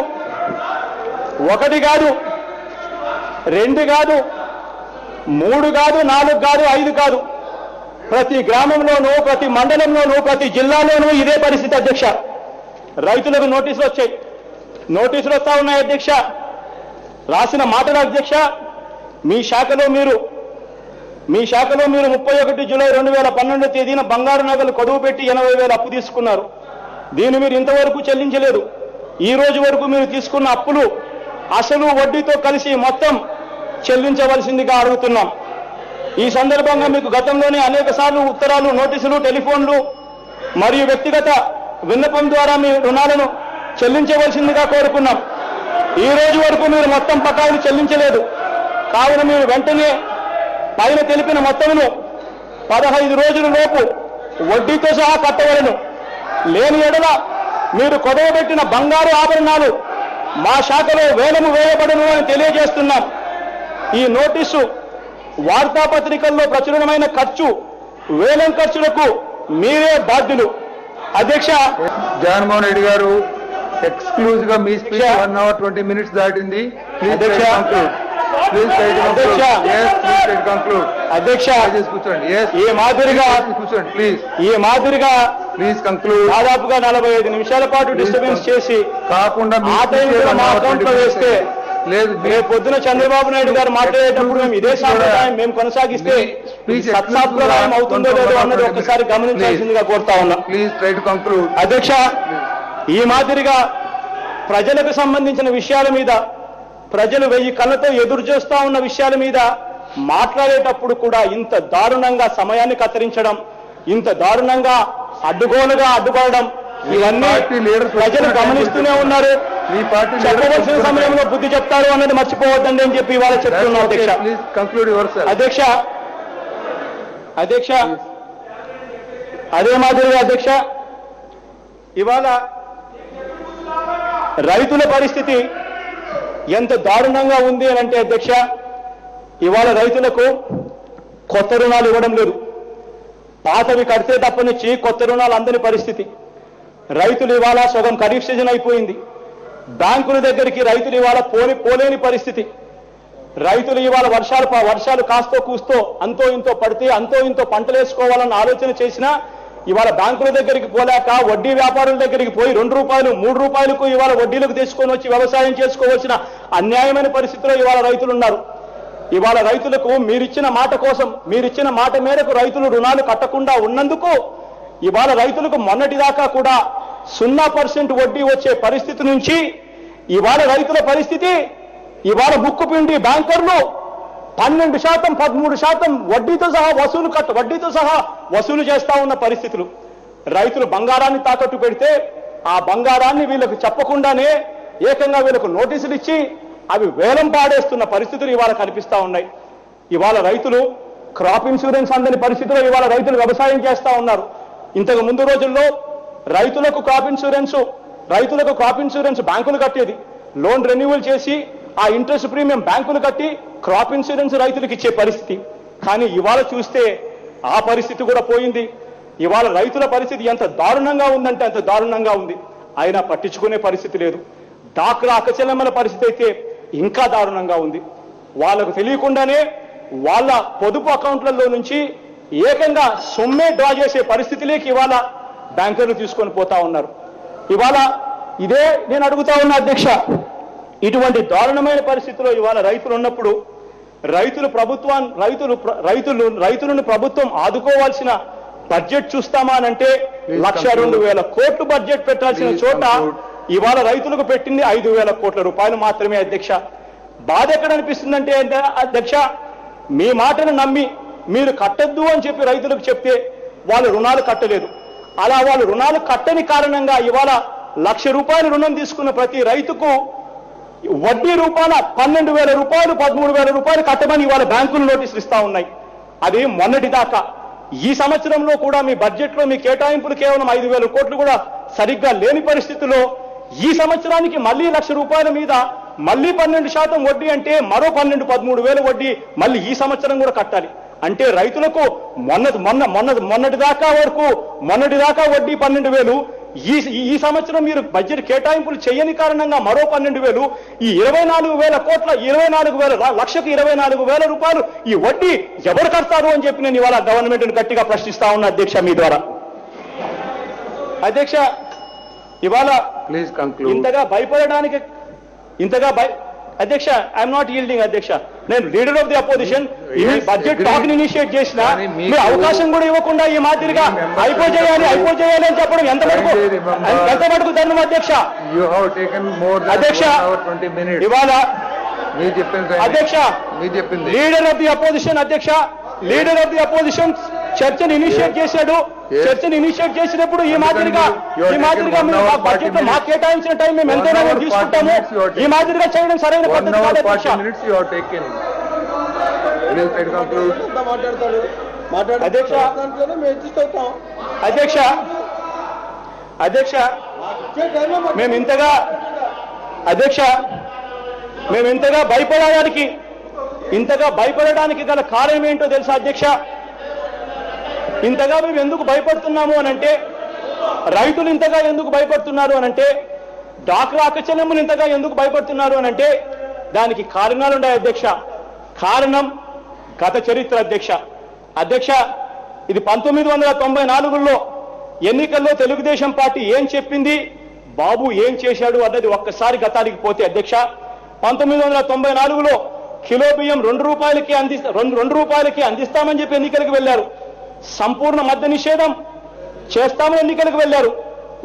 2 కాదు, 3 కాదు, 4 కాదు, 5 కాదు. ప్రతి గ్రామంలోనూ, ప్రతి మండలంలోనూ, ప్రతి జిల్లాలోనూ ఇదే పరిస్థితి అధ్యక్ష. రైతులకు నోటీసులు వచ్చాయి, నోటీసులు వస్తా ఉన్నాయి అధ్యక్ష. రాసిన మాటలు అధ్యక్ష, మీ శాఖలో మీరు 31 జూలై 2012 తేదీన బంగారు నగలు కొడువు పెట్టి 80,000 అప్పు తీసుకున్నారు. దీన్ని మీరు ఇంతవరకు చెల్లించలేదు. ఈ రోజు వరకు మీరు తీసుకున్న అప్పులు అసలు వడ్డీతో కలిసి మొత్తం చెల్లించవలసిందిగా అడుగుతున్నాం. ఈ సందర్భంగా మీకు గతంలోనే అనేక సార్లు ఉత్తరాలు, నోటీసులు, టెలిఫోన్లు మరియు వ్యక్తిగత విన్నపం ద్వారా మీ రుణాలను చెల్లించవలసిందిగా కోరుకున్నాం. ఈ రోజు వరకు మీరు మొత్తం బకాయిలు చెల్లించలేదు. కావున మీరు వెంటనే పైన తెలిపిన మొత్తమును 15 రోజుల లోపు వడ్డీతో సహా కట్టవలను. లేని ఎడల మీరు కొదవబెట్టిన బంగారు ఆభరణాలు మా శాఖలో వేలము వేయబడును అని తెలియజేస్తున్నాం. ఈ నోటీసు వార్తాపత్రికల్లో ప్రచురణమైన వేలం ఖర్చులకు మీరే బాధ్యులు. అధ్యక్ష జగన్మోహన్ రెడ్డి గారు ఎక్స్క్లూజివ్ గా మీ స్పీచ్ 1 hour 20 minutes దాటింది. అధ్యక్ష కూర్చోండి. అధ్యక్ష కూర్చోండి. ఈ మాదిరిగా కూర్చోండి ప్లీజ్. ఈ మాదిరిగా ప్లీజ్ కంక్లూడ్. దాదాపుగా 45 నిమిషాల పాటు డిస్టర్బెన్స్ చేసి కాకుండా మీ ఆ టైం speech కూడా మా 1 hour అకౌంట్ లో 20 minutes. వేస్తే లేదు రేపు పొద్దున చంద్రబాబు నాయుడు గారు మాట్లాడేటప్పుడు మేము ఇదే సాంప్రదాయం మేము కొనసాగిస్తే speech సత్సాంప్రదాయం అవుతుందో లేదో అన్నది ఒక్కసారి గమనించాల్సిందిగా కోరుతా ఉన్నా. Please try to conclude. అధ్యక్ష, ఈ మాదిరిగా ప్రజలకు సంబంధించిన విషయాల మీద, ప్రజలు 1000 కళ్ళతో ఎదురు చూస్తా ఉన్న విషయాల మీద మాట్లాడేటప్పుడు కూడా ఇంత దారుణంగా సమయాన్ని కత్తిరించడం, ఇంత దారుణంగా అడ్డుగోలుగా అడ్డుపడడం, ఇవన్నీ ప్రజలు గమనిస్తూనే ఉన్నారు. మీ పార్టీ చెప్పవలసిన సమయంలో బుద్ధి చెప్తారు అన్నది మర్చిపోవద్దండి అని చెప్పి ఇవాళ చెప్తున్నాం అధ్యక్ష. Please conclude your self. అధ్యక్ష అదే మాదిరిగా అధ్యక్ష, ఇవాళ రైతుల పరిస్థితి ఎంత దారుణంగా ఉంది అని అంటే అధ్యక్ష, ఇవాళ రైతులకు కొత్త రుణాలు ఇవ్వడం లేదు. పాతవి కడితే తప్పనిచ్చి కొత్త రుణాలు అందని పరిస్థితి. రైతులు ఇవాళ సగం ఖరీఫ్ సీజన్ అయిపోయింది. బ్యాంకుల దగ్గరికి రైతులు ఇవాళ పోలేని పరిస్థితి. రైతులు ఇవాళ వర్షాలు కాస్తో కూస్తో అంతో ఇంతో పడితే అంతో ఇంతో పంటలు వేసుకోవాలన్న ఆలోచన చేసినా ఇవాళ బ్యాంకుల దగ్గరికి పోలేక వడ్డీ వ్యాపారుల దగ్గరికి పోయి 2 రూపాయలు 3 రూపాయలకు ఇవాళ వడ్డీలకు తెచ్చుకొని వచ్చి వ్యవసాయం చేసుకోవాల్సిన అన్యాయమైన పరిస్థితిలో ఇవాళ రైతులు ఉన్నారు. ఇవాళ రైతులకు మీరిచ్చిన మాట కోసం, మీరిచ్చిన మాట మేరకు రైతులు రుణాలు కట్టకుండా ఉన్నందుకు ఇవాళ రైతులకు మొన్నటిదాకా కూడా 0% వడ్డీ వచ్చే పరిస్థితి నుంచి ఇవాళ రైతుల పరిస్థితి, ఇవాళ ముక్కు పిండి బ్యాంకర్లు 12% 13% వడ్డీతో సహా వసూలు చేస్తా ఉన్న పరిస్థితులు. రైతులు బంగారాన్ని తాకట్టు పెడితే ఆ బంగారాన్ని వీళ్ళకు చెప్పకుండానే ఏకంగా వీళ్ళకు నోటీసులు ఇచ్చి అవి వేలం పాడేస్తున్న పరిస్థితులు ఇవాళ కనిపిస్తా ఉన్నాయి. ఇవాళ రైతులు క్రాప్ ఇన్సూరెన్స్ అందని పరిస్థితిలో ఇవాళ రైతులు వ్యవసాయం చేస్తా ఉన్నారు. ఇంతకు ముందు రోజుల్లో రైతులకు క్రాప్ ఇన్సూరెన్స్ బ్యాంకులు కట్టేది. లోన్ రెన్యువల్ చేసి ఆ ఇంట్రెస్ట్ ప్రీమియం బ్యాంకులు కట్టి క్రాప్ ఇన్సూరెన్స్ రైతులకు ఇచ్చే పరిస్థితి. కానీ ఇవాళ చూస్తే ఆ పరిస్థితి కూడా పోయింది. ఇవాళ రైతుల పరిస్థితి ఎంత దారుణంగా ఉందంటే అంత దారుణంగా ఉంది. అయినా పట్టించుకునే పరిస్థితి లేదు. డాక్రా అకచలమైన పరిస్థితి అయితే ఇంకా దారుణంగా ఉంది. వాళ్ళకు తెలియకుండానే వాళ్ళ పొదుపు అకౌంట్లలో నుంచి ఏకంగా సొమ్మే డ్రా చేసే పరిస్థితిలోకి ఇవాళ బ్యాంకర్లు తీసుకొని పోతా ఉన్నారు. ఇవాళ ఇదే నేను అడుగుతా ఉన్నా అధ్యక్ష, ఇటువంటి దారుణమైన పరిస్థితిలో ఇవాళ రైతులు ఉన్నప్పుడు రైతులను ప్రభుత్వం ఆదుకోవాల్సిన బడ్జెట్ చూస్తామా అనంటే 1,02,000 కోట్లు బడ్జెట్ పెట్టాల్సిన చోట ఇవాళ రైతులకు పెట్టింది 5,000 కోట్ల రూపాయలు మాత్రమే అధ్యక్ష. బాధ ఎక్కడ అనిపిస్తుందంటే అధ్యక్ష, మీ మాటను నమ్మి మీరు కట్టద్దు అని చెప్పి రైతులకు చెప్తే వాళ్ళు రుణాలు కట్టలేదు. అలా వాళ్ళు రుణాలు కట్టని కారణంగా ఇవాళ 1,00,000 రూపాయలు రుణం తీసుకున్న ప్రతి రైతుకు వడ్డీ రూపాన 12,000 రూపాయలు 13,000 రూపాయలు కట్టమని ఇవాళ బ్యాంకులు నోటీసులు ఇస్తా ఉన్నాయి. అది మొన్నటిదాకా. ఈ సంవత్సరంలో కూడా మీ బడ్జెట్లో మీ కేటాయింపులు కేవలం 5,000 కోట్లు కూడా సరిగ్గా లేని పరిస్థితిలో ఈ సంవత్సరానికి మళ్ళీ 1,00,000 రూపాయల మీద మళ్ళీ 12% వడ్డీ అంటే మరో 13,000 వడ్డీ మళ్ళీ ఈ సంవత్సరం కూడా కట్టాలి. అంటే రైతులకు మొన్నటిదాకా వడ్డీ 12,000, ఈ సంవత్సరం మీరు బడ్జెట్ కేటాయింపులు చేయని కారణంగా మరో 12,000, ఈ 24,000 కోట్ల 1,24,000 రూపాయలు ఈ వడ్డీ ఎవరు కడతారు అని చెప్పి నేను ఇవాళ గవర్నమెంట్ను గట్టిగా ప్రశ్నిస్తా ఉన్నా అధ్యక్ష మీ ద్వారా. అధ్యక్ష, ఇవాళ ప్లీజ్ కంక్లూడ్. అధ్యక్ష, ఐఎమ్ నాట్ ఈల్డింగ్ అధ్యక్ష. నేను లీడర్ ఆఫ్ ది అపోజిషన్. ఈ బడ్జెట్ టాక్ ఇనిషియేట్ చేసిన మీరు అవకాశం కూడా ఇవ్వకుండా ఈ మాదిరిగా అయిపోచేయాలి అని చెప్పడం ఎంతవరకు ధర్మం అధ్యక్ష? అధ్యక్ష, ఇవాళ అధ్యక్ష లీడర్ ఆఫ్ ది అపోజిషన్ అధ్యక్ష, లీడర్ ఆఫ్ ది అపోజిషన్ చర్చను ఇనిషియేట్ చేశాడు. చర్చను ఇనిషియేట్ చేసినప్పుడు ఈ మాదిరిగా మేము బడ్జెట్ లో మాకు కేటాయించిన టైం మేము ఎంతైనా తీసుకుంటాము. ఈ మాదిరిగా చేయడం సరైన పద్ధతి కాదు అధ్యక్ష. అధ్యక్ష మేము ఇంతగా భయపడడానికి గల కారణం ఏంటో తెలుసా అధ్యక్ష? ఇంతగా మేము ఎందుకు భయపడుతున్నాము అనంటే, రైతులు ఇంతగా ఎందుకు భయపడుతున్నారు అనంటే, డాక్రా అకచలములు ఇంతగా ఎందుకు భయపడుతున్నారు అనంటే దానికి కారణాలు ఉన్నాయి అధ్యక్ష. కారణం గత చరిత్ర అధ్యక్ష. ఇది 1994లో ఎన్నికల్లో తెలుగుదేశం పార్టీ ఏం చెప్పింది, బాబు ఏం చేశాడు అన్నది ఒక్కసారి గతానికి పోతే అధ్యక్ష, 1994లో కిలో బియ్యం రెండు రూపాయలకి అందిస్తామని చెప్పి ఎన్నికలకు వెళ్లారు. సంపూర్ణ మద్య నిషేధం చేస్తామని ఎన్నికలకు వెళ్లారు.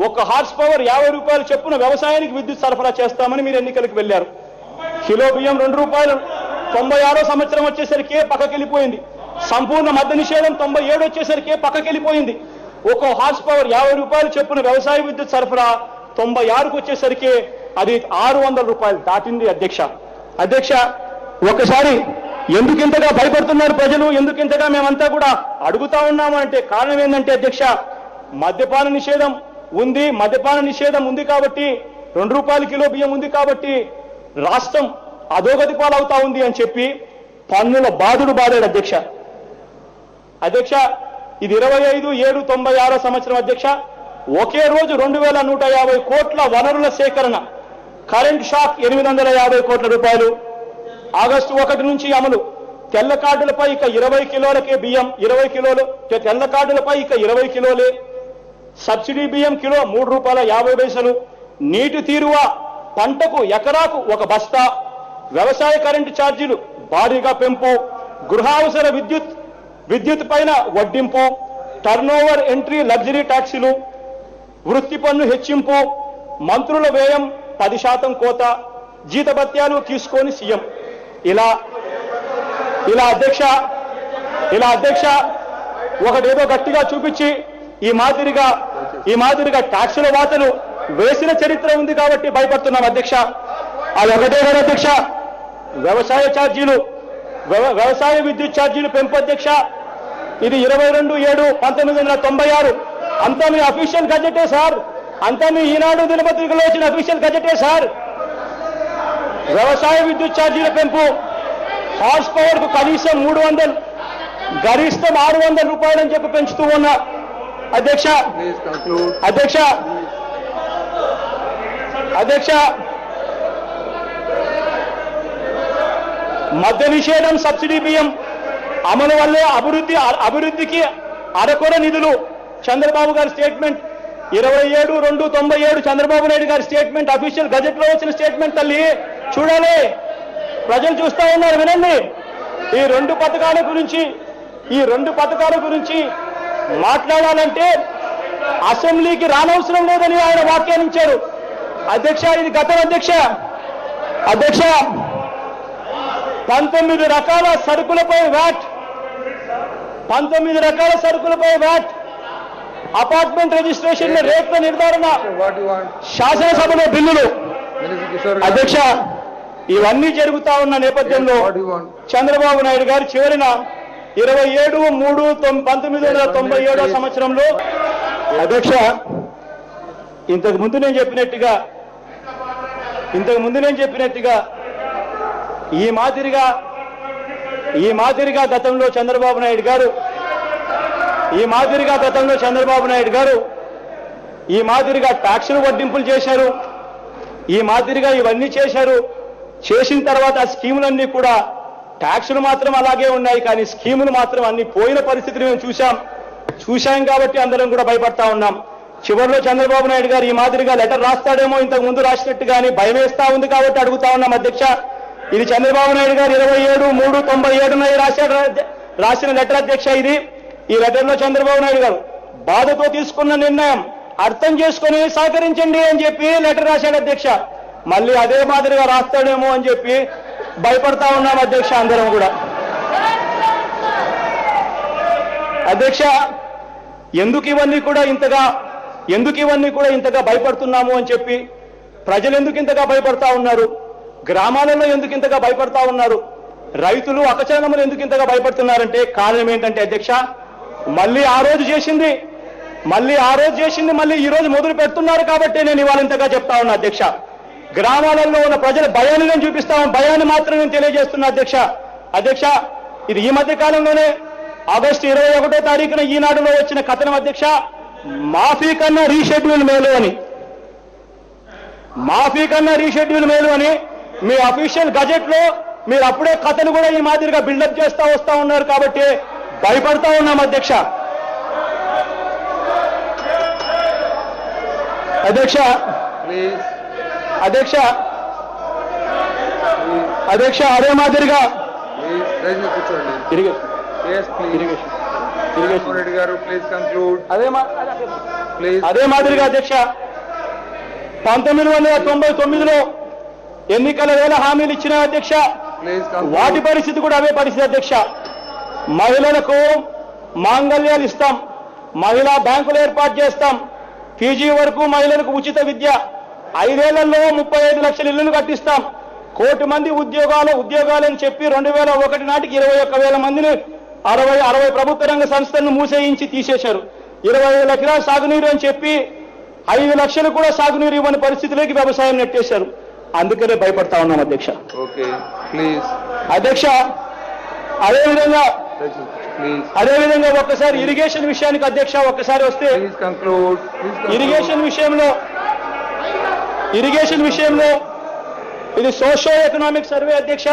ఒక హార్స్ పవర్ 50 రూపాయలు చొప్పున వ్యవసాయానికి విద్యుత్ సరఫరా చేస్తామని మీరు ఎన్నికలకు వెళ్లారు. కిలో బియ్యం ₹2 96 సంవత్సరం వచ్చేసరికి పక్కకెళ్ళిపోయింది. సంపూర్ణ మద్య నిషేధం 97 వచ్చేసరికి పక్కకెళ్ళిపోయింది. ఒక్కో హార్స్ పవర్ 50 రూపాయలు చొప్పున వ్యవసాయ విద్యుత్ సరఫరా 96కు వచ్చేసరికి అది ₹600 దాటింది అధ్యక్ష. ఒకసారి ఎందుకింతగా భయపడుతున్నారు ప్రజలు, ఎందుకింతగా మేమంతా కూడా అడుగుతా ఉన్నాము అంటే కారణం ఏంటంటే అధ్యక్ష, మద్యపాన నిషేధం ఉంది కాబట్టి ₹2 కిలో బియ్యం ఉంది కాబట్టి రాష్ట్రం అధోగతి పాలవుతా ఉంది అని చెప్పి పన్నుల బాధాడు అధ్యక్ష. ఇది 25/7/96 సంవత్సరం అధ్యక్ష. ఒకే రోజు 2150 కోట్ల వనరుల సేకరణ, కరెంట్ షాక్ ₹850 కోట్ల, ఆగస్టు 1 నుంచి అమలు. తెల్ల కార్డులపై ఇక 20 కిలోలకే బియ్యం, 20 కిలోలు తెల్ల కార్డులపై ఇక 20 కిలోలే. సబ్సిడీ బియ్యం కిలో ₹3.50. నీటి తీరువ పంటకు ఎకరాకు 1 బస్తా. వ్యవసాయ కరెంటు ఛార్జీలు భారీగా పెంపు. గృహావసర విద్యుత్ పైన వడ్డింపు. టర్నోవర్ ఎంట్రీ లగ్జరీ ట్యాక్సీలు. వృత్తి పన్ను హెచ్చింపు. మంత్రుల వ్యయం 10% కోత. జీతభత్యాలు తీసుకొని సీఎం. ఇలా అధ్యక్ష ఒకటేదో గట్టిగా చూపించి ఈ మాదిరిగా ట్యాక్సుల వాతలు వేసిన చరిత్ర ఉంది కాబట్టి భయపడుతున్నాం అధ్యక్ష. అది ఒకటే కదా అధ్యక్ష, వ్యవసాయ విద్యుత్ ఛార్జీలు పెంపు అధ్యక్ష. ఇది 22/7/1996. అంతా మీ అఫీషియల్ గజెటే సార్, అంతా మీ ఈనాడు దినపత్రికలో వచ్చిన అఫీషియల్ గజెటే సార్. వ్యవసాయ విద్యుత్ ఛార్జీల పెంపు, హార్స్ పవర్ కు కనీసం 300, గరిష్టం ₹600 అని చెప్పి పెంచుతూ ఉన్నా అధ్యక్ష. మద్య నిషేధం, సబ్సిడీ బియ్యం అమలు వల్లే అభివృద్ధికి అరకొర నిధులు. చంద్రబాబు గారి స్టేట్మెంట్ 27/2/97 చంద్రబాబు నాయుడు గారి స్టేట్మెంట్, అఫీషియల్ గజెట్ లో వచ్చిన స్టేట్మెంట్. తల్లి చూడాలి, ప్రజలు చూస్తా ఉన్నారు, వినండి. ఈ రెండు పథకాల గురించి మాట్లాడాలంటే అసెంబ్లీకి రానవసరం లేదని ఆయన వ్యాఖ్యానించారు అధ్యక్ష. ఇది గతం అధ్యక్ష. 19 రకాల సరుకులపై వ్యాట్, అపార్ట్మెంట్ రిజిస్ట్రేషన్ రేట్ల నిర్ధారణ, శాసనసభలో బిల్లులు అధ్యక్ష. ఇవన్నీ జరుగుతా ఉన్న నేపథ్యంలో చంద్రబాబు నాయుడు గారు చివరిన 27/3/1997 సంవత్సరంలో అధ్యక్ష, ఇంతకు ముందు నేను చెప్పినట్టుగా ఈ మాదిరిగా గతంలో చంద్రబాబు నాయుడు గారు ఈ మాదిరిగా ట్యాక్సులు వడ్డింపులు చేశారు, ఈ మాదిరిగా ఇవన్నీ చేశారు. చేసిన తర్వాత ఆ స్కీములన్నీ కూడా ట్యాక్సులు మాత్రం అలాగే ఉన్నాయి, కానీ స్కీములు మాత్రం అన్ని పోయిన పరిస్థితిని మేము చూశాం కాబట్టి అందరం కూడా భయపడతా ఉన్నాం. చివరిలో చంద్రబాబు నాయుడు గారు ఈ మాదిరిగా లెటర్ రాస్తాడేమో, ఇంతకు ముందు రాసినట్టు కానీ భయం వేస్తా ఉంది కాబట్టి అడుగుతా ఉన్నాం అధ్యక్ష. ఇది చంద్రబాబు నాయుడు గారు 27/3/97 రాసిన లెటర్ అధ్యక్ష. ఈ లెటర్లో చంద్రబాబు నాయుడు గారు బాధతో తీసుకున్న నిర్ణయం అర్థం చేసుకుని సహకరించండి అని చెప్పి లెటర్ రాశాడు అధ్యక్ష. మళ్ళీ అదే మాదిరిగా రాస్తాడేమో అని చెప్పి భయపడతా ఉన్నాం అధ్యక్ష అందరం కూడా. అధ్యక్ష, ఎందుకు ఇవన్నీ కూడా ఇంతగా భయపడుతున్నాము అని చెప్పి, ప్రజలు ఎందుకు ఇంతగా భయపడతా ఉన్నారు, గ్రామాలలో ఎందుకు ఇంతగా భయపడతా ఉన్నారు, రైతులు అకచరణములు ఎందుకు ఇంతగా భయపడుతున్నారంటే కారణం ఏంటంటే అధ్యక్ష, మళ్ళీ ఆ రోజు చేసింది మళ్ళీ ఈ రోజు మొదలు పెడుతున్నారు కాబట్టి నేను ఇవాళ ఇంతగా చెప్తా ఉన్నా అధ్యక్ష. గ్రామాలలో ఉన్న ప్రజల భయాన్ని నేను చూపిస్తాను, భయాన్ని మాత్రం నేను తెలియజేస్తున్నా అధ్యక్ష. ఇది ఈ మధ్య కాలంలోనే ఆగస్టు 21వ తారీఖున ఈనాడులో వచ్చిన కథనం అధ్యక్ష. మాఫీ కన్నా రీషెడ్యూల్ మేలు అని మీ అఫీషియల్ గజెట్ లో మీరు అప్పుడే కథను కూడా ఈ మాదిరిగా బిల్డప్ చేస్తా వస్తా ఉన్నారు కాబట్టి భయపడతా ఉన్నాం అధ్యక్ష. అధ్యక్ష Please, అధ్యక్ష అధ్యక్ష అదే మాదిరిగా please, దయచేసి కూర్చోండి. Irrigation Yes, please. Irrigation Jaganmohan Reddy గారు, please conclude. Please. అదే మాదిరిగా అధ్యక్ష 1999లో ఎన్నికల వేళ హామీలు ఇచ్చిన అధ్యక్ష Please conclude. వాటి పరిస్థితి కూడా అవే పరిస్థితి అధ్యక్ష. మహిళలకు మాంగళ్యాలు ఇస్తాం, మహిళా బ్యాంకులు ఏర్పాటు చేస్తాం, పీజీ వరకు మహిళలకు ఉచిత విద్య, 5 ఏళ్లలో 35 లక్షల ఇళ్లను కట్టిస్తాం, 1 కోటి మంది ఉద్యోగాలని చెప్పి 2001 నాటికి 21,000 మందిని 60 ప్రభుత్వ రంగ సంస్థలను మూసేయించి తీసేశారు. 20,000 ఎకరాల సాగునీరు అని చెప్పి 5 లక్షలు కూడా సాగునీరు ఇవ్వని పరిస్థితిలోకి వ్యవసాయం నెట్టేశారు. అందుకనే భయపడతా ఉన్నాం అధ్యక్ష. Okay, please. అధ్యక్ష అదేవిధంగా Please. అదేవిధంగా ఒక్కసారి ఇరిగేషన్ విషయానికి అధ్యక్ష ఒక్కసారి వస్తే Please conclude. Please conclude. Irrigation విషయంలో ఇది సోషో ఎకనామిక్ సర్వే అధ్యక్ష.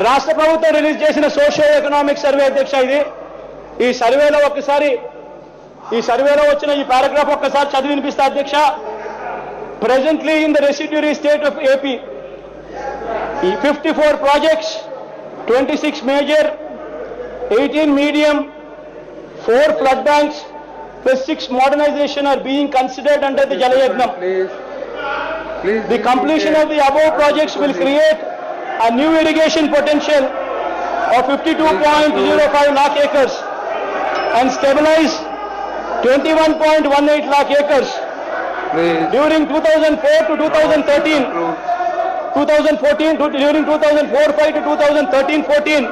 రాష్ట్ర ప్రభుత్వం రిలీజ్ చేసిన సోషో ఎకనామిక్ సర్వే అధ్యక్ష. ఈ సర్వేలో వచ్చిన ఈ పారాగ్రాఫ్ ఒక్కసారి చదివి వినిపిస్తా అధ్యక్ష. Presently in the residuary state of AP 54 projects, 26 major, 18 medium, 4 flood banks, plus 6 modernization are being considered under the Jal Yagnam. Please. Please. The completion of the above projects will create a new irrigation potential of 52.05 lakh acres and stabilize 21.18 lakh acres. Please. During 2004 to 2013, during 2004-5 to 2013-14,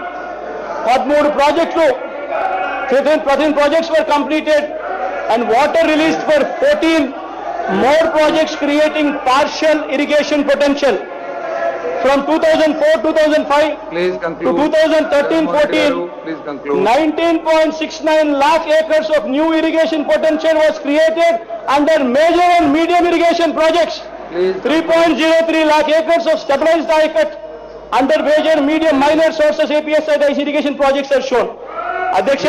13 projects were completed and water released for 14 more projects, creating partial irrigation potential. From 2004-2005 Please to conclude. 2013-14, Please conclude. 19.69 lakh acres of new irrigation potential was created under major and medium irrigation projects. Please. 3.03 lakh acres of stabilized die-cut under major, medium, minor sources APS irrigation projects are shown. అధ్యక్ష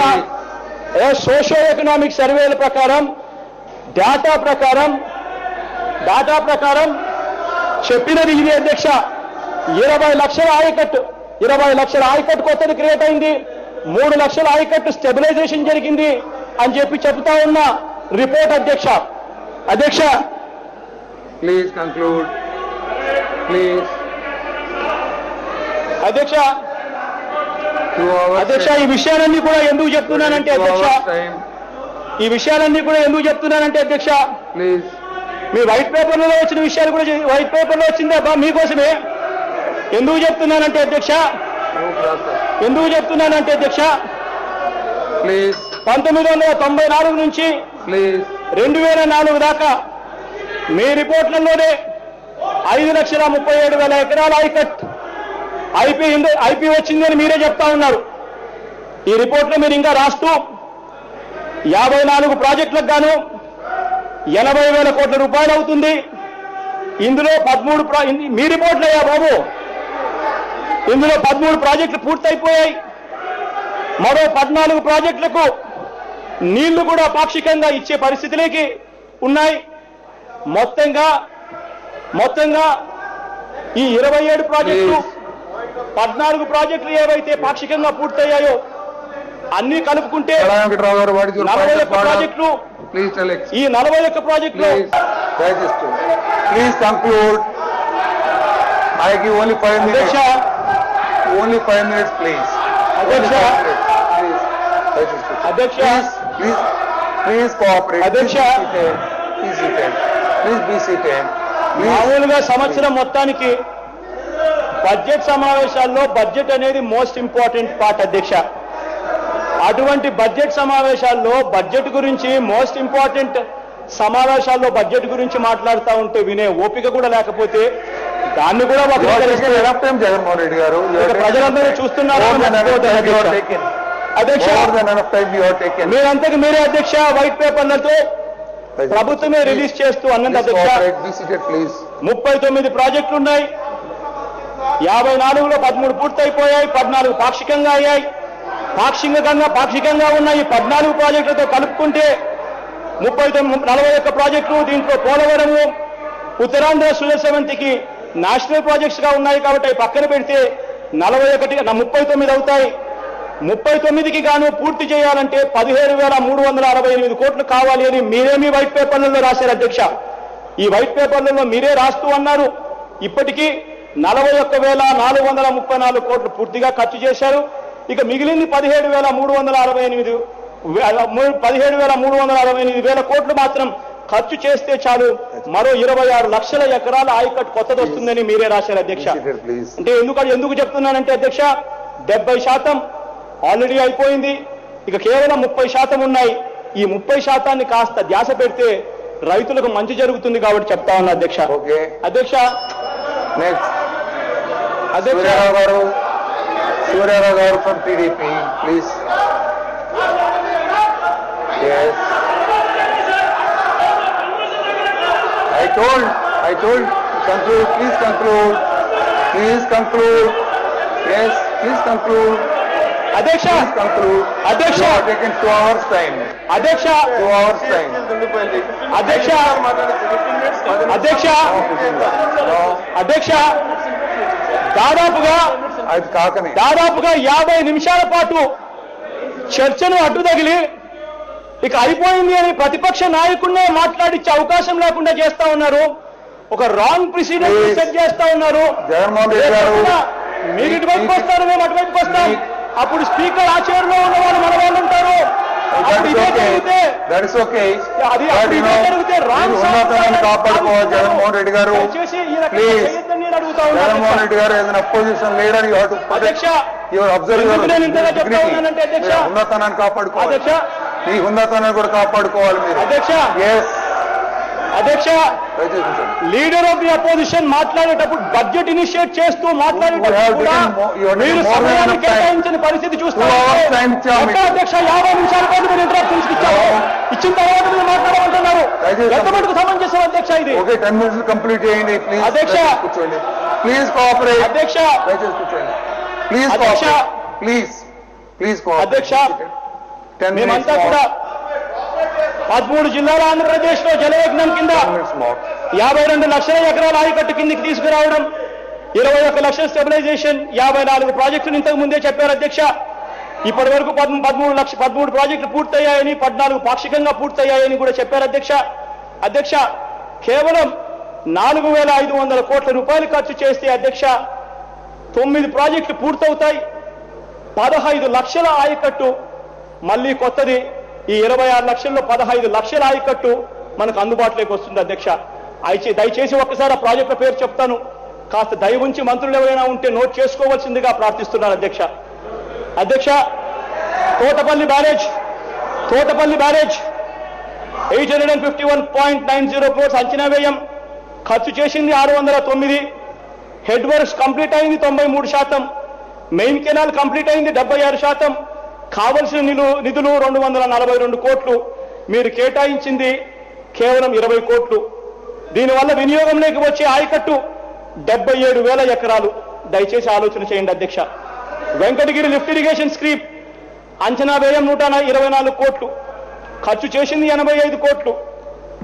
socio economic సర్వేల ప్రకారం data ప్రకారం చెప్పినది ఇది అధ్యక్ష. 20 లక్షల ఆయకట్టు కొత్తది క్రియేట్ అయింది, 3 లక్షల ఆయకట్టు స్టెబిలైజేషన్ జరిగింది అని చెప్తా ఉన్న రిపోర్ట్ అధ్యక్ష. Please conclude. Please. అధ్యక్ష 2 hours. అధ్యక్ష ఈ విషయాలన్నీ కూడా ఎందుకు చెప్తున్నానంటే అధ్యక్ష Time. అధ్యక్ష Please. మీ వైట్ పేపర్లో వచ్చిన విషయాలు కూడా వైట్ పేపర్లో వచ్చిందే అబ్బా మీకోసమే. ఎందుకు చెప్తున్నానంటే అధ్యక్ష Please. 1994 నుంచి Please. 2004 దాకా మీ రిపోర్ట్లలోనే 5,37,000 ఎకరాల ఐకట్ ఐపీ వచ్చిందని మీరే చెప్తా ఉన్నారు. ఈ రిపోర్ట్లో మీరు ఇంకా రాస్తూ 54 ప్రాజెక్టులకు గాను 80,000 కోట్ల రూపాయలు అవుతుంది. ఇందులో 13 మీ రిపోర్ట్లు అయ్యా బాబు, ఇందులో 13 ప్రాజెక్టులు పూర్తయిపోయాయి. మరో 14 ప్రాజెక్టులకు నీళ్లు కూడా పాక్షికంగా ఇచ్చే పరిస్థితిలోకి ఉన్నాయి. మొత్తంగా ఈ 27 ప్రాజెక్టులు 14 ప్రాజెక్టులు ఏవైతే పాక్షికంగా పూర్తయ్యాయో అన్ని కలుపుకుంటే Kala Venkataravu garu, what is your point 41 of order? ప్రాజెక్టులు. Please tell it. ఈ 41 ప్రాజెక్టులు Please. Digest it. Please conclude. I give only 5 minutes. అధ్యక్ష Only 5 minutes, please. అధ్యక్ష Please. Digest it. అధ్యక్ష Please cooperate. Adhyaksha. Please be seated. Please be seated. Please. మామూలుగా సంవత్సరం మొత్తానికి budget సమావేశాల్లో బడ్జెట్ అనేది మోస్ట్ ఇంపార్టెంట్ పార్ట్ అధ్యక్ష. అటువంటి బడ్జెట్ సమావేశాల్లో బడ్జెట్ గురించి మోస్ట్ ఇంపార్టెంట్ సమావేశాల్లో బడ్జెట్ గురించి మాట్లాడుతూ ఉంటే వినే ఓపిక కూడా లేకపోతే దాన్ని కూడా వక్రీకరిస్తే Enough time, Jagannath Reddy garu. ప్రజలందరూ చూస్తున్నారు More than enough time you have taken. అధ్యక్ష. More than enough time you have taken. మీరంతకు మీరే అధ్యక్ష వైట్ పేపర్లతో ప్రభుత్వమే రిలీజ్ చేస్తూ అన్నది Please అధ్యక్ష. cooperate. Be seated, please. 39 ప్రాజెక్టులు ఉన్నాయి, 54లో 13 పూర్తయిపోయాయి, 14 పాక్షికంగా అయ్యాయి. పాక్షికంగా ఉన్న ఈ 14 ప్రాజెక్టులతో కలుపుకుంటే 41 ప్రాజెక్టులు, దీంట్లో పోలవరము, ఉత్తరాంధ్ర సుజలసేవంతికి నేషనల్ ప్రాజెక్ట్స్ గా ఉన్నాయి కాబట్టి అవి పక్కన పెడితే 39 అవుతాయి. 39కి గాను పూర్తి చేయాలంటే 17,368 కోట్లు కావాలి అని మీరేమీ వైట్ పేపర్లలో రాశారు అధ్యక్ష. ఈ వైట్ పేపర్లలో మీరే రాస్తూ అన్నారు. ఇప్పటికీ 41,434 కోట్లు పూర్తిగా ఖర్చు చేశారు. ఇక మిగిలింది 17,368 కోట్లు మాత్రం ఖర్చు చేస్తే చాలు మరో 26 లక్షల ఎకరాల ఆయకట్టు కొత్తది వస్తుందని మీరే రాశారు అధ్యక్ష. అంటే ఎందుకు చెప్తున్నానంటే అధ్యక్ష, 70% ఆల్రెడీ అయిపోయింది. ఇక కేవలం 30% ఉన్నాయి. ఈ 30% కాస్త ధ్యాస పెడితే రైతులకు మంచి జరుగుతుంది కాబట్టి చెప్తా ఉన్నా అధ్యక్ష. అధ్యక్ష సూర్యారావు గారు from TDP please. I told, conclude, please conclude. Yes, please conclude. అధ్యక్ష, అధ్యక్ష, You have taken 2 hours time. అధ్యక్ష, 2 hours time. అధ్యక్ష, అధ్యక్ష, అధ్యక్ష, అది కాకనే దాదాపుగా 50 నిమిషాల పాటు చర్చను అడ్డు తగిలి ఇక అయిపోయింది అని ప్రతిపక్ష నాయకుడినే మాట్లాడించే అవకాశం లేకుండా చేస్తా ఉన్నారు. ఒక రాంగ్ ప్రెసిడెంట్ సెట్ చేస్తా ఉన్నారు. జగన్మోహన్ రెడ్డి గారు మీరు ఇటువైపు వస్తారు, మేము అటువైపు వస్తాం. అప్పుడు స్పీకర్ ఆ చైర్లో ఉన్న వాళ్ళు మన వాళ్ళు ఉంటారు. అప్పుడు ఇదే జరిగితే అది జరిగితే రాంగ్ ఉన్నతాన్ని కాపాడుకోవాలి. జగన్మోహన్ రెడ్డి గారు దయచేసి ఈ రకంగా ప్లీజ్. చేయొద్దని నేను అడుగుతా ఉన్నాను జగన్మోహన్ రెడ్డి గారు ఏదైనా అపోజిషన్ లీడర్ అధ్యక్ష. యువర్ అబ్జర్వ్ ఎందుకు నేను ఇంతగా చెప్తా ఉన్నానంటే అధ్యక్ష, ఉన్నతాన్ని కాపాడుకోవాలి. అధ్యక్ష, మీ ఉన్నతాన్ని కూడా కాపాడుకోవాలి మీరు. అధ్యక్ష, ఎస్ అధ్యక్ష, లీడర్ ఆఫ్ ది అపోజిషన్ మాట్లాడేటప్పుడు బడ్జెట్ ఇనిషియేట్ చేస్తూ మాట్లాడేటప్పుడు కూడా మీరు సమయాన్ని కేటాయించిన పరిస్థితి చూస్తారు. అధ్యక్ష, 50 నిమిషాల పాటు మీరు ఇంటరాక్షన్స్ ఇచ్చారు. ఇచ్చిన తర్వాత మీరు మాట్లాడమంటున్నారు. ఎంతమందికి సమంజసం అధ్యక్ష ఇది? ఓకే, 10 minutes కంప్లీట్ చేయండి ప్లీజ్. అధ్యక్ష, కూర్చోండి ప్లీజ్. కోఆపరేట్ అధ్యక్ష, దయచేసి కూర్చోండి ప్లీజ్. అధ్యక్ష, ప్లీజ్ అధ్యక్ష, మేమంతా కూడా 13 జిల్లాల ఆంధ్రప్రదేశ్ లో జలయజ్ఞం కింద 52 లక్షల ఎకరాల ఆయకట్టు కిందికి తీసుకురావడం, 21 లక్షల స్టెబిలైజేషన్, 54 ప్రాజెక్టులు ఇంతకు ముందే చెప్పారు అధ్యక్ష. ఇప్పటి వరకు 13 ప్రాజెక్టులు పూర్తయ్యాయని, 14 పాక్షికంగా పూర్తయ్యాయని కూడా చెప్పారు అధ్యక్ష. అధ్యక్ష, కేవలం 4,500 కోట్ల రూపాయలు ఖర్చు చేస్తే అధ్యక్ష 9 ప్రాజెక్టులు పూర్తవుతాయి. 15 లక్షల ఆయకట్టు మళ్ళీ కొత్తది. ఈ 26 లక్షల్లో 15 లక్షల ఆయకట్టు మనకు అందుబాటులోకి వస్తుంది అధ్యక్ష. దయచేసి ఒక్కసారి ఆ ప్రాజెక్టుల పేరు చెప్తాను. కాస్త దయ ఉంచి మంత్రులు ఎవరైనా ఉంటే నోట్ చేసుకోవాల్సిందిగా ప్రార్థిస్తున్నాను అధ్యక్ష. అధ్యక్ష, తోటపల్లి బ్యారేజ్ 851.90 crores అంచనా వ్యయం, ఖర్చు చేసింది 609. హెడ్ వర్క్స్ కంప్లీట్ అయింది 93%. మెయిన్ కెనాల్ కంప్లీట్ అయింది 76%. కావలసిన నిధులు 242 కోట్లు, మీరు కేటాయించింది కేవలం 20 కోట్లు. దీనివల్ల వినియోగంలోకి వచ్చే ఆయకట్టు 77,000 ఎకరాలు. దయచేసి ఆలోచన చేయండి అధ్యక్ష. వెంకటగిరి లిఫ్ట్ ఇరిగేషన్ స్క్రీప్ అంచనా వ్యయం 124 కోట్లు, ఖర్చు చేసింది 85 కోట్లు.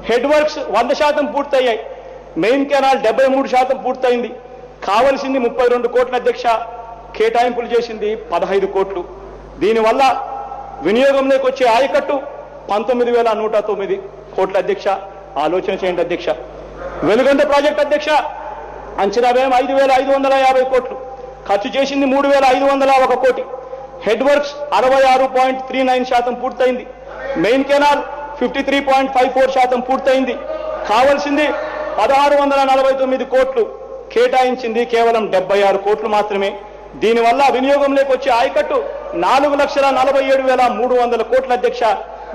హెడ్ వర్క్స్ 100% పూర్తయ్యాయి. మెయిన్ కెనాల్ 73% పూర్తయింది. కావలసింది 32 కోట్ల అధ్యక్ష, కేటాయింపులు చేసింది 15 కోట్లు. దీనివల్ల వినియోగంలోకి వచ్చే ఆయకట్టు 19,109 కోట్ల అధ్యక్ష. ఆలోచన చేయండి అధ్యక్ష. వెలుగొండ ప్రాజెక్ట్ అధ్యక్ష అంచనా వ్యయం 5,550 కోట్లు, ఖర్చు చేసింది 3,501 కోటి. హెడ్ వర్క్స్ 66.39% పూర్తయింది. మెయిన్ కెనాల్ 53.54% పూర్తయింది. కావలసింది 1,649 కోట్లు, కేటాయించింది కేవలం 76 కోట్లు మాత్రమే. దీనివల్ల వినియోగంలోకి వచ్చే ఆయకట్టు 4,47,300 కోట్ల అధ్యక్ష.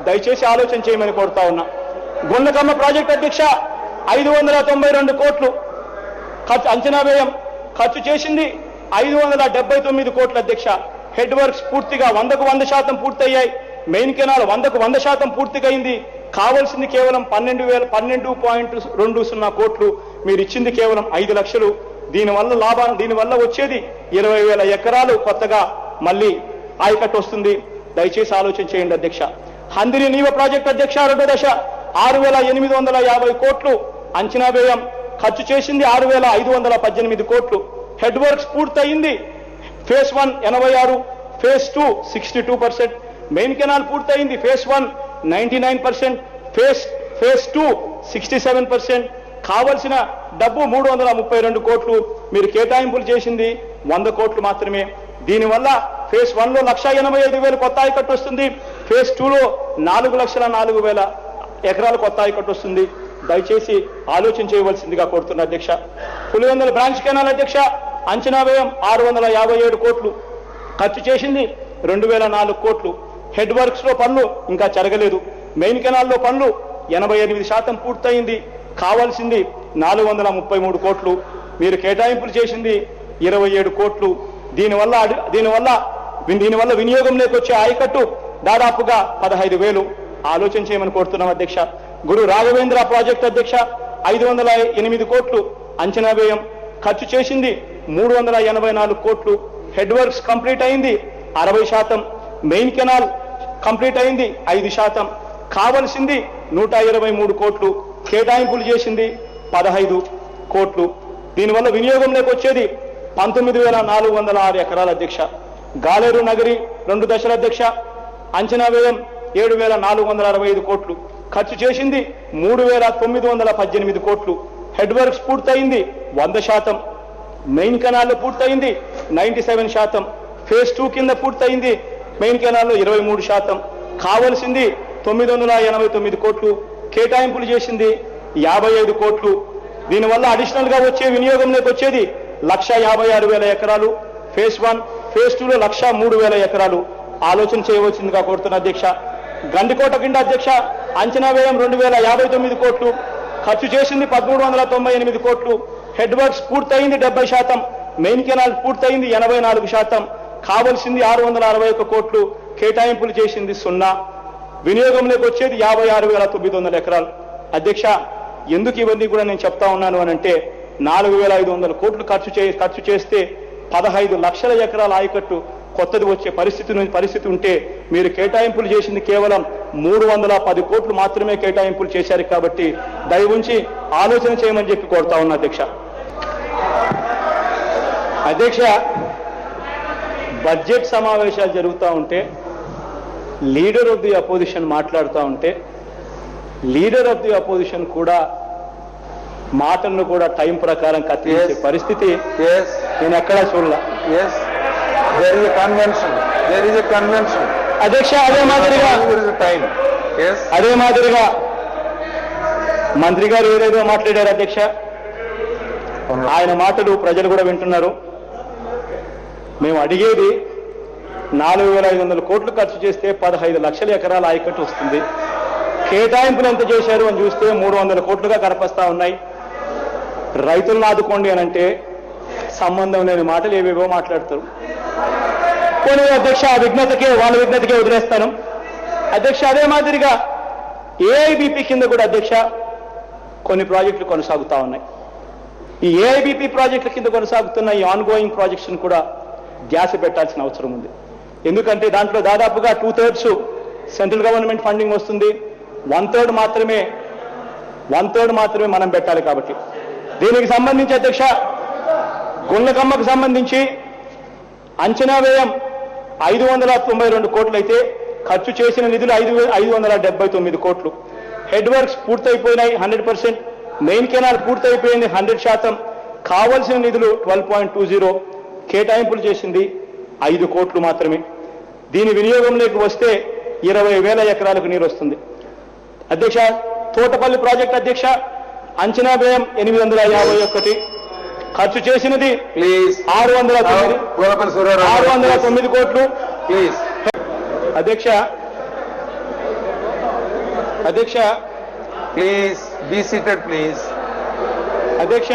దయచేసి ఆలోచన చేయమని కోరుతా ఉన్నా. గుండ్లకమ్మ ప్రాజెక్ట్ అధ్యక్ష 592 కోట్లు అంచనా వ్యయం, ఖర్చు చేసింది 579 కోట్ల అధ్యక్ష. హెడ్ వర్క్స్ పూర్తిగా 100% పూర్తయ్యాయి. మెయిన్ కెనాల్ 100% పూర్తిగా అయింది. కావాల్సింది కేవలం 12.20 కోట్లు, మీరు ఇచ్చింది కేవలం 5 లక్షలు. దీనివల్ల వచ్చేది 20,000 ఎకరాలు కొత్తగా మళ్ళీ ఆయకట్టు వస్తుంది. దయచేసి ఆలోచన చేయండి అధ్యక్ష. హందిరి నీవ ప్రాజెక్ట్ అధ్యక్ష రెండో దశ 6,850 కోట్లు అంచనా వ్యయం, ఖర్చు చేసింది 6,518 కోట్లు. హెడ్ వర్క్స్ పూర్తయింది. ఫేజ్ 1 86, ఫేజ్ 2 62%, మెయిన్ కెనాల్ పూర్తయింది. Phase 1 99%, phase 2 67%. కావలసిన డబ్బు 332 కోట్లు, మీరు కేటాయింపులు చేసింది 100 కోట్లు మాత్రమే. దీనివల్ల ఫేజ్ 1లో 1,85,000 కొత్త ఆయకట్టు వస్తుంది. ఫేజ్ 2లో 4,04,000 ఎకరాలు కొత్త ఆయకట్టు వస్తుంది. దయచేసి ఆలోచన చేయవలసిందిగా కోరుతున్న అధ్యక్ష. పులివెందుల బ్రాంచ్ కెనాల్ అధ్యక్ష అంచనా వ్యయం 657 కోట్లు, ఖర్చు చేసింది 2,004 కోట్లు. హెడ్ వర్క్స్ లో పనులు ఇంకా జరగలేదు. మెయిన్ కెనాల్లో పనులు 88% పూర్తయింది. కావాల్సింది 433 కోట్లు, మీరు కేటాయింపులు చేసింది 27 కోట్లు. దీనివల్ల వినియోగంలోకి వచ్చే ఆయకట్టు దాదాపుగా 15,000. ఆలోచన చేయమని కోరుతున్నాం అధ్యక్ష. గురు రాఘవేంద్ర ప్రాజెక్ట్ అధ్యక్ష 508 కోట్లు అంచనా వ్యయం, ఖర్చు చేసింది 384 కోట్లు. హెడ్ వర్క్స్ కంప్లీట్ అయింది 60%, మెయిన్ కెనాల్ కంప్లీట్ అయింది 5%. కావలసింది 123 కోట్లు, కేటాయింపులు చేసింది 15 కోట్లు. దీనివల్ల వినియోగంలోకి వచ్చేది 19,406 ఎకరాల అధ్యక్ష. గాలేరు నగరి 2 దశల అధ్యక్ష అంచనా వ్యయం 7,465 కోట్లు, ఖర్చు చేసింది 3,918 కోట్లు. హెడ్ వర్క్స్ పూర్తయింది 100%, మెయిన్ కెనాల్లో పూర్తయింది 97%, ఫేజ్ 2 కింద పూర్తయింది మెయిన్ కెనాల్లో 23%. కావలసింది 989 కోట్లు, కేటాయింపులు చేసింది 55 కోట్లు. దీనివల్ల అడిషనల్ గా వచ్చే వినియోగంలోకి వచ్చేది 1,56,000 ఎకరాలు. ఫేజ్ 1, ఫేజ్ 2లో 1,03,000 ఎకరాలు. ఆలోచన చేయవలసిందిగా కోరుతున్న అధ్యక్ష. గండికోట కింద అధ్యక్ష అంచనా వ్యయం 2,059 కోట్లు, ఖర్చు చేసింది 1,398 కోట్లు. హెడ్ వర్క్స్ పూర్తయింది 70%, మెయిన్ కెనాల్ పూర్తయింది 84%. కావలసింది 661 కోట్లు, కేటాయింపులు చేసింది 0. వినియోగంలోకి వచ్చేది 56,900 ఎకరాలు. అధ్యక్ష, ఎందుకు ఇవన్నీ కూడా నేను చెప్తా ఉన్నాను అనంటే 4,500 కోట్లు ఖర్చు చేస్తే 15 లక్షల ఎకరాల ఆయకట్టు కొత్తది వచ్చే పరిస్థితి ఉంటే మీరు కేటాయింపులు చేసింది కేవలం 310 కోట్లు మాత్రమే కేటాయింపులు చేశారు. కాబట్టి దయ ఉంచి ఆలోచన చేయమని చెప్పి కోరుతా ఉన్నా అధ్యక్ష. అధ్యక్ష, బడ్జెట్ సమావేశాలు జరుగుతూ ఉంటే లీడర్ ఆఫ్ ది అపోజిషన్ మాట్లాడుతూ ఉంటే లీడర్ ఆఫ్ ది అపోజిషన్ కూడా మాటలను కూడా టైం ప్రకారం కత్తిరించే పరిస్థితి నేను ఎక్కడా చూడలే. అధ్యక్ష, అదే మాదిరిగా మంత్రి గారు ఏదేదో మాట్లాడారు అధ్యక్ష. ఆయన మాటలు ప్రజలు కూడా వింటున్నారు. మేము అడిగేది 4,500 కోట్లు ఖర్చు చేస్తే 15 లక్షల ఎకరాల ఆయకట్టు వస్తుంది. కేటాయింపులు ఎంత చేశారు అని చూస్తే 300 కోట్లుగా కనపస్తా ఉన్నాయి. రైతులను ఆదుకోండి అనంటే సంబంధం లేని మాటలు ఏవేవో మాట్లాడతారు. కొన్ని అధ్యక్ష వాళ్ళ విజ్ఞతకే వదిలేస్తాను అధ్యక్ష. అదే మాదిరిగా ఏఐబిపి కింద కూడా అధ్యక్ష కొన్ని ప్రాజెక్టులు కొనసాగుతా ఉన్నాయి. ఈ ఏఐబిపి ప్రాజెక్టుల కింద కొనసాగుతున్న ఈ ఆన్ గోయింగ్ ప్రాజెక్ట్స్ని కూడా ధ్యాస పెట్టాల్సిన అవసరం ఉంది. ఎందుకంటే దాంట్లో దాదాపుగా 2/3 సెంట్రల్ గవర్నమెంట్ ఫండింగ్ వస్తుంది, 1/3 మాత్రమే మనం పెట్టాలి. కాబట్టి దీనికి సంబంధించి అధ్యక్ష గుండ్లకమ్మకు సంబంధించి అంచనా వ్యయం 592 కోట్లు అయితే ఖర్చు చేసిన నిధులు 579 కోట్లు. హెడ్ వర్క్స్ పూర్తయిపోయినాయి 100%, మెయిన్ కెనాల్ పూర్తయిపోయింది 100%. కావలసిన నిధులు 12.20, కేటాయింపులు చేసింది 5 కోట్లు మాత్రమే. దీని వినియోగంలోకి వస్తే 20,000 ఎకరాలకు నీరు వస్తుంది. అధ్యక్ష, తోటపల్లి ప్రాజెక్ట్ అధ్యక్ష అంచనా వ్యయం 851, ఖర్చు చేసినది 609 కోట్లు. అధ్యక్ష ప్లీజ్ బీ సీటెడ్ ప్లీజ్. అధ్యక్ష,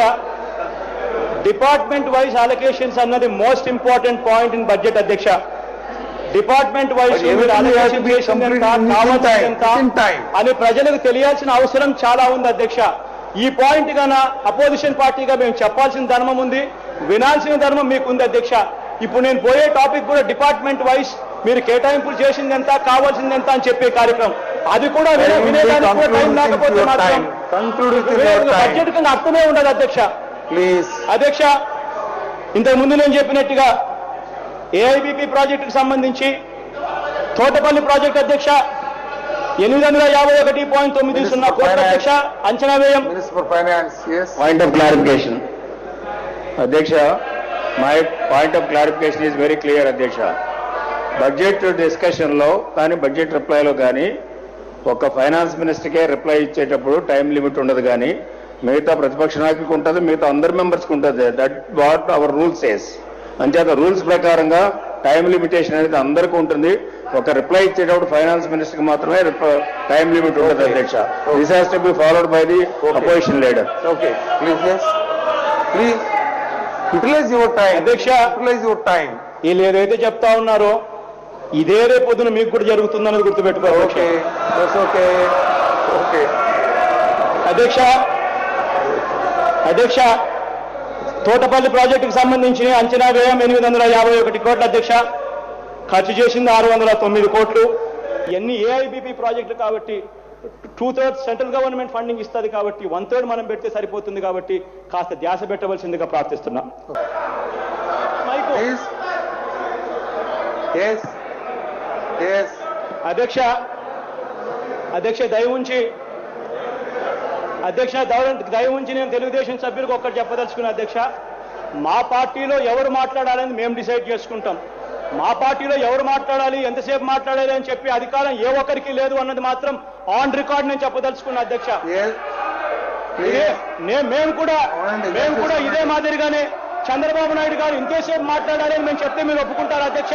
డిపార్ట్మెంట్ వైజ్ అలొకేషన్స్ అన్నది most important point in budget అధ్యక్ష. డిపార్ట్మెంట్ వైజ్ అని ప్రజలకు తెలియాల్సిన అవసరం చాలా ఉంది అధ్యక్ష. ఈ పాయింట్ గాన అపోజిషన్ పార్టీగా మేము చెప్పాల్సిన ధర్మం ఉంది, వినాల్సిన ధర్మం మీకు ఉంది అధ్యక్ష. ఇప్పుడు నేను పోయే టాపిక్ కూడా డిపార్ట్మెంట్ వైజ్ మీరు కేటాయింపులు చేసింది ఎంత, కావాల్సింది ఎంత అని చెప్పే కార్యక్రమం. అది కూడా వినేదానికి కూడా టైం లేకపోతే మాత్రం బడ్జెట్ కింద అర్థమే ఉండదు అధ్యక్ష. ప్లీజ్ అధ్యక్ష, ఇంతకు ముందు నేను చెప్పినట్టుగా ఏఐబిపి ప్రాజెక్టుకు సంబంధించి తోటపల్లి ప్రాజెక్టు అధ్యక్ష 851.90 కోట్ల అధ్యక్ష అంచనా వ్యయం. Minister for finance. Point of clarification. Adhyaksha, my point of clarification is very clear, Adhyaksha. Budget డిస్కషన్లో కానీ బడ్జెట్ రిప్లైలో కానీ ఒక ఫైనాన్స్ మినిస్టర్కే రిప్లై ఇచ్చేటప్పుడు టైం లిమిట్ ఉండదు, కానీ మిగతా ప్రతిపక్ష నాయకులకు ఉంటుంది, మిగతా అందరి మెంబర్స్కి ఉంటుంది. That what our rules says. అంచేత రూల్స్ ప్రకారంగా టైం లిమిటేషన్ అనేది అందరికీ ఉంటుంది. ఒక రిప్లై ఇచ్చేటప్పుడు ఫైనాన్స్ మినిస్టర్కి మాత్రమే టైం లిమిట్ ఉంటుంది అధ్యక్ష. This has to be followed by the opposition leader. Okay please please utilise your time అధ్యక్ష, యూటిలైజ్ యువర్ టైం. వీళ్ళు ఏదైతే చెప్తా ఉన్నారో ఇదే రేపు పొద్దున మీకు కూడా జరుగుతుందన్నది గుర్తుపెట్టుకోవాలి. ఓకే ఓకే ఓకే అధ్యక్ష, తోటపల్లి ప్రాజెక్టుకు సంబంధించి అంచనా వ్యయం 851 కోట్ల అధ్యక్ష. ఖర్చు చేసింది 609 కోట్లు. ఇవన్నీ ఏఐబిపి ప్రాజెక్టులు కాబట్టి 2/3 సెంట్రల్ గవర్నమెంట్ ఫండింగ్ ఇస్తుంది కాబట్టి 1/3 మనం పెడితే సరిపోతుంది కాబట్టి కాస్త ధ్యాస పెట్టవలసిందిగా ప్రార్థిస్తున్నాం. మైకు. అధ్యక్ష దయ ఉంచి నేను తెలుగుదేశం సభ్యులకు ఒక్కటి చెప్పదలుచుకున్నా అధ్యక్ష. మా పార్టీలో ఎవరు మాట్లాడాలని మేము డిసైడ్ చేసుకుంటాం. మా పార్టీలో ఎవరు మాట్లాడాలి, ఎంతసేపు మాట్లాడాలి అని చెప్పి అధికారం ఏ ఒక్కరికి లేదు అన్నది మాత్రం ఆన్ రికార్డ్ నేను చెప్పదలుచుకున్నా అధ్యక్ష. మేము కూడా ఇదే మాదిరిగానే చంద్రబాబు నాయుడు గారు ఇంతసేపు మాట్లాడాలని మేము చెప్తే మీరు ఒప్పుకుంటారా అధ్యక్ష?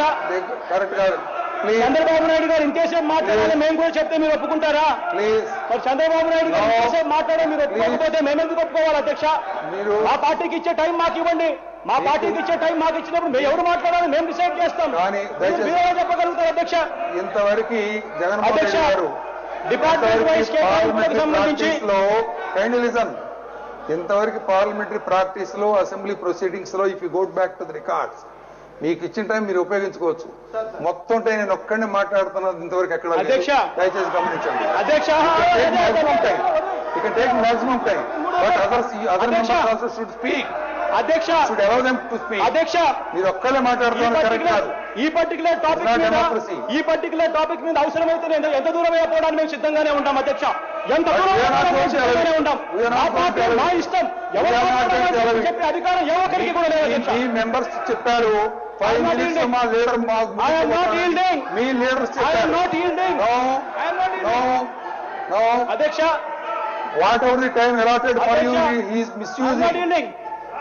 చంద్రబాబు నాయుడు గారు ఇంతసేపు మాట్లాడాలని మేము కూడా చెప్తే మీరు ఒప్పుకుంటారా? మరి చంద్రబాబు నాయుడు గారు ఇంతసేపు మాట్లాడే మీరు ఒప్పుకోకపోతే మేమెందుకు ఒప్పుకోవాలి అధ్యక్ష? మా పార్టీకి ఇచ్చే టైం మాకు ఇవ్వండి. మా పార్టీకి ఇచ్చే టైం మాకు ఇచ్చినప్పుడు మేము ఎవరు మాట్లాడాలని మేము డిసైడ్ చేస్తాం. మీరు చెప్పగలుగుతారు అధ్యక్ష? ఇంతవరకు జగన్మోహన్ రెడ్డి గారు డిపార్ట్మెంట్ వైస్ కేటాయింపులకు సంబంధించి ఇంతవరకు పార్లమెంటరీ ప్రాక్టీస్ లో, అసెంబ్లీ ప్రొసీడింగ్స్ లో if you go back to the records, మీకు ఇచ్చిన టైం మీరు ఉపయోగించుకోవచ్చు. మొత్తం టైం నేను ఒక్కడిని మాట్లాడుతున్నది ఇంతవరకు ఎక్కడ అధ్యక్ష, దయచేసి గమనించండి. అధ్యక్ష, you can take maximum time, but other members also should speak. అధ్యక్ష, should allow them to speak. అధ్యక్ష, మీరు ఒక్కలే మాట్లాడుతున్నారు కరెక్ట్ కాదు. ఈ పర్టికులర్ టాపిక్ మీద అవసరమైతే నేను ఎంత దూరం అయిపోవడానికి మేము సిద్ధంగానే ఉంటాం అధ్యక్ష. ఎంత దూరం సిద్ధంగానే ఉంటాం. మా ఇష్టం. ఎవరు చెప్పే అధికారం ఏ ఒక్కరికి కూడా లేదు అధ్యక్ష. ఈ మెంబర్స్ చెప్పారు 5 minutes మా లీడర్ మీ లీడర్స్ చెప్పారు. No. అధ్యక్ష, whatever the time allotted for you, he is misusing.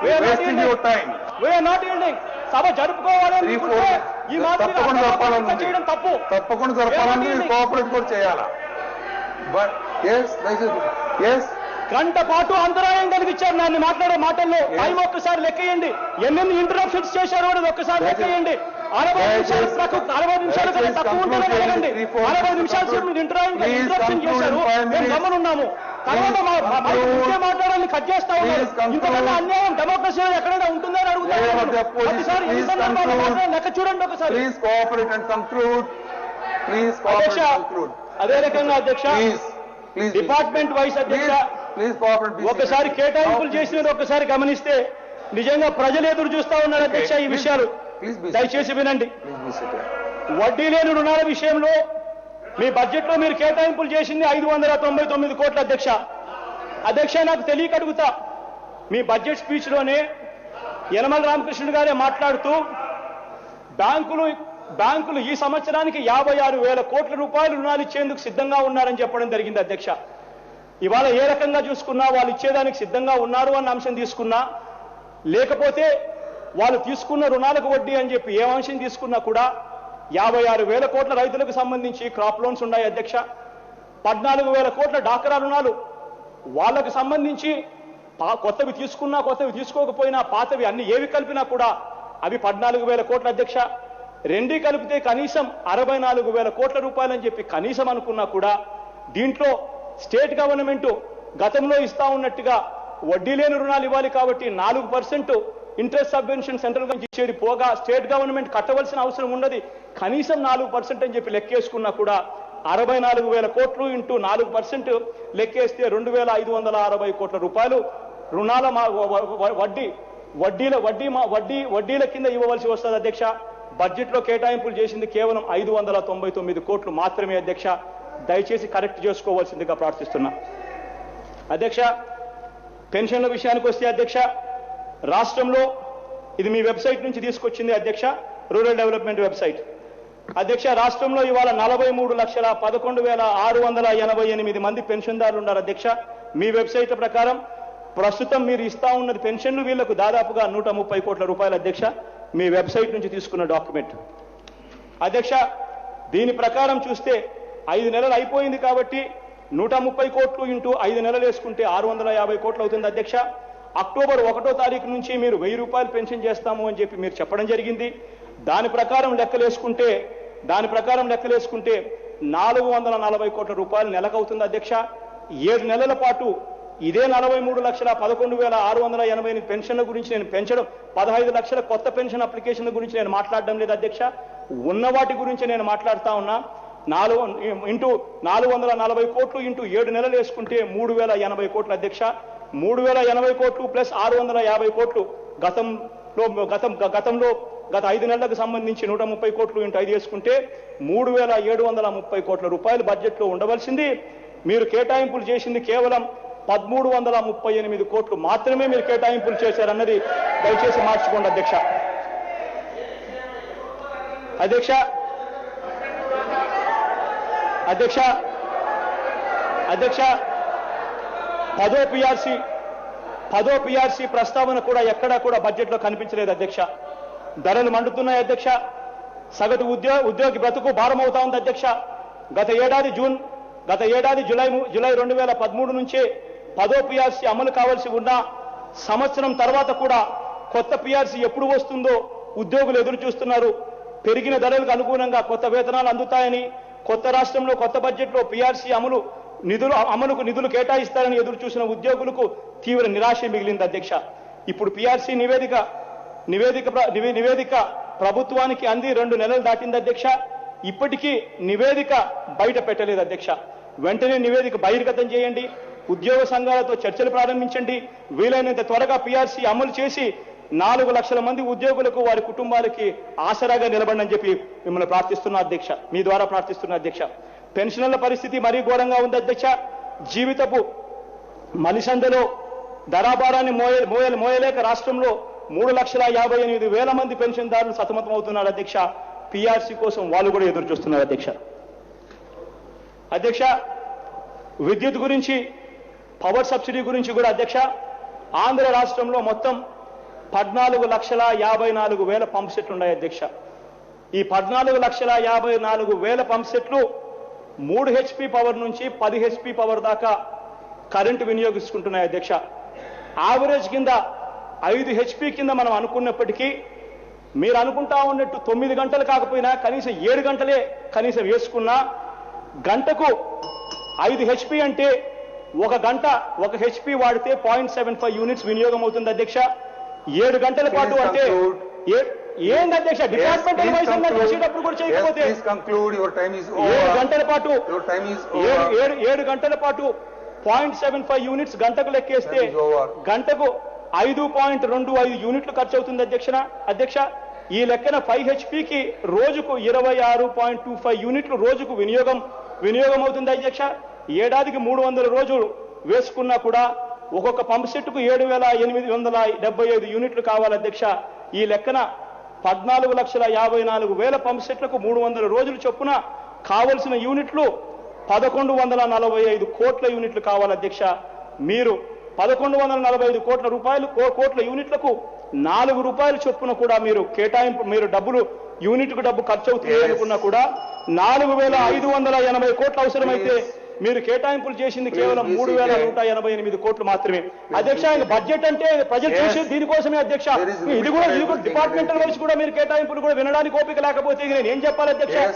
We are wasting your time. We are not yielding. సభ జరుపుకోవాలని ఈ తప్పకుండా జరపాలని కోఆపరేట్ కూడా చేయాలా? బట్ ఎస్ గంట పాటు అంతరాయం కలిగించారు నన్ను మాట్లాడే మాటల్లో. టైం ఒక్కసారి లెక్కేయండి. ఎన్ని ఇంటరప్షన్స్ చేశారు అనేది ఒక్కసారి లెక్కేయండి. 40 నిమిషాలు కన్నా తక్కువ ఉంటుందని అడగండి. 40 నిమిషాలు సేపు ఇంటరప్షన్ చేశారు. మేము గమనున్నాము. తర్వాత మాట్లాడాలని కట్ చేస్తా ఉన్నారు. ఇంతకన్నా అన్యాయం డెమోక్రసీలో ఎక్కడైనా ఉంటుందని అడుగుతారు. లెక్క చూడండి ఒకసారి. అదే రకంగా అధ్యక్ష, డిపార్ట్మెంట్ వైస్ అధ్యక్ష, ఒకసారి కేటాయింపులు చేసినది ఒక్కసారి గమనిస్తే నిజంగా ప్రజలు ఎదురు చూస్తా ఉన్నారు అధ్యక్ష. ఈ విషయాలు దయచేసి వినండి. వడ్డీ లేని రుణాల విషయంలో మీ బడ్జెట్ లో మీరు కేటాయింపులు చేసింది 599 కోట్ల అధ్యక్ష. నాకు తెలియక అడుగుతా, మీ బడ్జెట్ స్పీచ్ లోనే యనమల రామకృష్ణుడు గారే మాట్లాడుతూ బ్యాంకులు ఈ సంవత్సరానికి 56,000 కోట్ల రూపాయలు రుణాలు ఇచ్చేందుకు సిద్ధంగా ఉన్నారని చెప్పడం జరిగింది అధ్యక్ష. ఇవాళ ఏ రకంగా చూసుకున్నా వాళ్ళు ఇచ్చేదానికి సిద్ధంగా ఉన్నారు అన్న అంశం తీసుకున్నా, లేకపోతే వాళ్ళు తీసుకున్న రుణాలకు వడ్డీ అని చెప్పి ఏ అంశం తీసుకున్నా కూడా 56,000 కోట్ల రైతులకు సంబంధించి క్రాప్ లోన్స్ ఉన్నాయి అధ్యక్ష. 14,000 కోట్ల డాక్రా రుణాలు వాళ్ళకు సంబంధించి కొత్తవి తీసుకున్నా, కొత్తవి తీసుకోకపోయినా, పాతవి అన్ని ఏవి కలిపినా కూడా అవి 14,000 కోట్ల అధ్యక్ష. రెండీ కలిపితే కనీసం 64,000 కోట్ల రూపాయలని చెప్పి కనీసం అనుకున్నా కూడా దీంట్లో స్టేట్ గవర్నమెంట్ గతంలో ఇస్తా ఉన్నట్టుగా వడ్డీ లేని రుణాలు ఇవ్వాలి కాబట్టి 4% ఇంట్రెస్ట్ సబ్వెన్షన్ సెంట్రల్ నుంచి ఇచ్చేది పోగా స్టేట్ గవర్నమెంట్ కట్టవలసిన అవసరం ఉన్నది కనీసం 4% అని చెప్పి లెక్కేసుకున్నా కూడా 64,000 కోట్లు ఇంటూ 4% లెక్కేస్తే 2,560 కోట్ల రూపాయలు రుణాల వడ్డీల కింద ఇవ్వవలసి వస్తుంది అధ్యక్ష. బడ్జెట్లో కేటాయింపులు చేసింది కేవలం 599 కోట్లు మాత్రమే అధ్యక్ష. దయచేసి కరెక్ట్ చేసుకోవాల్సిందిగా ప్రార్థిస్తున్నా అధ్యక్ష. పెన్షన్ల విషయానికి వస్తే అధ్యక్ష, రాష్ట్రంలో ఇది మీ వెబ్సైట్ నుంచి తీసుకొచ్చింది అధ్యక్ష, రూరల్ డెవలప్మెంట్ వెబ్సైట్ అధ్యక్ష. రాష్ట్రంలో ఇవాళ 43,11,688 మంది పెన్షన్దారులు ఉన్నారు అధ్యక్ష. మీ వెబ్సైట్ ప్రకారం ప్రస్తుతం మీరు ఇస్తా ఉన్నది పెన్షన్లు వీళ్లకు దాదాపుగా 130 కోట్ల రూపాయలు అధ్యక్ష. మీ వెబ్సైట్ నుంచి తీసుకున్న డాక్యుమెంట్ అధ్యక్ష. దీని ప్రకారం చూస్తే 5 నెలలు అయిపోయింది కాబట్టి 130 కోట్లు ఇంటూ 5 నెలలు వేసుకుంటే 650 కోట్లు అవుతుంది అధ్యక్ష. అక్టోబర్ 1వ తారీఖు నుంచి మీరు 1000 రూపాయలు పెన్షన్ చేస్తాము అని చెప్పి మీరు చెప్పడం జరిగింది. దాని ప్రకారం లెక్కలేసుకుంటే 440 కోట్ల రూపాయలు నెలకు అవుతుంది అధ్యక్ష. 7 నెలల పాటు ఇదే 43,11,688 పెన్షన్ల గురించి నేను పెంచడం, 15 లక్షల కొత్త పెన్షన్ అప్లికేషన్ల గురించి నేను మాట్లాడడం లేదు అధ్యక్ష. ఉన్న వాటి గురించి నేను మాట్లాడుతా ఉన్నా. 440 కోట్లు ఇంటూ 7 నెలలు వేసుకుంటే 3,080 కోట్లు అధ్యక్ష. 3,080 కోట్లు ప్లస్ 650 కోట్లు గతంలో గత 5 నెలలకు సంబంధించి 130 కోట్లు ఇంటూ 5 వేసుకుంటే 3,730 కోట్ల రూపాయలు బడ్జెట్లో ఉండవలసింది. మీరు కేటాయింపులు చేసింది కేవలం 1,338 కోట్లు మాత్రమే మీరు కేటాయింపులు చేశారన్నది దయచేసి మార్చుకోండి అధ్యక్ష. అధ్యక్ష 10వ పిఆర్సీ ప్రస్తావన కూడా ఎక్కడా కూడా బడ్జెట్లో కనిపించలేదు అధ్యక్ష. ధరలు మండుతున్నాయి అధ్యక్ష. సగటు ఉద్యోగి బ్రతుకు భారం అవుతా ఉంది అధ్యక్ష. గత ఏడాది జూలై 2013 నుంచే 10వ పిఆర్సీ అమలు కావాల్సి ఉన్న సంవత్సరం తర్వాత కూడా కొత్త పిఆర్సీ ఎప్పుడు వస్తుందో ఉద్యోగులు ఎదురు చూస్తున్నారు. పెరిగిన ధరలకు అనుగుణంగా కొత్త వేతనాలు అందుతాయని, కొత్త రాష్ట్రంలో కొత్త బడ్జెట్లో పిఆర్సీ అమలుకు నిధులు కేటాయిస్తారని ఎదురు చూసిన ఉద్యోగులకు తీవ్ర నిరాశ మిగిలింది అధ్యక్ష. ఇప్పుడు పిఆర్సీ నివేదిక ప్రభుత్వానికి అంది 2 నెలలు దాటింది అధ్యక్ష. ఇప్పటికీ నివేదిక బయట పెట్టలేదు అధ్యక్ష. వెంటనే నివేదిక బహిర్గతం చేయండి, ఉద్యోగ సంఘాలతో చర్చలు ప్రారంభించండి. వీలైనంత త్వరగా పిఆర్సీ అమలు చేసి 4 లక్షల మంది ఉద్యోగులకు వారి కుటుంబాలకి ఆసరాగా నిలబడని చెప్పి మిమ్మల్ని ప్రార్థిస్తున్నా అధ్యక్ష, మీ ద్వారా ప్రార్థిస్తున్నా అధ్యక్ష. పెన్షన్ల పరిస్థితి మరీ ఘోరంగా ఉంది అధ్యక్ష. జీవితపు మలిసందలో ధరాభారాన్ని మోయలేక రాష్ట్రంలో 3,58,000 మంది పెన్షన్దారులు సతమతం అవుతున్నారు అధ్యక్ష. పిఆర్సీ కోసం వాళ్ళు కూడా ఎదురు చూస్తున్నారు అధ్యక్ష. విద్యుత్ గురించి, పవర్ సబ్సిడీ గురించి కూడా అధ్యక్ష, ఆంధ్ర రాష్ట్రంలో మొత్తం 14,54,000 పంప్ సెట్లు ఉన్నాయి అధ్యక్ష. ఈ 14,54,000 పంప్ సెట్లు 3 HP పవర్ నుంచి 10 HP పవర్ దాకా కరెంటు వినియోగించుకుంటున్నాయి అధ్యక్ష. యావరేజ్ కింద 5 HP కింద మనం అనుకున్నప్పటికీ మీరు అనుకుంటా ఉన్నట్టు 9 గంటలు కాకపోయినా కనీసం 7 గంటలే కనీసం వేసుకున్నా గంటకు 5 HP అంటే 1 గంట 1 HP వాడితే 0.75 యూనిట్స్ వినియోగం అవుతుంది అధ్యక్ష. 7 గంటల పాటు అంటే ఏంది అధ్యక్ష? డిపార్ట్మెంటల్ వైజ్ చేసేటప్పుడు కూడా చేయకపోతే 7 గంటల పాటు 0.75 యూనిట్స్ గంటకు లెక్కేస్తే గంటకు 5.25 యూనిట్లు ఖర్చు అవుతుంది అధ్యక్ష. ఈ లెక్కన 5 HPకి రోజుకు 26.25 యూనిట్లు రోజుకు వినియోగం అవుతుంది అధ్యక్ష. ఏడాదికి 300 రోజులు వేసుకున్నా కూడా ఒక్కొక్క పంప్ సెట్కు 7,875 యూనిట్లు కావాలి అధ్యక్ష. ఈ లెక్కన 14,54,000 పంప్ సెట్లకు 300 రోజులు చొప్పున కావలసిన యూనిట్లు 1,145 కోట్ల యూనిట్లు కావాలి అధ్యక్ష. మీరు 1,145 కోట్ల యూనిట్లకు 4 రూపాయల చొప్పున కూడా మీరు డబ్బులు యూనిట్కు డబ్బు ఖర్చు అవుతుంది అనుకున్నా కూడా 4,580 కోట్లు అవసరమైతే మీరు కేటాయింపులు చేసింది కేవలం 3,188 కోట్లు మాత్రమే అధ్యక్ష. బడ్జెట్ అంటే ప్రజలు చూసేది దీనికోసమే అధ్యక్ష. ఇది కూడా డిపార్ట్మెంటల్ వైజ్ కూడా మీరు కేటాయింపులు కూడా వినడానికి ఓపిక లేకపోతే నేను ఏం చెప్పాలి అధ్యక్ష?